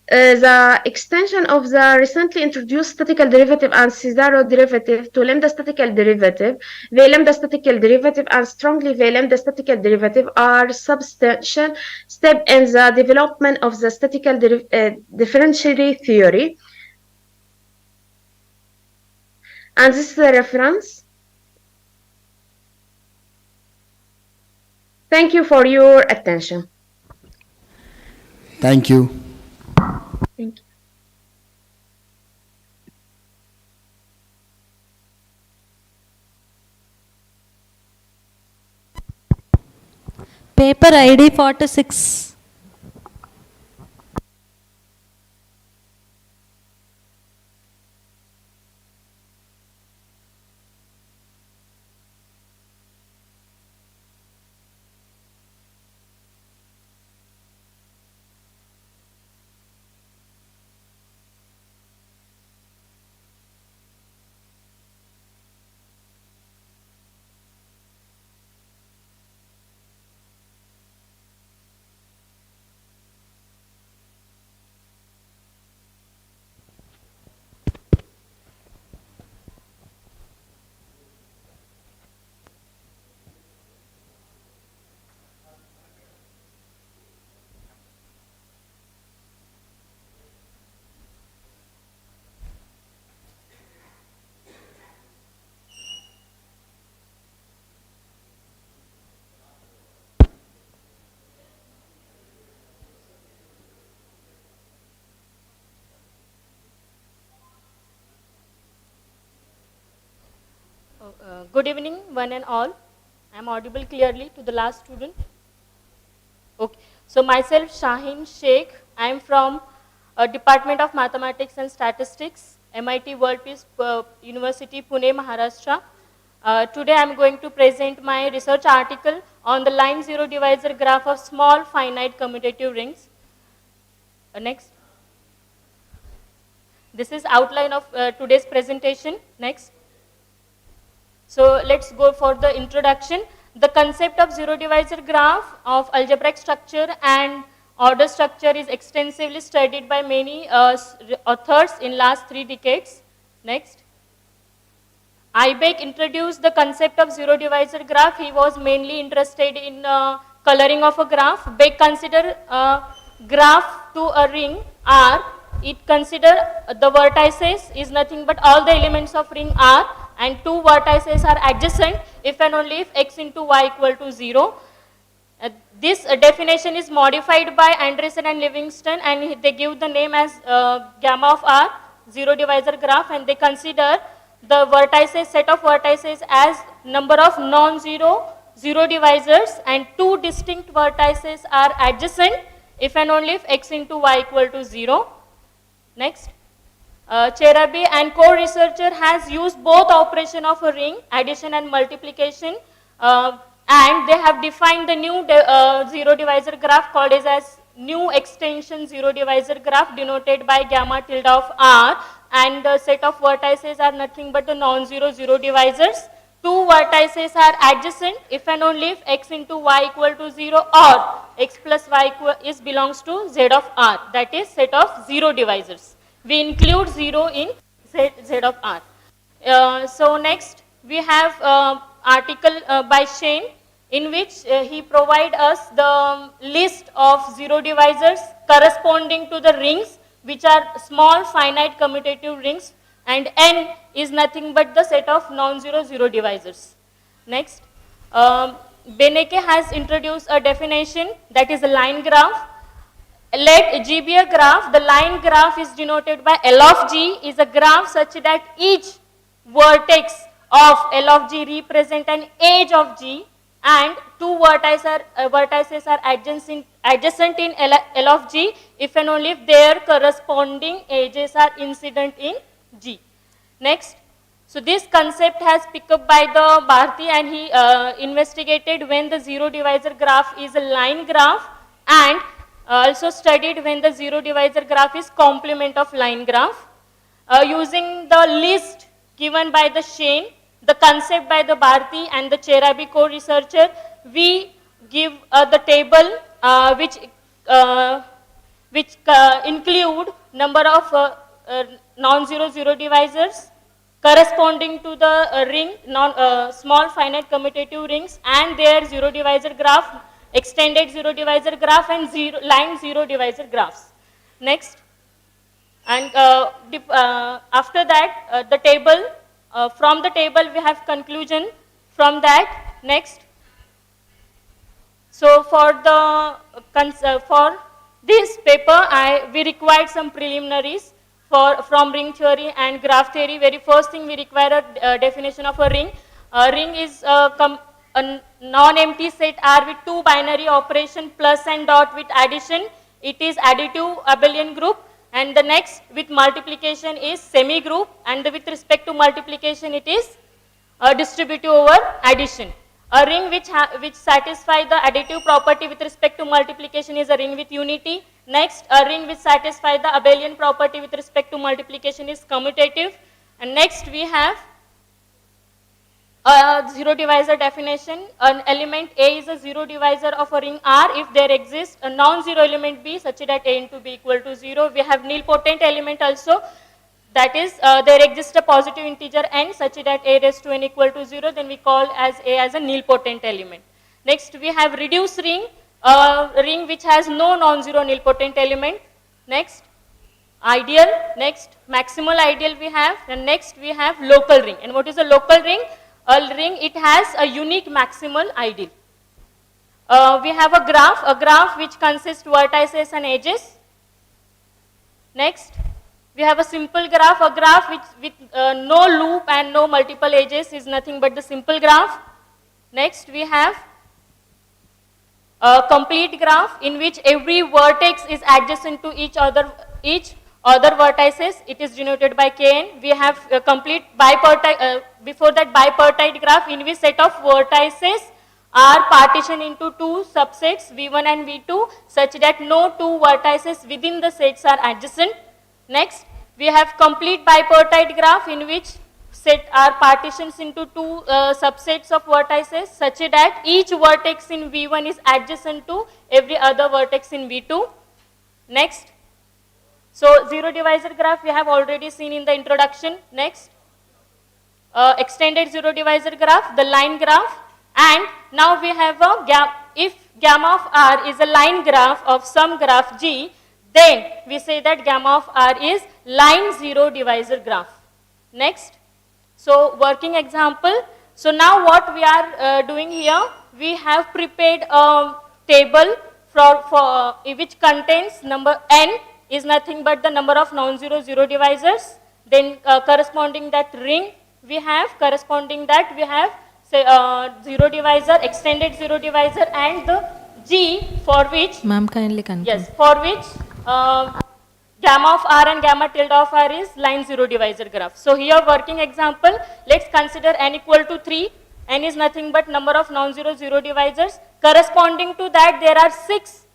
[SPEAKER 12] the extension of the recently introduced statistical derivative and Cesaro derivative to lambda statistical derivative, the lambda statistical derivative and strongly the lambda statistical derivative are substantial step in the development of the statistical differential theory. And this is the reference. Thank you for your attention.
[SPEAKER 3] Thank you.
[SPEAKER 12] Thank you.
[SPEAKER 9] Paper ID 46.
[SPEAKER 13] Good evening, one and all. I am audible clearly to the last student. Okay. So myself, Shaheen Sheikh. I am from Department of Mathematics and Statistics, MIT World Peace University, Pune, Maharashtra. Today I am going to present my research article on the line zero divisor graph of small finite commutative rings. Next. This is outline of today's presentation. Next. So let's go for the introduction. The concept of zero divisor graph of algebraic structure and order structure is extensively studied by many authors in last 3 decades. Next. Ibach introduced the concept of zero divisor graph. He was mainly interested in coloring of a graph. Bach considered graph to a ring R. It consider the vertices is nothing but all the elements of ring R, and 2 vertices are adjacent if and only if x into y equal to 0. This definition is modified by Anderson and Livingston, and they give the name as gamma of R, zero divisor graph, and they consider the vertices, set of vertices as number of non-zero zero divisors, and 2 distinct vertices are adjacent if and only if x into y equal to 0. Next. Cherabi and co-researcher has used both operation of a ring, addition and multiplication, and they have defined the new zero divisor graph called as new extension zero divisor graph, denoted by gamma tilde of R, and the set of vertices are nothing but the non-zero zero divisors. 2 vertices are adjacent if and only if x into y equal to 0 or x plus y belongs to z of R, that is set of zero divisors. We include 0 in z of R. So next we have article by Shane, in which he provide us the list of zero divisors corresponding to the rings, which are small finite commutative rings, and n is nothing but the set of non-zero zero divisors. Next, Beneke has introduced a definition, that is a line graph. Let G be a graph. The line graph is denoted by L of G, is a graph such that each vertex of L of G represent an edge of G, and 2 vertices are adjacent in L of G if and only if their corresponding edges are incident in G. Next. So this concept has picked up by the Bharti, and he investigated when the zero divisor graph is a line graph, and also studied when the zero divisor graph is complement of line graph. Using the list given by the Shane, the concept by the Bharti and the Cherabi co-researcher, we give the table which include number of non-zero zero divisors corresponding to the ring, small finite commutative rings, and their zero divisor graph, extended zero divisor graph, and line zero divisor graphs. Next. And after that, the table, from the table we have conclusion from that. Next. So for this paper, we required some preliminaries from ring theory and graph theory. Very first thing, we require a definition of a ring. A ring is a non-empty set R with 2 binary operation, plus and dot with addition. It is additive abelian group. And the next with multiplication is semi-group, and with respect to multiplication it is distributive over addition. A ring which satisfies the additive property with respect to multiplication is a ring with unity. Next, a ring which satisfies the abelian property with respect to multiplication is commutative. And next we have a zero divisor definition. An element A is a zero divisor of a ring R if there exists a non-zero element B such that A into B equal to 0. We have nilpotent element also, that is there exists a positive integer n such that A raised to n equal to 0, then we call as A as a nilpotent element. Next we have reduced ring, a ring which has no non-zero nilpotent element. Next, ideal. Next, maximal ideal we have, and next we have local ring. And what is a local ring? A ring, it has a unique maximal ideal. We have a graph which consists vertices and edges. Next, We have a simple graph, a graph which with no loop and no multiple edges is nothing but the simple graph. Next we have a complete graph in which every vertex is adjacent to each other vertices. It is denoted by Kn. We have a complete bipartite, before that bipartite graph in which set of vertices are partitioned into two subsets V1 and V2 such that no two vertices within the sets are adjacent. Next, we have complete bipartite graph in which set are partitions into two subsets of vertices such that each vertex in V1 is adjacent to every other vertex in V2. Next, so zero divisor graph we have already seen in the introduction. Next, extended zero divisor graph, the line graph, and now we have a if gamma of R is a line graph of some graph G, then we say that gamma of R is line zero divisor graph. Next, so working example. So now what we are doing here, we have prepared a table for which contains number n is nothing but the number of non-zero zero divisors. Then corresponding that ring we have, corresponding that we have say zero divisor, extended zero divisor, and the G for which,
[SPEAKER 9] Ma'am, kindly conclude.
[SPEAKER 13] yes, for which gamma of R and gamma tilde of R is line zero divisor graph. So here working example, let's consider n equal to 3. N is nothing but number of non-zero zero divisors. Corresponding to that there are 6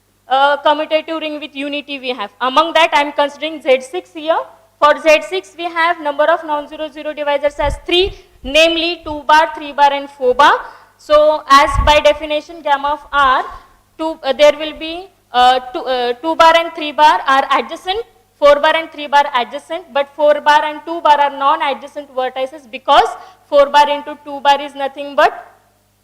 [SPEAKER 13] commutative ring with unity we have. Among that I am considering Z6 here. For Z6 we have number of non-zero zero divisors as 3, namely 2 bar, 3 bar and 4 bar. So as by definition gamma of R, there will be 2 bar and 3 bar are adjacent, 4 bar and 3 bar adjacent, but 4 bar and 2 bar are non-adjacent vertices because 4 bar into 2 bar is nothing but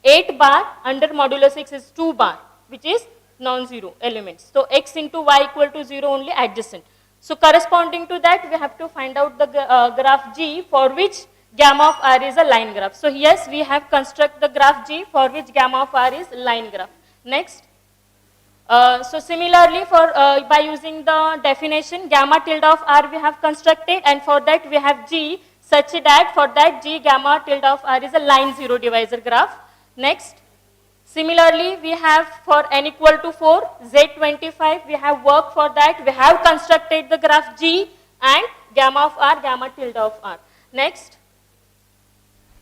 [SPEAKER 13] 8 bar under modulo 6 is 2 bar, which is non-zero elements. So x into y equal to 0 only adjacent. So corresponding to that we have to find out the graph G for which gamma of R is a line graph. So yes, we have construct the graph G for which gamma of R is line graph. Next. So similarly for by using the definition gamma tilde of R we have constructed, and for that we have G such that for that G gamma tilde of R is a line zero divisor graph. Next, similarly we have for n equal to 4 Z25 we have worked for that, we have constructed the graph G and gamma of R, gamma tilde of R. Next,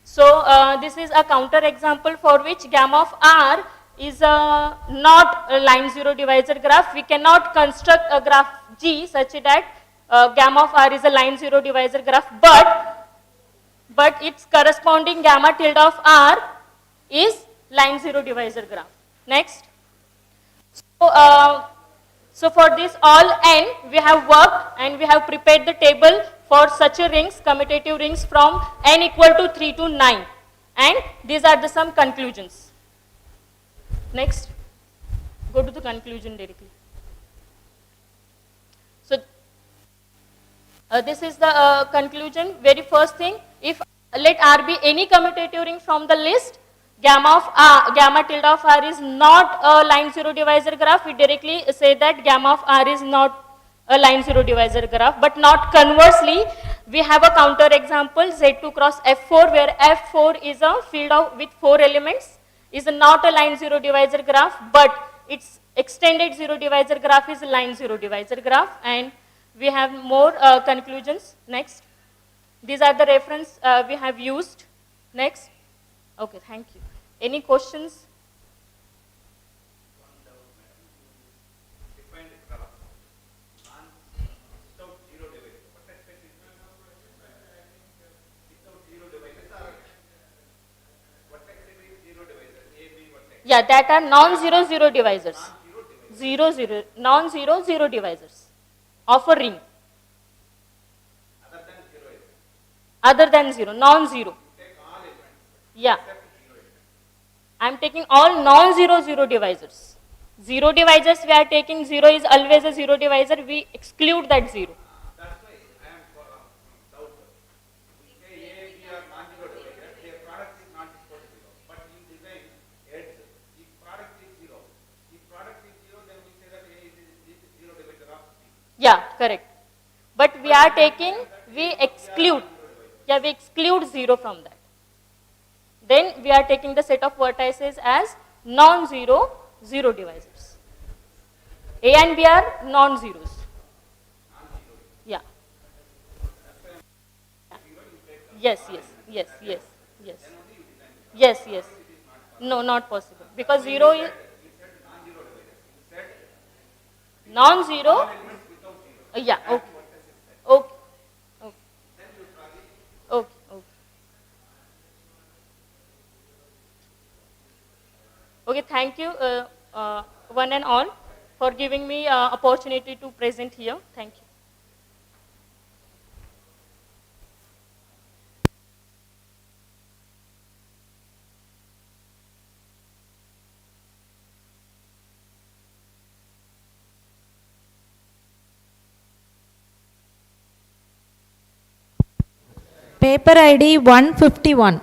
[SPEAKER 13] so this is a counter example for which gamma of R is not a line zero divisor graph. We cannot construct a graph G such that gamma of R is a line zero divisor graph, but its corresponding gamma tilde of R is line zero divisor graph. Next, so for this all n we have worked and we have prepared the table for such a rings, commutative rings from n equal to 3 to 9, and these are the some conclusions. Next, go to the conclusion directly. So, this is the conclusion. Very first thing, if let R be any commutative ring from the list, gamma tilde of R is not a line zero divisor graph. We directly say that gamma of R is not a line zero divisor graph, but not conversely. We have a counter example Z2 cross F4 where F4 is a field with 4 elements. Is not a line zero divisor graph, but its extended zero divisor graph is a line zero divisor graph, and we have more conclusions. Next, these are the reference we have used. Next, okay, thank you. Any questions? Yeah, that are non-zero zero divisors. Non-zero zero divisors of a ring. Other than zero, non-zero. Yeah. I am taking all non-zero zero divisors. Zero divisors we are taking, zero is always a zero divisor, we exclude that zero. Yeah, correct. But we we are taking, we exclude, we exclude 0 from that. Then we are taking the set of vertices as non-zero, zero divisors. A and B are non-zeros. Yeah. Yes, yes, yes, yes, yes. Yes, yes. No, not possible. Because 0 is non-zero. Yeah, okay. Okay. Okay. Okay. Okay. Okay, thank you one and all for giving me opportunity to present here. Thank you.
[SPEAKER 9] Paper ID 151.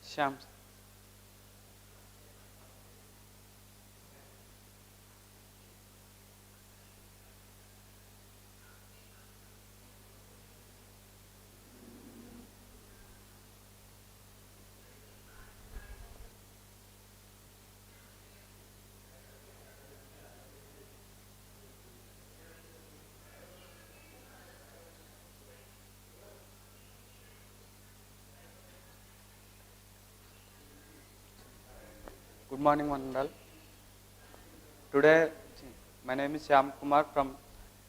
[SPEAKER 14] Shyam. Good morning, one and all. Today, my name is Shyam Kumar from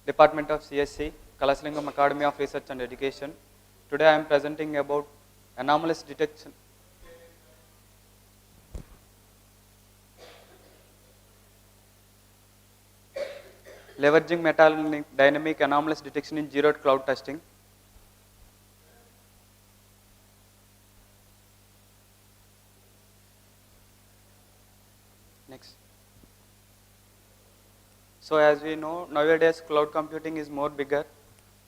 [SPEAKER 14] Department of CSC, Kalasalingam Academy of Research and Education. Today I am presenting about anomalous detection. Leveraging meta-dynamic anomalous detection in zero cloud testing. Next. So as we know, nowadays cloud computing is more bigger.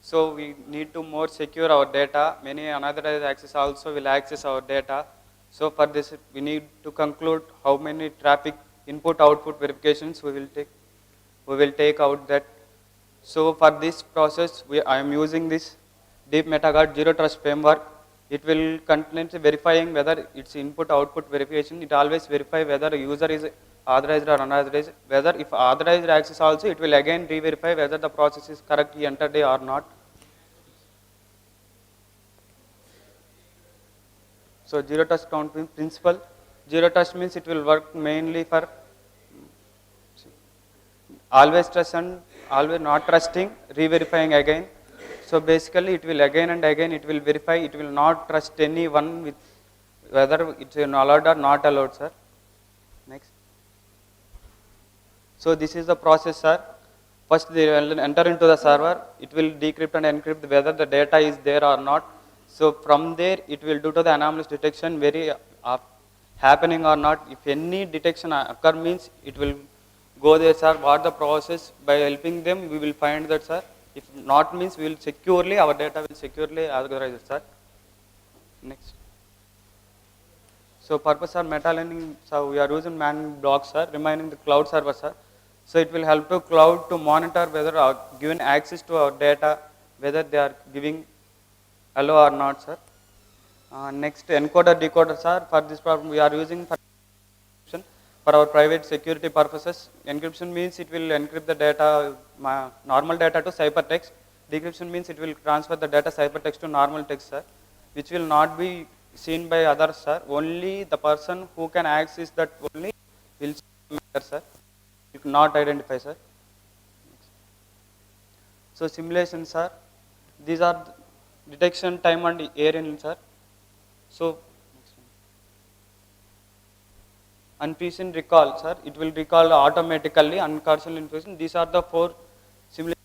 [SPEAKER 14] So we need to more secure our data. Many unauthorized access also will access our data. So for this, we need to conclude how many traffic input-output verifications we will take out that. So for this process, I am using this deep MetaGuard zero trust framework. It will continuously verifying whether it's input-output verification. It always verify whether a user is authorized or unauthorized. Whether if authorized access also, it will again re-verify whether the process is correctly entered or not. So zero trust counting principle. Zero trust means it will work mainly for always trust and always not trusting, re-verifying again. So basically it will again and again it will verify, it will not trust anyone with whether it's allowed or not allowed, sir. Next. So this is the process, sir. First they will enter into the server, it will decrypt and encrypt whether the data is there or not. So from there it will do to the anomalous detection very happening or not. If any detection occur means it will go there, sir. What the process, by helping them we will find that, sir. If not means we will securely, our data will securely authorize it, sir. Next. So purpose of meta learning, so we are using man blocks, sir, remaining the cloud server, sir. So it will help to cloud to monitor whether our given access to our data, whether they are giving allow or not, sir. Next, encoder decoder, sir. For this problem we are using for our private security purposes. Encryption means it will encrypt the data, normal data to ciphertext. Decryption means it will transfer the data ciphertext to normal text, sir, which will not be seen by others, sir. Only the person who can access that only will see it, sir. It will not identify, sir. So simulation, sir. These are detection time and air in, sir. So, unprecedented recall, sir. It will recall automatically unconditional information. These are the 4 simulations.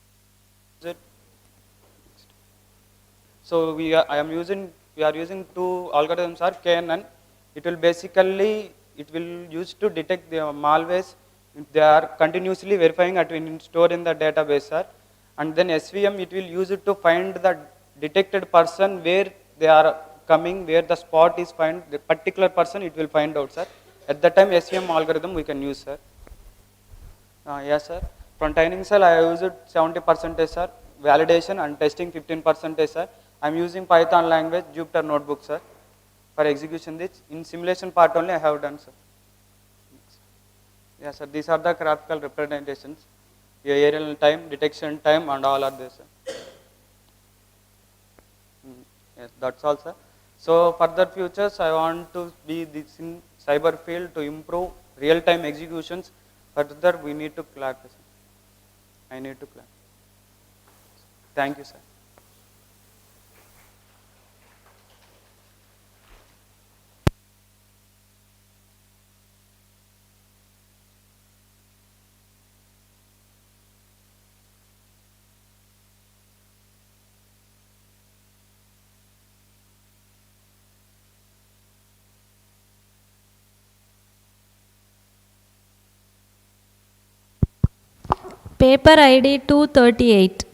[SPEAKER 14] So we are using 2 algorithms are KNN. It will basically use to detect the malwares. They are continuously verifying at when stored in the database, sir. And then SVM, it will use it to find the detected person where they are coming, where the spot is find the particular person. It will find out, sir. At that time, SVM algorithm we can use, sir. Yes, sir. From training cell, I use it 70%, sir. Validation and testing 15%, sir. I am using Python language, Jupyter notebook, sir, for execution. This in simulation part only I have done, sir. Yes, sir. These are the graphical representations. Aerial time, detection time, and all are there, sir. Yes, that's all, sir. So further futures, I want to be this in cyber field to improve real-time executions. Further, we need to clarify, sir. I need to clarify. Thank you, sir.
[SPEAKER 9] Paper ID 238.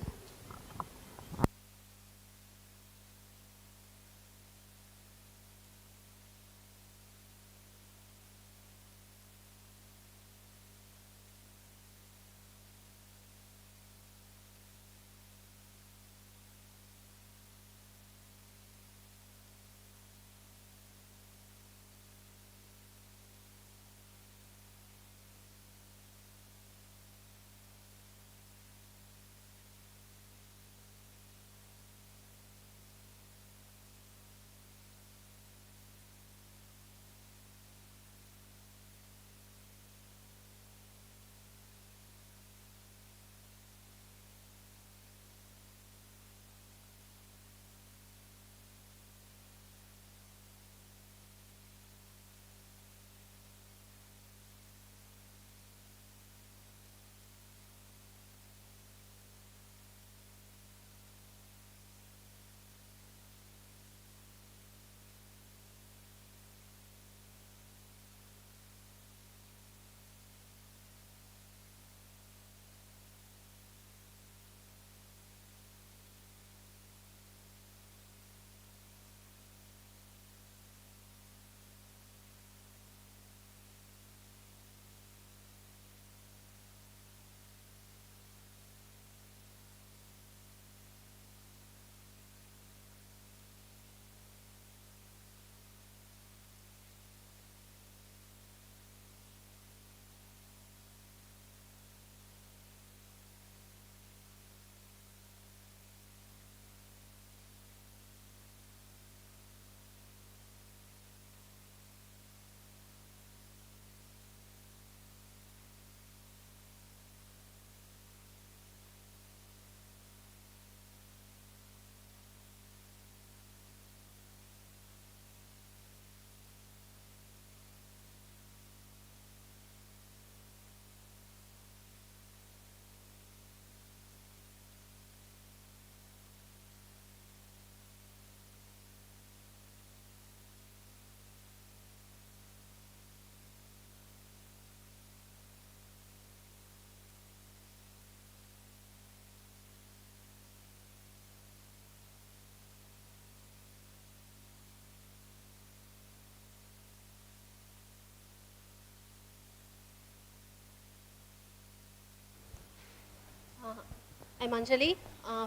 [SPEAKER 15] I'm Anjali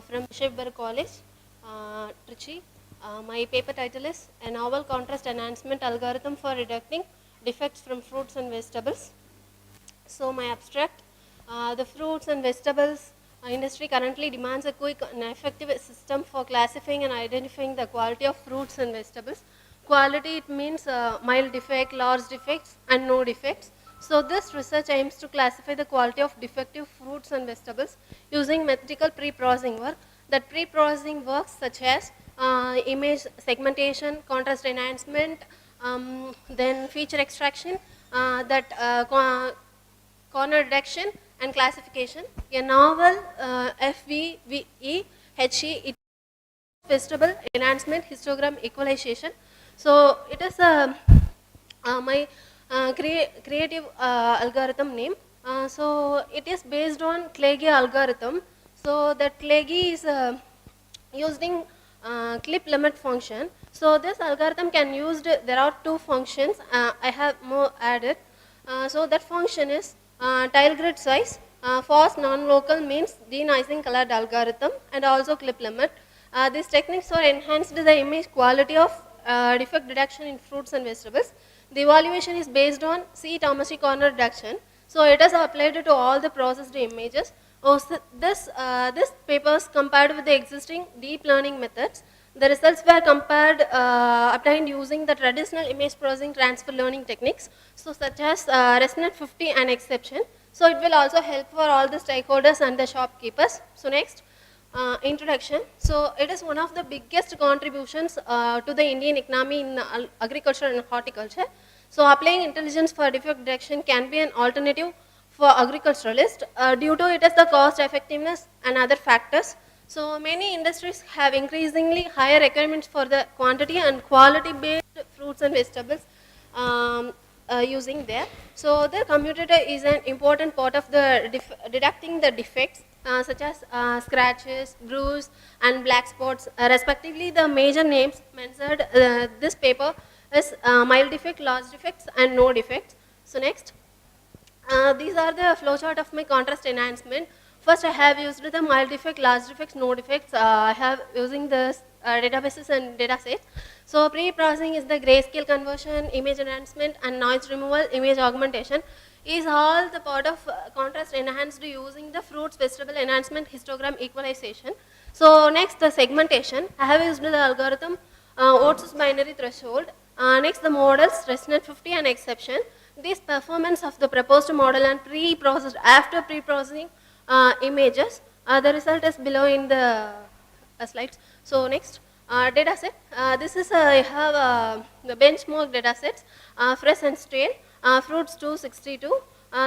[SPEAKER 15] from Shivbar College, Trichy. My paper title is A Novel Contrast Enhancement Algorithm for Detecting Defects from Fruits and Vegetables. So my abstract, the fruits and vegetables industry currently demands a quick and effective system for classifying and identifying the quality of fruits and vegetables. Quality, it means mild defect, large defects and no defects. So this research aims to classify the quality of defective fruits and vegetables using methodical pre-processing work. That pre-processing works such as image segmentation, contrast enhancement, then feature extraction, corner reduction and classification. A novel FVVE HE vegetable enhancement histogram equalization. So it is my creative algorithm name. So it is based on Clage algorithm. So that Clage is using clip limit function. So this algorithm can used, there are two functions I have more added. So that function is tile grid size, fast non-local means de-noising colored algorithm, and also clip limit. These techniques are enhanced the image quality of defect detection in fruits and vegetables. The evaluation is based on C. Thomasy corner reduction. So it is applied to all the processed images. This paper is compared with the existing deep learning methods. The results were obtained using the traditional image processing transfer learning techniques, so such as ResNet 50 and exception. So it will also help for all the stakeholders and the shopkeepers. So next, introduction. So it is one of the biggest contributions to the Indian economy in agriculture and horticulture. So applying intelligence for defect detection can be an alternative for agriculturalists due to it as the cost effectiveness and other factors. So many industries have increasingly higher requirements for the quantity and quality based fruits and vegetables using there. So the commutator is an important part of the detecting the defects such as scratches, bruise and black spots respectively. The major names mentioned this paper is mild defect, large defects and no defects. So next, these are the flowchart of my contrast enhancement. First, I have used the mild defect, large defects, no defects. I have using the databases and data sets. So pre-processing is the grayscale conversion, image enhancement and noise removal, image augmentation is all the part of contrast enhanced using the fruits vegetable enhancement histogram equalization. So next, the segmentation. I have used the algorithm Oates binary threshold. Next, the models ResNet 50 and exception. This performance of the proposed model and pre-processed after pre-processing images. The result is below in the slides. So next, data set. This is I have the benchmark data sets, fresh and stale, fruits 262.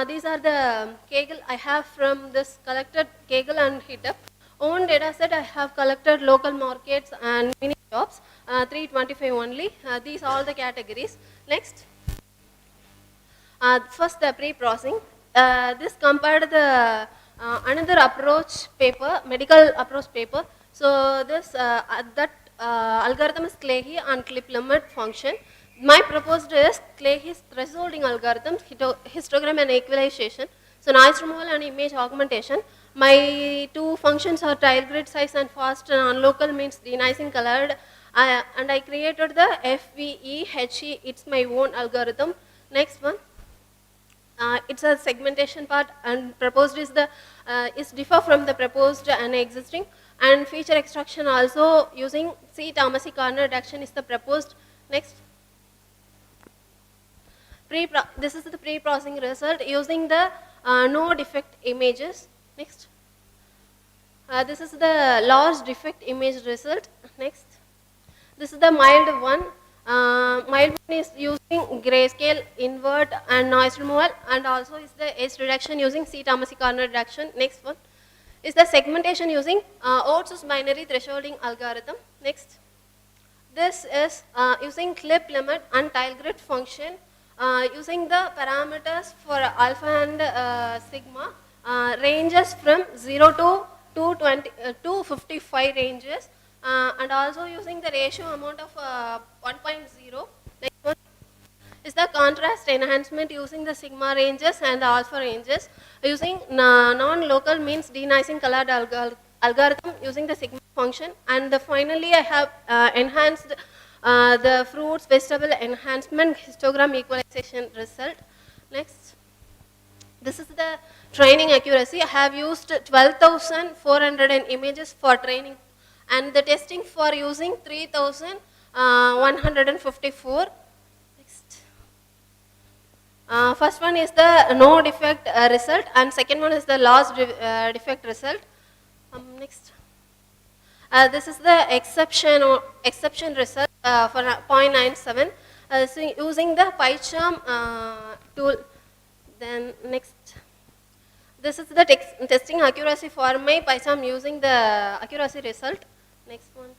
[SPEAKER 15] These are the Kaggle I have from this collected Kaggle and HitUp. Own data set I have collected local markets and mini shops, 325 only. These are all the categories. Next. First, the pre-processing. This compared the another approach paper, medical approach paper. So this that algorithm is Clage and clip limit function. My proposed is Clage's thresholding algorithm, histogram and equalization. So noise removal and image augmentation. My two functions are tile grid size and fast and unlocal means de-noising colored. And I created the FVEHE. It's my own algorithm. Next one. It's a segmentation part and proposed is the is differ from the proposed and existing, and feature extraction also using C. Thomasy corner reduction is the proposed. Next, this is the pre-processing result using the no defect images. Next, this is the large defect image result. Next, this is the mild one. Mild one is using grayscale, invert and noise removal, and also is the edge reduction using C. Thomasy corner reduction. Next one is the segmentation using Oates binary thresholding algorithm. Next, this is using clip limit and tile grid function using the parameters for alpha and sigma ranges from 0 to 255 ranges. And also using the ratio amount of 1.0. Next one is the contrast enhancement using the sigma ranges and the alpha ranges using non-local means de-noising colored algorithm using the sigma function. And finally, I have enhanced the fruits vegetable enhancement histogram equalization result. Next, this is the training accuracy. I have used 12,400 images for training, and the testing for using 3,154. Next. First one is the no defect result, and second one is the lost defect result. Next. This is the exception result for 0.97 using the PyCharm tool. Then next, this is the testing accuracy for my PyCharm using the accuracy result. Next one.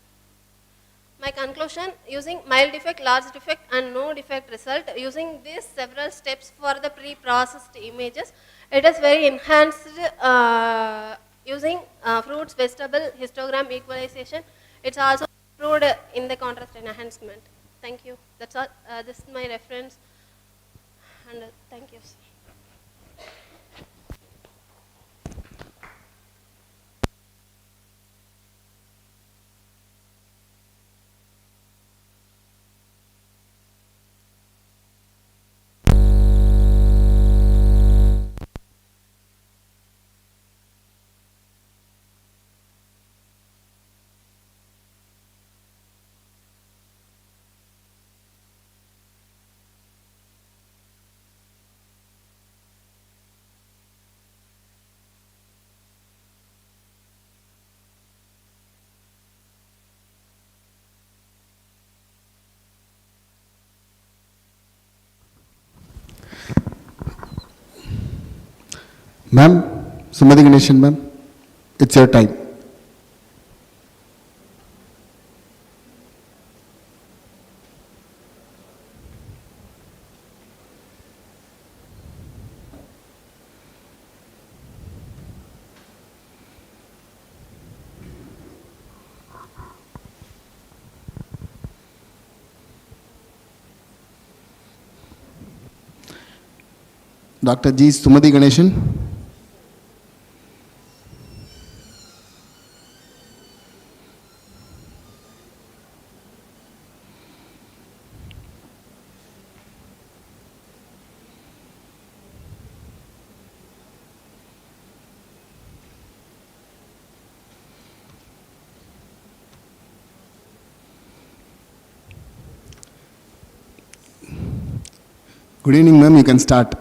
[SPEAKER 15] My conclusion, using mild defect, large defect and no defect result, using these several steps for the pre-processed images, it is very enhanced using fruits, vegetable, histogram equalization. It's also improved in the contrast enhancement. Thank you. That's all. This is my reference. And thank you.
[SPEAKER 16] Ma'am, Sumati Ganeshan ma'am, it's your time. Dr. G. Sumati Ganeshan. Good evening, ma'am. You can start.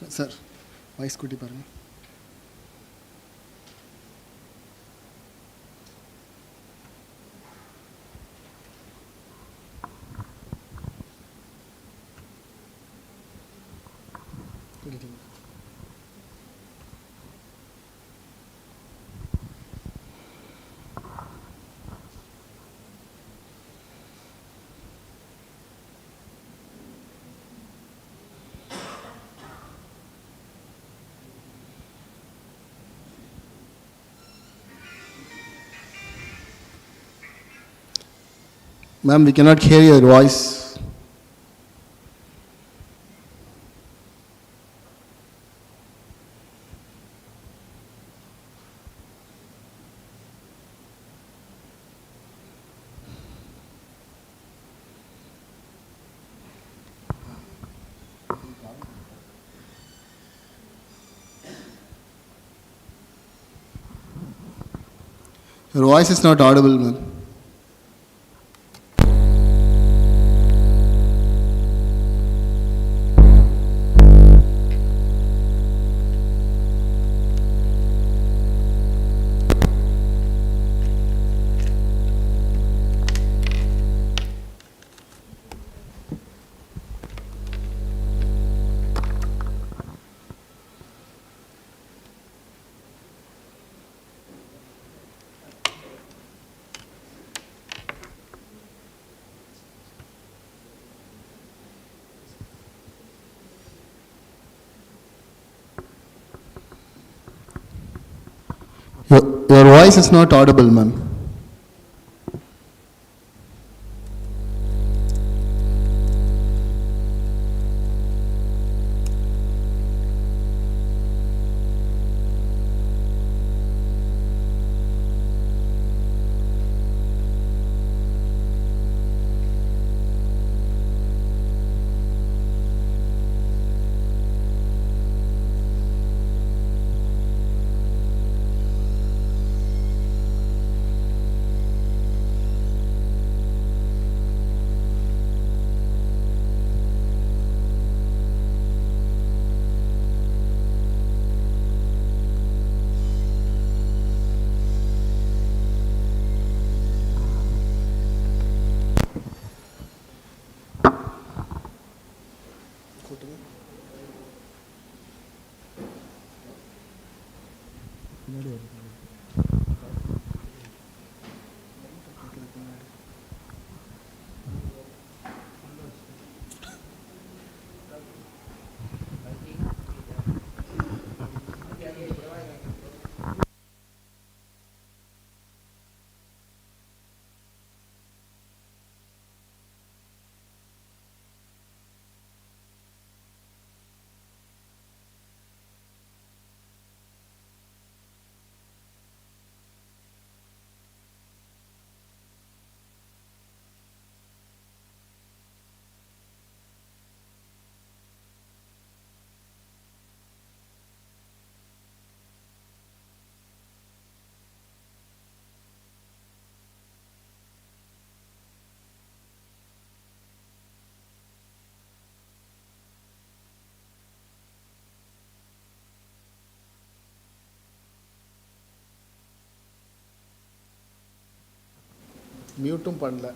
[SPEAKER 16] Sir, voice kuti paranga. Ma'am, we cannot hear your voice. Your voice is not audible, ma'am. Your voice is not audible, ma'am.
[SPEAKER 3] மியூட்டும் பண்ணல